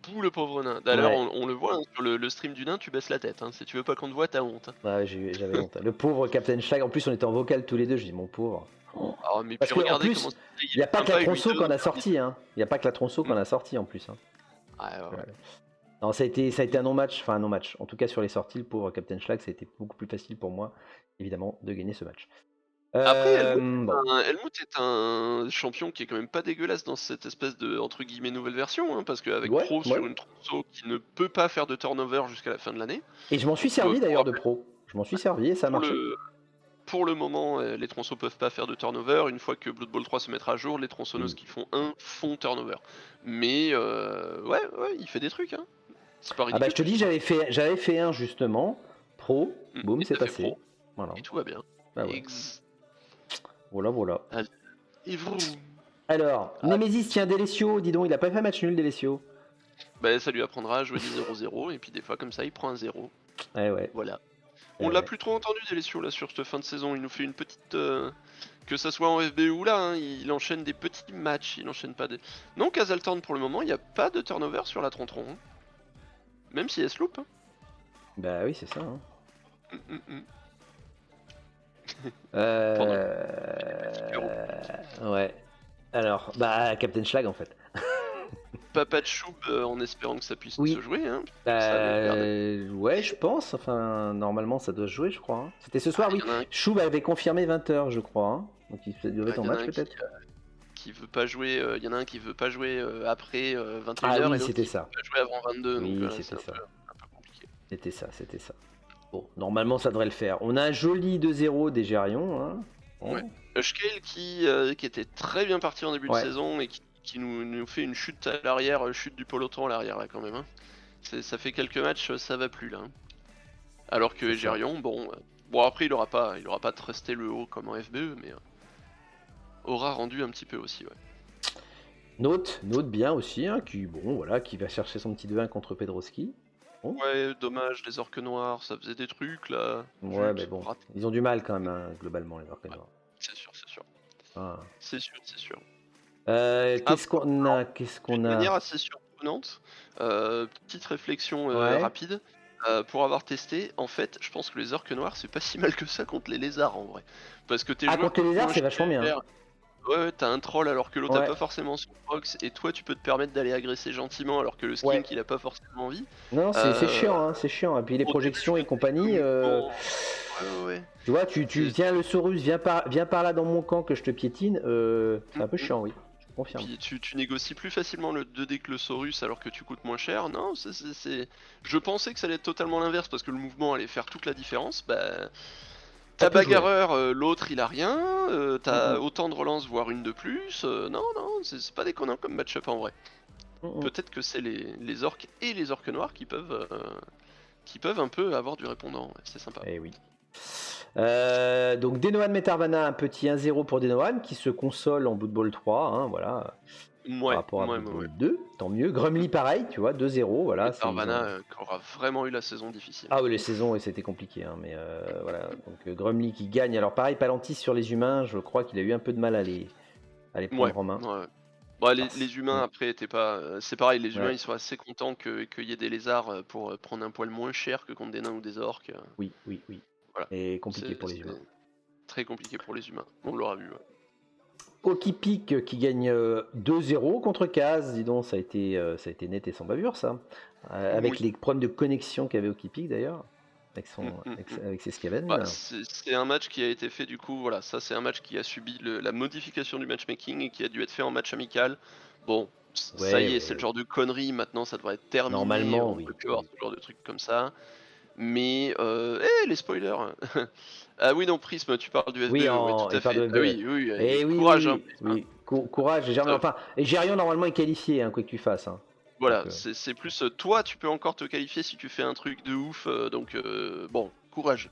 bouh le pauvre nain. D'ailleurs, on le voit hein, sur le stream du nain, tu baisses la tête. Hein. Si tu veux pas qu'on te voit, t'as honte. Ouais, j'avais honte. Le pauvre Captain Schlag, en plus on était en vocal tous les deux, je dis mon pauvre. Oh, mais parce qu'en plus, il n'y a pas que la tronçon qu'on a sorti. Hein. Il n'y a pas que la tronçon qu'on a sorti en plus. Hein. Ouais. Non, ça a été un non-match, enfin un non-match. En tout cas sur les sorties, le pauvre Captain Schlag, ça a été beaucoup plus facile pour moi, évidemment, de gagner ce match. Après, Helmut est un champion qui est quand même pas dégueulasse dans cette espèce de entre guillemets nouvelle version, hein, parce qu'avec Pro sur une tronçon qui ne peut pas faire de turnover jusqu'à la fin de l'année. Et je m'en suis servi d'ailleurs de Pro. Je m'en suis servi et ça a marché. Pour le moment, les tronçons peuvent pas faire de turnover. Une fois que Blood Bowl 3 se mettra à jour, les tronçonneuses qui font 1 font turnover. Mais ouais, il fait des trucs. Hein. C'est pas ridicule. Ah bah je te dis, j'avais fait un justement. Pro, boum, c'est passé. Voilà. Et tout va bien. Ah ouais. Voilà. Et vous... Alors, Nemesis tient Delesio, dis donc, il a pas fait match nul Delesio. Bah ça lui apprendra à jouer du 0-0 et puis des fois comme ça il prend un 0. Ouais. Voilà. On l'a plus trop entendu Delesio là sur cette fin de saison, il nous fait une petite... que ça soit en FB ou là, hein, il enchaîne des petits matchs, il enchaîne pas des... Non, Kazaltorn pour le moment, il n'y a pas de turnover sur la Trontron. Hein. Même si elle se loupe. Hein. Bah oui, c'est ça. Hein. Ouais. Alors, bah Captain Schlag en fait. Papa de Choub en espérant que ça puisse se jouer. Hein, ouais, je pense. Enfin, normalement, ça doit se jouer, je crois. Hein. C'était ce soir, oui. Choub avait confirmé 20h, je crois. Hein. Donc il devait être en match peut-être. Qui veut pas jouer, il y en a un qui veut pas jouer après 21h et l'autre c'était qui veut pas jouer avant 22. Oui, donc c'était ça. Un peu compliqué. C'était ça. Bon, normalement ça devrait le faire. On a un joli 2-0 des Gérions. Hein. Ouais. Scale qui était très bien parti en début de saison et qui nous fait une chute à l'arrière, chute du peloton à l'arrière là quand même. Hein. Ça fait quelques matchs, ça va plus là. Hein. Alors que Gérion, bon après il aura pas trusté le haut comme en FBE, mais aura rendu un petit peu aussi. Ouais. Note bien aussi, hein, qui va chercher son petit 2-1 contre Pedroski. Bon. Ouais, dommage, les orques noirs, ça faisait des trucs là. Ouais, mais bon, ils ont du mal quand même, hein, globalement, les orques noirs. C'est sûr. Ah. C'est sûr. Qu'est-ce qu'on a De manière assez surprenante, petite réflexion rapide. Pour avoir testé, en fait, je pense que les orques noirs c'est pas si mal que ça contre les lézards en vrai. Parce que contre les lézards c'est vachement bien. Ouais, t'as un troll alors que l'autre a pas forcément son prox et toi tu peux te permettre d'aller agresser gentiment alors que le skink il a pas forcément envie. Non, c'est chiant, hein, c'est chiant. Et puis les projections et compagnie. Tu vois, tu viens le Saurus, viens par là dans mon camp que je te piétine. C'est un peu chiant, oui. Je confirme. Puis tu négocies plus facilement le 2D que le Saurus alors que tu coûtes moins cher. Non, je pensais que ça allait être totalement l'inverse parce que le mouvement allait faire toute la différence. Bah. T'as bagarreur, l'autre il a rien, t'as autant de relances, voire une de plus. Non, c'est pas déconnant comme match-up en vrai. Peut-être que c'est les orques et les orques noirs qui peuvent un peu avoir du répondant. Ouais, c'est sympa. Eh oui. Donc Denohan Metarvana, un petit 1-0 pour Denohan qui se console en Blood Bowl 3, hein, voilà. Par rapport à Blood Bowl 2, tant mieux. Grumly pareil, tu vois, 2-0, voilà. Metarvana qui aura vraiment eu la saison difficile. Ah oui, les saisons, c'était compliqué, hein, mais voilà. Donc Grumly qui gagne. Alors pareil, Palantis sur les humains, je crois qu'il a eu un peu de mal à les prendre en main. Ouais. Bon, les humains après étaient pas. C'est pareil, les humains Ouais. ils sont assez contents qu'il y ait des lézards pour prendre un poil moins cher que contre des nains ou des orques. Oui, oui, oui. Voilà. Et compliqué C'est pour les humains. très compliqué pour les humains. On l'aura vu. Ouais. Okipic qui gagne 2-0 contre Kaz, dis donc, ça a été net et sans bavure ça. Avec Oui. les problèmes de connexion qu'avait Okipic d'ailleurs, avec, Mm. avec ses Skaven. Bah, c'est un match qui a été fait du coup, voilà, ça c'est un match qui a subi la modification du matchmaking et qui a dû être fait en match amical. Bon, ça Ouais, y est, ouais, c'est le ouais. genre de connerie, maintenant ça devrait être terminé, Normalement, on oui. peut plus avoir Oui. ce genre de trucs comme ça. Mais, les spoilers! Ah oui, non, Prism, tu parles du Oui, FBE, ouais, tout il à parle fait. de Ah FBE. oui, oui, Et oui, oui, courage, hein, oui, Prism, hein. oui. Courage, et Germain. Ça Enfin, et Gerion normalement est qualifié, hein, quoi que tu fasses. Hein. voilà, Donc, c'est plus, toi, tu peux encore te qualifier si tu fais un truc de ouf, donc bon, courage.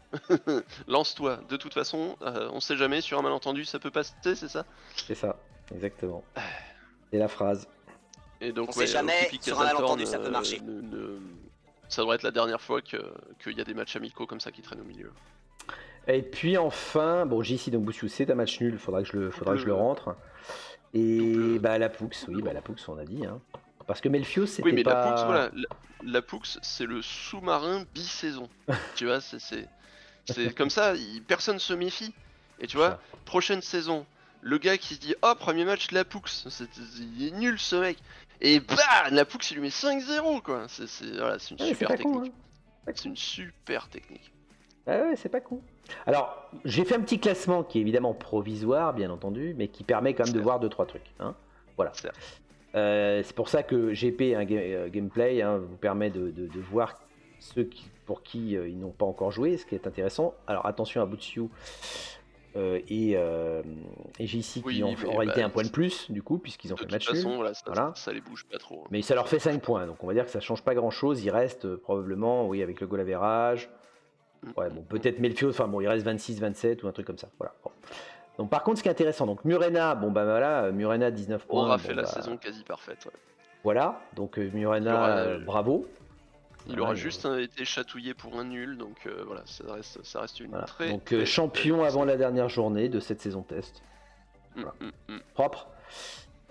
Lance-toi. De toute façon, on sait jamais, sur un malentendu, ça peut passer, c'est ça? c'est ça, exactement. C'est la phrase. Et On donc sait ouais, jamais, Okipi sur un Kazaltorn, malentendu, ça peut marcher. ça devrait être la dernière fois qu'il y a des matchs amicaux comme ça qui traînent au milieu. Et puis enfin, bon, JC donc Boussiou, c'est un match nul, faudra que je le rentre. Et bah la Poux, oui, bah la Poux, on a dit. Hein. Parce que Melfios, Oui, c'était mais la Poux, pas. voilà, la Poux, c'est le sous-marin bi-saison. Tu vois, c'est comme ça, personne se méfie. Et tu vois, Ça. prochaine saison, le gars qui se dit oh premier match la Poux, il est nul ce mec. Et bah la Poux il lui met 5-0 quoi. Voilà, c'est une Ouais, c'est super pas con, technique. hein. C'est une super technique. Ah ouais, c'est pas con. Alors, j'ai fait un petit classement qui est évidemment provisoire, bien entendu, mais qui permet quand même de voir 2-3 trucs. Hein. Voilà. C'est pour ça que GP, un gameplay, hein, vous permet de voir ceux pour qui ils n'ont pas encore joué, ce qui est intéressant. Alors attention à Boutsiou et JC qui ont en réalité un point de plus, du coup, puisqu'ils ont fait match nul. Voilà, voilà. ça les bouge pas trop. Hein. Mais ça leur fait 5 points, donc on va dire que ça change pas grand-chose. Ils restent probablement, oui, avec le goal average. Ouais, bon, peut-être Melfios, enfin bon, il reste 26-27 ou un truc comme ça. Voilà. Bon. Donc par contre, ce qui est intéressant, donc Murena, bon bah voilà, Murena 19 points. Aura fait bon, la saison quasi parfaite. Ouais. Voilà, donc Murena, bravo. Il aura juste été chatouillé pour un nul, donc voilà, ça reste une très. Donc très champion avant la dernière journée de cette saison test. Voilà. Propre.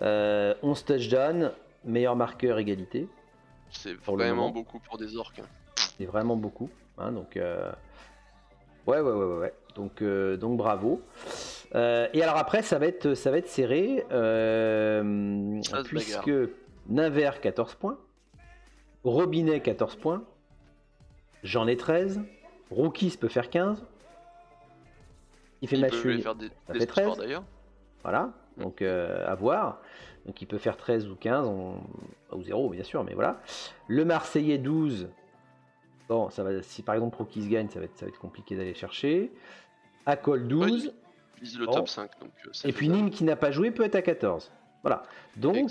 11 touchdowns, meilleur marqueur égalité. C'est vraiment beaucoup pour des orques. Hein. C'est vraiment beaucoup. Hein, donc ouais. Donc bravo. Et alors après ça va être serré puisque Naver 14 points, Robinet 14 points, j'en ai 13, Rookies peut faire 15. Il fait match nul, ça fait 13 d'ailleurs. Voilà, donc à voir. Donc il peut faire 13 ou 15 ou 0 bien sûr, mais voilà. Le Marseillais 12. Bon, ça va, si par exemple Rookies gagne, ça va être compliqué d'aller chercher. Acol 12. Ouais, il vise le top 5. Donc, et puis Nîmes qui n'a pas joué peut être à 14. Voilà. Donc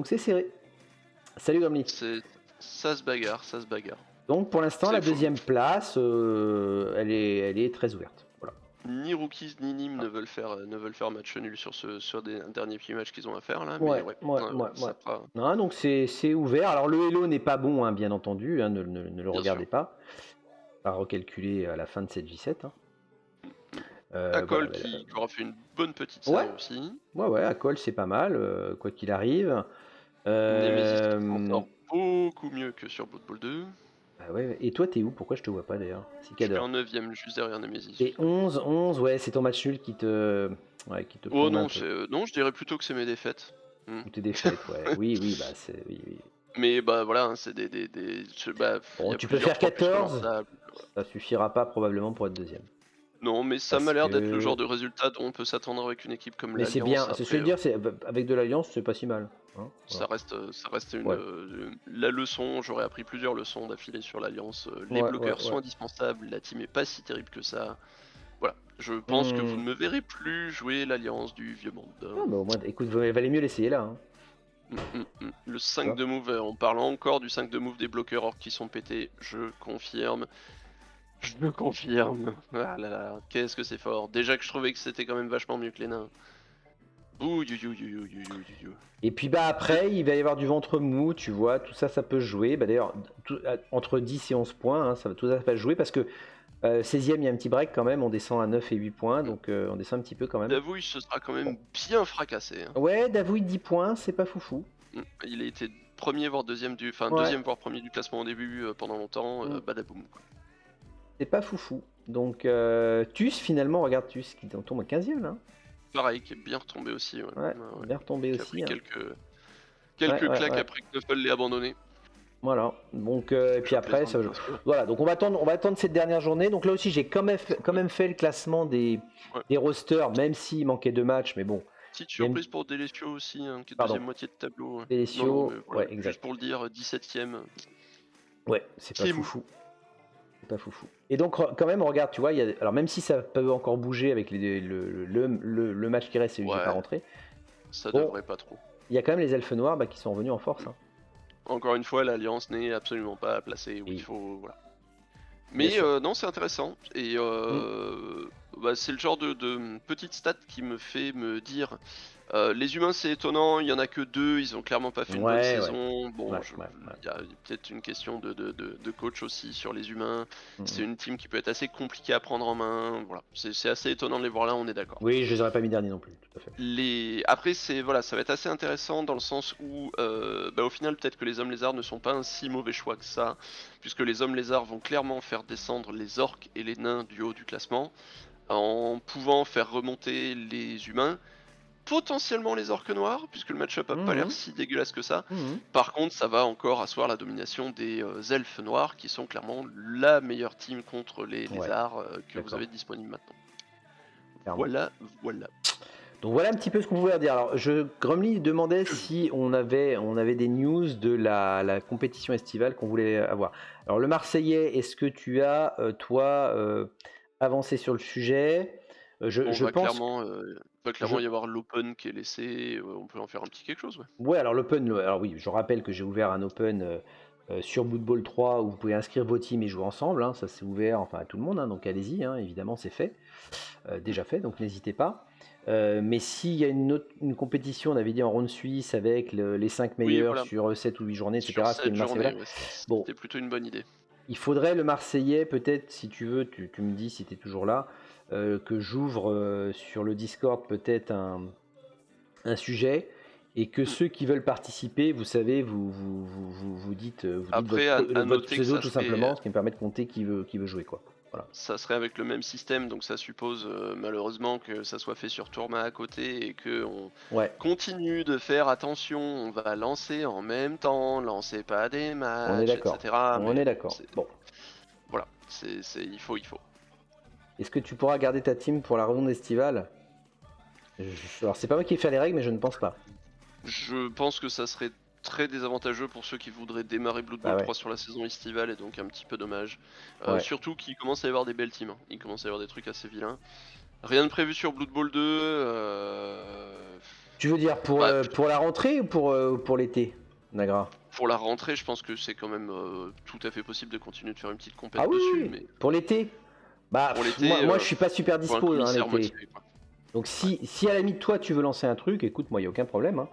c'est serré. Salut Gomli. Ça se bagarre. Donc pour l'instant, la deuxième place, elle est très ouverte. Voilà. Ni Rookies ni Nîmes ne veulent faire match nul sur des derniers petits matchs qu'ils ont à faire là. Ouais. Non, donc c'est ouvert. Alors le Hello n'est pas bon, hein, bien entendu. Hein, ne le regardez pas. À recalculer à la fin de cette J7. Hein. Acol qui aura fait une bonne petite série aussi. Ouais, Acol c'est pas mal, quoi qu'il arrive. Nemesis qui s'en sort beaucoup mieux que sur Blood Bowl 2. Bah ouais, et toi t'es où? Pourquoi je te vois pas d'ailleurs? Je suis en 9ème, juste derrière Nemesis. Et 11, ouais, c'est ton match nul qui te. Ouais, qui te oh non, non, je dirais plutôt que c'est mes défaites. Ou tes défaites, ouais. oui, bah c'est. Oui. Mais bah voilà, c'est des. Bon, tu peux faire 14, ça suffira pas probablement pour être deuxième. Non, mais ça m'a l'air d'être le genre de résultat dont on peut s'attendre avec une équipe comme l'Alliance. Mais c'est bien, c'est ce que je veux dire, avec de l'Alliance, c'est pas si mal. Hein, voilà. Ça reste la leçon, j'aurais appris plusieurs leçons d'affilée sur l'Alliance. Les bloqueurs sont indispensables, la team est pas si terrible que ça. Voilà, je pense que vous ne me verrez plus jouer l'Alliance du vieux monde. Ah bah au moins, écoute, il valait mieux l'essayer là. Hein. Le 5 de move, on parle encore du 5 de move des bloqueurs orques qui sont pétés, je confirme. Je me confirme. Ah là là, qu'est-ce que c'est fort. Déjà que je trouvais que c'était quand même vachement mieux que les nains. Et puis bah après, il va y avoir du ventre mou, tu vois, tout ça, ça peut jouer. Bah d'ailleurs, entre 10 et 11 points, hein, tout ça va jouer parce que 16e, il y a un petit break quand même, on descend à 9 et 8 points, donc on descend un petit peu quand même. Davouille se sera quand même bien fracassé. Ouais, Davouille 10 points, c'est pas foufou. Il a été premier voire deuxième deuxième voire premier du classement au début pendant longtemps, badaboum. C'est pas foufou. Donc Tus finalement, regarde Tus qui tombe à 15e là. Pareil, qui est bien retombé aussi. Ouais, bien retombé qui aussi. A pris quelques claques après que Knuffel l'ait abandonné. Voilà, donc et puis après, voilà, donc on va attendre cette dernière journée. Donc là aussi, j'ai quand même fait le classement des rosters, même s'il manquait 2 matchs, mais bon. Petite surprise pour Delesio aussi, qui est deuxième moitié de tableau. Delesio, voilà, exact. Juste pour le dire, 17ème. Ouais, c'est pas foufou. C'est pas foufou. Et donc quand même, on regarde, tu vois, alors même si ça peut encore bouger avec le match qui reste et lui qui n'est pas rentré, ça devrait pas trop. Il y a quand même les elfes noirs qui sont revenus en force. Encore une fois, l'alliance n'est absolument pas placée où il faut. Voilà. Mais non, c'est intéressant. Et c'est le genre de petite stat qui me fait me dire les humains, c'est étonnant, il y en a que 2, ils ont clairement pas fait une bonne saison. Bon, il y a peut-être une question de coach aussi sur les humains. C'est une team qui peut être assez compliquée à prendre en main. Voilà, c'est assez étonnant de les voir là, on est d'accord. Oui, je les aurais pas mis dernier non plus, tout à fait. Après, ça va être assez intéressant dans le sens où, au final, peut-être que les hommes lézards ne sont pas un si mauvais choix que ça, puisque les hommes lézards vont clairement faire descendre les orques et les nains du haut du classement, en pouvant faire remonter les humains. Potentiellement les orques noirs, puisque le match-up a pas l'air si dégueulasse que ça. Par contre, ça va encore asseoir la domination des elfes noirs, qui sont clairement la meilleure team contre les lézards que vous avez disponibles maintenant. Clairement. Voilà. Donc voilà un petit peu ce qu'on pouvait dire. Alors, Grumly demandait si on avait des news de la compétition estivale qu'on voulait avoir. Alors le Marseillais, est-ce que tu as, toi, avancé sur le sujet? Je pense va clairement y avoir l'open qui est laissé, on peut en faire un petit quelque chose. Ouais, alors l'open, alors oui, je rappelle que j'ai ouvert un open sur Bloodball 3 où vous pouvez inscrire vos teams et jouer ensemble, ça c'est ouvert à tout le monde, donc allez-y, évidemment c'est fait, déjà fait, donc n'hésitez pas. Mais s'il y a une compétition, on avait dit en ronde suisse avec les 5 meilleurs sur 7 ou 8 journées, etc. C'était plutôt une bonne idée. Il faudrait le Marseillais, peut-être, si tu veux, tu me dis si tu es toujours là, que j'ouvre sur le Discord peut-être un sujet et que ceux qui veulent participer, vous savez, vous dites, votre pseudo tout simplement, ce qui me permet de compter qui veut jouer, quoi. Voilà. Ça serait avec le même système, donc ça suppose malheureusement que ça soit fait sur Tourma à côté et qu'on continue de faire attention. On va lancer en même temps, lancez pas des matchs, etc. On est d'accord. Bon. Voilà, il faut. Est-ce que tu pourras garder ta team pour la ronde estivale ? Alors c'est pas moi qui vais faire les règles, mais je ne pense pas. Je pense que ça serait très désavantageux pour ceux qui voudraient démarrer Blood Bowl 3 sur la saison estivale, et donc un petit peu dommage. Surtout qu'il commence à y avoir des belles teams, il commence à y avoir des trucs assez vilains. Rien de prévu sur Blood Bowl 2. Tu veux dire pour la rentrée ou pour l'été, Nagra ? Pour la rentrée, je pense que c'est quand même tout à fait possible de continuer de faire une petite compétition dessus. Oui. Mais... Pour l'été moi je suis pas super dispo l'été. Donc si à la limite toi tu veux lancer un truc, écoute, moi il n'y a aucun problème.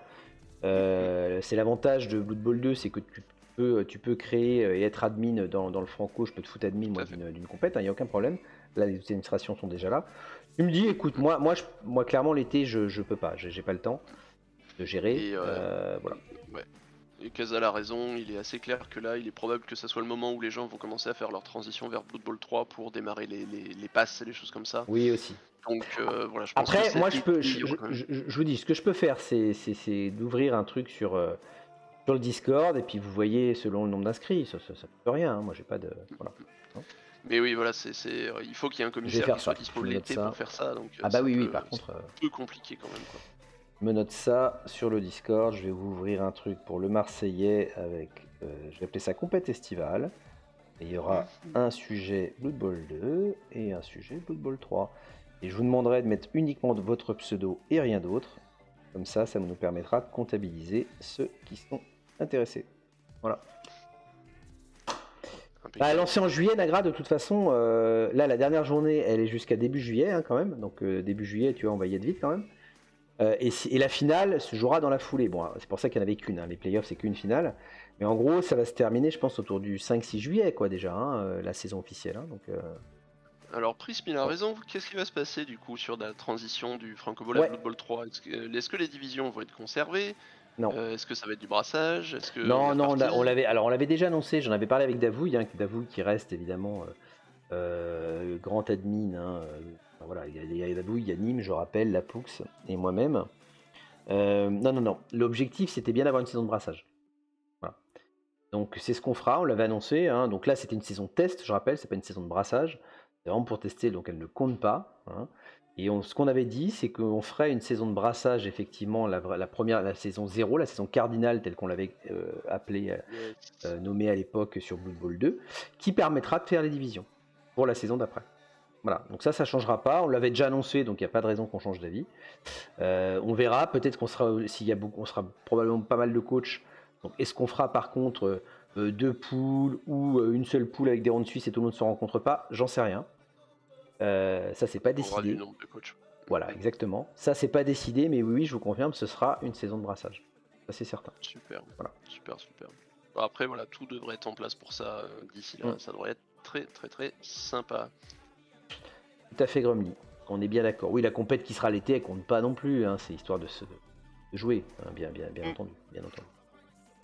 C'est l'avantage de Blood Bowl 2, c'est que tu peux créer et être admin dans le Franco. Je peux te foutre admin moi d'une compète, il n'y a aucun problème. Là les administrations sont déjà là. Tu me dis, écoute, moi clairement l'été je peux pas, j'ai pas le temps de gérer. Voilà. Et Casa a raison, il est assez clair que là il est probable que ça soit le moment où les gens vont commencer à faire leur transition vers Blood Bowl 3 pour démarrer les passes et les choses comme ça. Oui aussi. Donc voilà, je pense après que moi je vous dis, ce que je peux faire c'est d'ouvrir un truc sur le Discord et puis vous voyez selon le nombre d'inscrits, ça peut rien, moi j'ai pas de... Voilà. Mais oui, voilà, il faut qu'il y ait un commissaire qui soit dispo l'été pour faire ça. Donc, oui, par contre... C'est un peu compliqué quand même, quoi. Je me note ça sur le Discord, je vais vous ouvrir un truc pour le Marseillais avec, je vais appeler ça compète estivale. Et il y aura un sujet Blood Bowl 2 et un sujet Blood Bowl 3. Et je vous demanderai de mettre uniquement votre pseudo et rien d'autre. Comme ça nous permettra de comptabiliser ceux qui sont intéressés. Voilà. Lancé en juillet, Nagra, de toute façon, là la dernière journée elle est jusqu'à début juillet quand même. Donc début juillet, tu vois, on va y être vite quand même. Et la finale se jouera dans la foulée. Bon, c'est pour ça qu'il n'y en avait qu'une. Les playoffs, c'est qu'une finale. Mais en gros, ça va se terminer, je pense, autour du 5-6 juillet, quoi, déjà, la saison officielle. Donc, Alors Prism il a Bon. raison, qu'est-ce qui va se passer du coup sur la transition du Franco Ball à Ouais, Blood Bowl 3? Est-ce que les divisions vont être conservées? non. Est-ce que ça va être du brassage? Est-ce qu'on est Non, non, on reparti? l'avait, alors on l'avait déjà annoncé, j'en avais parlé avec Davouille, hein, Davouille qui reste évidemment grand admin. Hein, enfin, voilà, il y a Davouille, il y a Nîmes, je rappelle, la Poux et moi-même. Non, non, non. L'objectif, c'était bien d'avoir une saison de brassage. Voilà. Donc, c'est ce qu'on fera. On l'avait annoncé. Hein. Donc là, c'était une saison test, je rappelle. C'est pas une saison de brassage. C'est vraiment pour tester. Donc, elle ne compte pas. Hein. Et ce qu'on avait dit, c'est qu'on ferait une saison de brassage, effectivement, la saison 0, la saison cardinale, telle qu'on l'avait appelée, Yes. nommée à l'époque sur Blood Bowl 2, qui permettra de faire les divisions pour la saison d'après. Voilà, donc ça changera pas. On l'avait déjà annoncé, donc il n'y a pas de raison qu'on change d'avis. On verra, peut-être qu'on sera, s'il y a beaucoup, on sera probablement pas mal de coachs. Donc, est-ce qu'on fera par contre 2 poules ou une seule poule avec des rondes suisses et tout le monde ne se rencontre pas? J'en sais rien. Ça, c'est pas On aura du décidé. nombre de coachs. Voilà, exactement. Ça, c'est pas décidé, mais oui, je vous confirme, ce sera une saison de brassage. Ça, c'est certain. Super, Voilà. super, super. Bon, après, voilà, tout devrait être en place pour ça d'ici là. Ça devrait être très, très, très sympa. Tout à fait, Grumly. On est bien d'accord. Oui, la compète qui sera l'été, elle compte pas non plus. Hein. C'est histoire de jouer, hein, bien entendu. Bien entendu.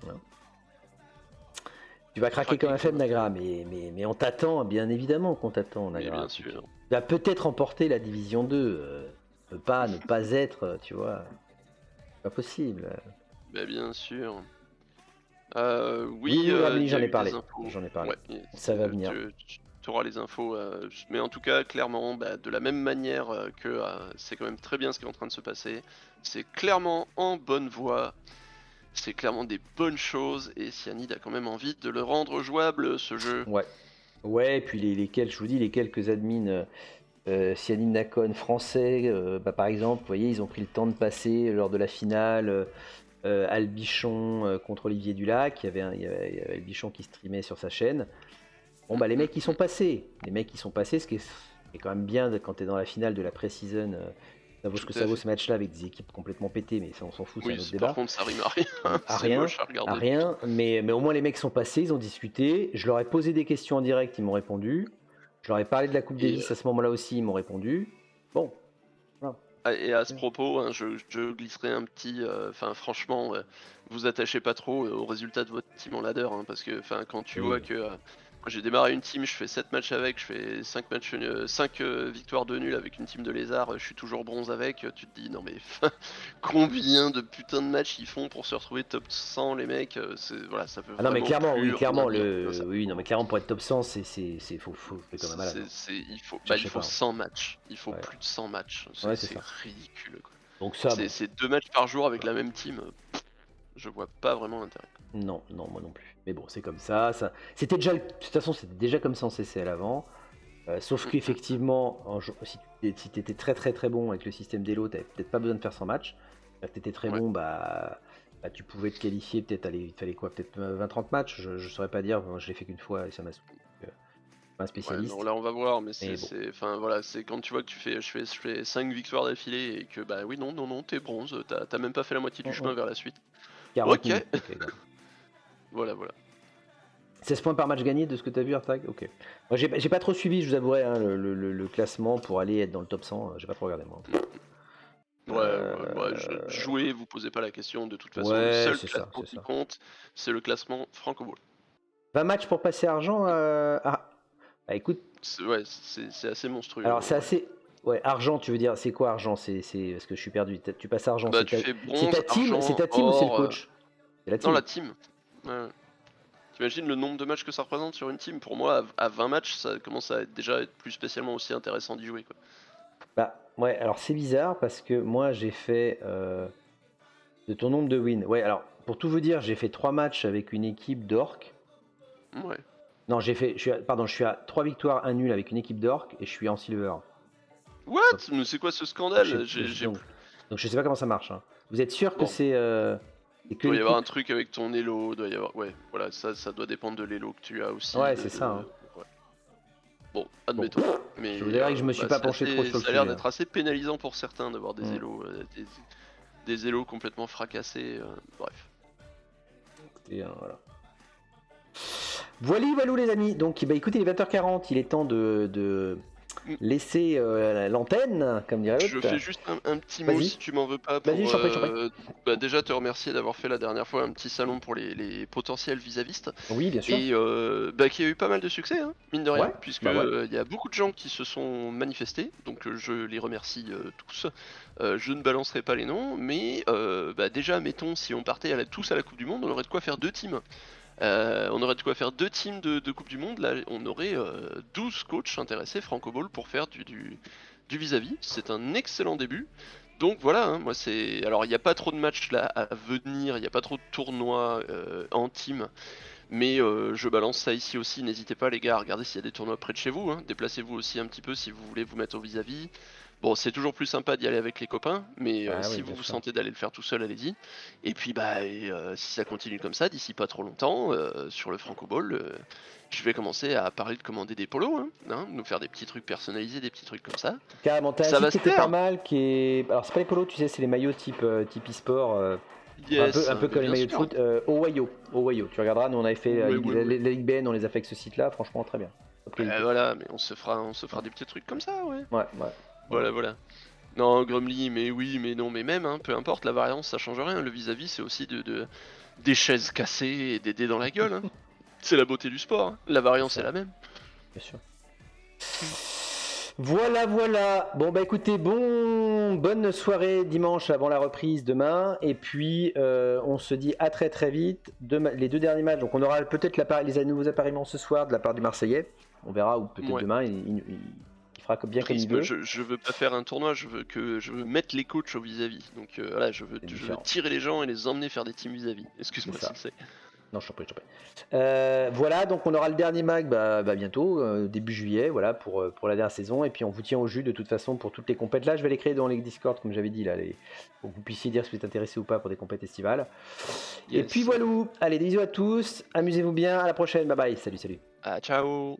Voilà. Tu vas craquer comme un faible, Nagra, mais on t'attend, bien évidemment qu'on t'attend, Nagra. Bien sûr. Tu vas peut-être remporter la division 2. Ne pas être, tu vois. Pas possible. Bah, bien sûr. Oui, Grumly, j'en ai parlé. Ouais, Ça va venir. Tu auras les infos. Mais en tout cas, clairement, bah, de la même manière que c'est quand même très bien ce qui est en train de se passer. C'est clairement en bonne voie. C'est clairement des bonnes choses. Et Cyanide a quand même envie de le rendre jouable, ce jeu. Ouais. Ouais, et puis je vous dis, les quelques admins Cyanide Nacon français, par exemple, vous voyez, ils ont pris le temps de passer lors de la finale Albichon contre Olivier Dulac. Il y avait Albichon qui streamait sur sa chaîne. Bon, bah, les mecs qui sont passés. Ce qui est quand même bien quand tu es dans la finale de la pré-season. Ça vaut ce que ça vaut ce match-là avec des équipes complètement pétées, mais ça, on s'en fout, c'est un autre débat. Par contre, ça rime à rien. À C'est rien, moche à regarder. à rien, mais au moins les mecs sont passés, ils ont discuté. Je leur ai posé des questions en direct, ils m'ont répondu. Je leur ai parlé de la Coupe Davis à ce moment-là aussi, ils m'ont répondu. Bon. Voilà. Et à ce propos, hein, je glisserai un petit. Enfin, franchement, vous attachez pas trop au résultat de votre team en ladder, hein, parce que quand tu vois que moi, j'ai démarré une team, je fais 7 matchs avec, je fais 5 matchs, 5 victoires de nul avec une team de lézards, je suis toujours bronze avec, tu te dis non mais combien de putains de matchs ils font pour se retrouver top 100 les mecs, voilà, ça peut Ah non mais vraiment clairement, plus oui, clairement, rien dire, oui, non mais clairement pour être top 100, faut quand même malade. il faut 100 matchs, il faut plus de 100 matchs, Ouais, c'est ridicule quoi. Donc ça, C'est 2 matchs par jour avec la même team, je vois pas vraiment l'intérêt. non, moi non plus. Mais bon, c'est comme ça. C'était déjà, de toute façon, c'était déjà comme ça en CCL avant. Sauf qu'effectivement, si tu étais très très très bon avec le système d'Elo, tu n'avais peut-être pas besoin de faire 100 matchs. Tu étais très bon, bah, tu pouvais te qualifier, peut-être il fallait quoi, peut-être 20-30 matchs, je saurais pas dire, moi, je l'ai fait qu'une fois et ça m'a saoulé. Pas un spécialiste. Non, là on va voir, mais Mais enfin voilà, c'est quand tu vois que je fais 5 victoires d'affilée et que bah oui non, t'es bronze, t'as même pas fait la moitié du chemin vers la suite. 40 Ok. minutes. Voilà. 16 points par match gagné de ce que tu as vu, Artag. Ok. Moi, j'ai pas trop suivi, je vous avouerai, hein, le classement pour aller être dans le top 100. J'ai pas trop regardé, moi. Jouez, vous posez pas la question. De toute façon, Ouais, le seul c'est classement ça. qui compte, c'est le classement Franco Ball. 20 matchs pour passer argent. Bah écoute, C'est assez monstrueux. alors en c'est vrai. assez. Ouais, argent, tu veux dire, c'est quoi argent? C'est parce que je suis perdu. Tu passes argent, Bah c'est tu fais bronze, ta team, argent, c'est ta team ou c'est le or. coach? C'est la Non, team. la team. Ouais. T'imagines le nombre de matchs que ça représente sur une team? Pour moi, à 20 matchs, ça commence à déjà être plus spécialement aussi intéressant d'y jouer, quoi. Bah ouais, alors c'est bizarre parce que moi j'ai fait de ton nombre de wins. Ouais, alors pour tout vous dire, j'ai fait 3 matchs avec une équipe d'orques. Ouais. Non, je suis à 3 victoires, 1 nul avec une équipe d'orques et je suis en silver. What? Mais c'est quoi ce scandale? Donc je sais pas comment ça marche. Hein. Vous êtes sûr que Bon. c'est Il que doit y avoir un l'équipe? truc avec ton elo, doit y avoir. Ouais, voilà, ça doit dépendre de l'elo que tu as aussi. Ouais, c'est ça. Hein. Ouais. Bon, admettons. Mais Je vous dirais que je me suis pas penché trop sur le ça a l'air sujet. d'être assez pénalisant pour certains d'avoir des élos, des élos complètement fracassés. Bref. Et, voilà. Voilà les amis. Donc bah écoutez, il est 20h40, il est temps de laisser l'antenne, comme dirait l'autre. Je fais juste un petit mot si tu m'en veux pas. Pour, Vas-y, je t'en prie. Déjà te remercier d'avoir fait la dernière fois un petit salon pour les potentiels vis-à-vistes. Oui, bien sûr. Et qui a eu pas mal de succès, hein, mine de rien, Ouais, puisque bah ouais. y a beaucoup de gens qui se sont manifestés, donc je les remercie tous. Je ne balancerai pas les noms, mais déjà, mettons, si on partait tous à la Coupe du Monde, on aurait de quoi faire 2 teams. On aurait de quoi faire 2 teams de Coupe du Monde. Là, on aurait 12 coachs intéressés franco-ball pour faire du vis-à-vis. C'est un excellent début. Donc voilà, hein, moi c'est. Alors il n'y a pas trop de matchs là à venir, il n'y a pas trop de tournois en team. Mais je balance ça ici aussi, n'hésitez pas les gars à regarder s'il y a des tournois près de chez vous, hein. Déplacez-vous aussi un petit peu si vous voulez vous mettre au vis-à-vis. Bon, c'est toujours plus sympa d'y aller avec les copains, mais Ah si oui, vous bien vous sûr. sentez d'aller le faire tout seul, allez-y. Et puis si ça continue comme ça, d'ici pas trop longtemps, sur le Franco Ball, je vais commencer à parler de commander des polos, nous faire des petits trucs personnalisés, des petits trucs comme ça. Carrément, t'as un Ça va site qui se était pas faire. mal, qui est. Alors, c'est pas les polos, tu sais, c'est les maillots type e-sport. Yes, Un peu mais comme les bien maillots de sûr. foot. Ohio. Tu regarderas, nous on avait fait Ouais, ouais, ouais. la Ligue BN, on les a fait avec ce site-là, franchement très bien. Top qualité. Voilà, mais on se fera des petits trucs comme ça, ouais. Ouais. Voilà. Non, Grumly, mais oui, mais non, mais même, peu importe, la variance ça change rien. Le vis-à-vis c'est aussi des chaises cassées et des dés dans la gueule, hein. C'est la beauté du sport, hein. La variance est ça. la même. Bien sûr. Voilà. Bon bah écoutez, bonne soirée dimanche avant la reprise demain. Et puis on se dit à très très vite. Les 2 derniers matchs, donc on aura peut-être les nouveaux appariements ce soir de la part du Marseillais. On verra, ou peut-être Ouais. demain, il fera bien comme il Prisme, veut. je veux pas faire un tournoi, je veux mettre les coachs au vis-à-vis. Donc voilà, je veux tirer les gens et les emmener faire des teams vis-à-vis. Excuse-moi si c'est. Non, je t'en prie. Voilà, donc on aura le dernier mag bientôt, début juillet, voilà, pour la dernière saison. Et puis on vous tient au jus de toute façon pour toutes les compètes. Là, je vais les créer dans les Discord, comme j'avais dit, là, pour que vous puissiez dire si vous êtes intéressé ou pas pour des compètes estivales. Yes. Et puis voilà, allez, des bisous à tous, amusez-vous bien, à la prochaine, bye bye, salut. Ah, ciao.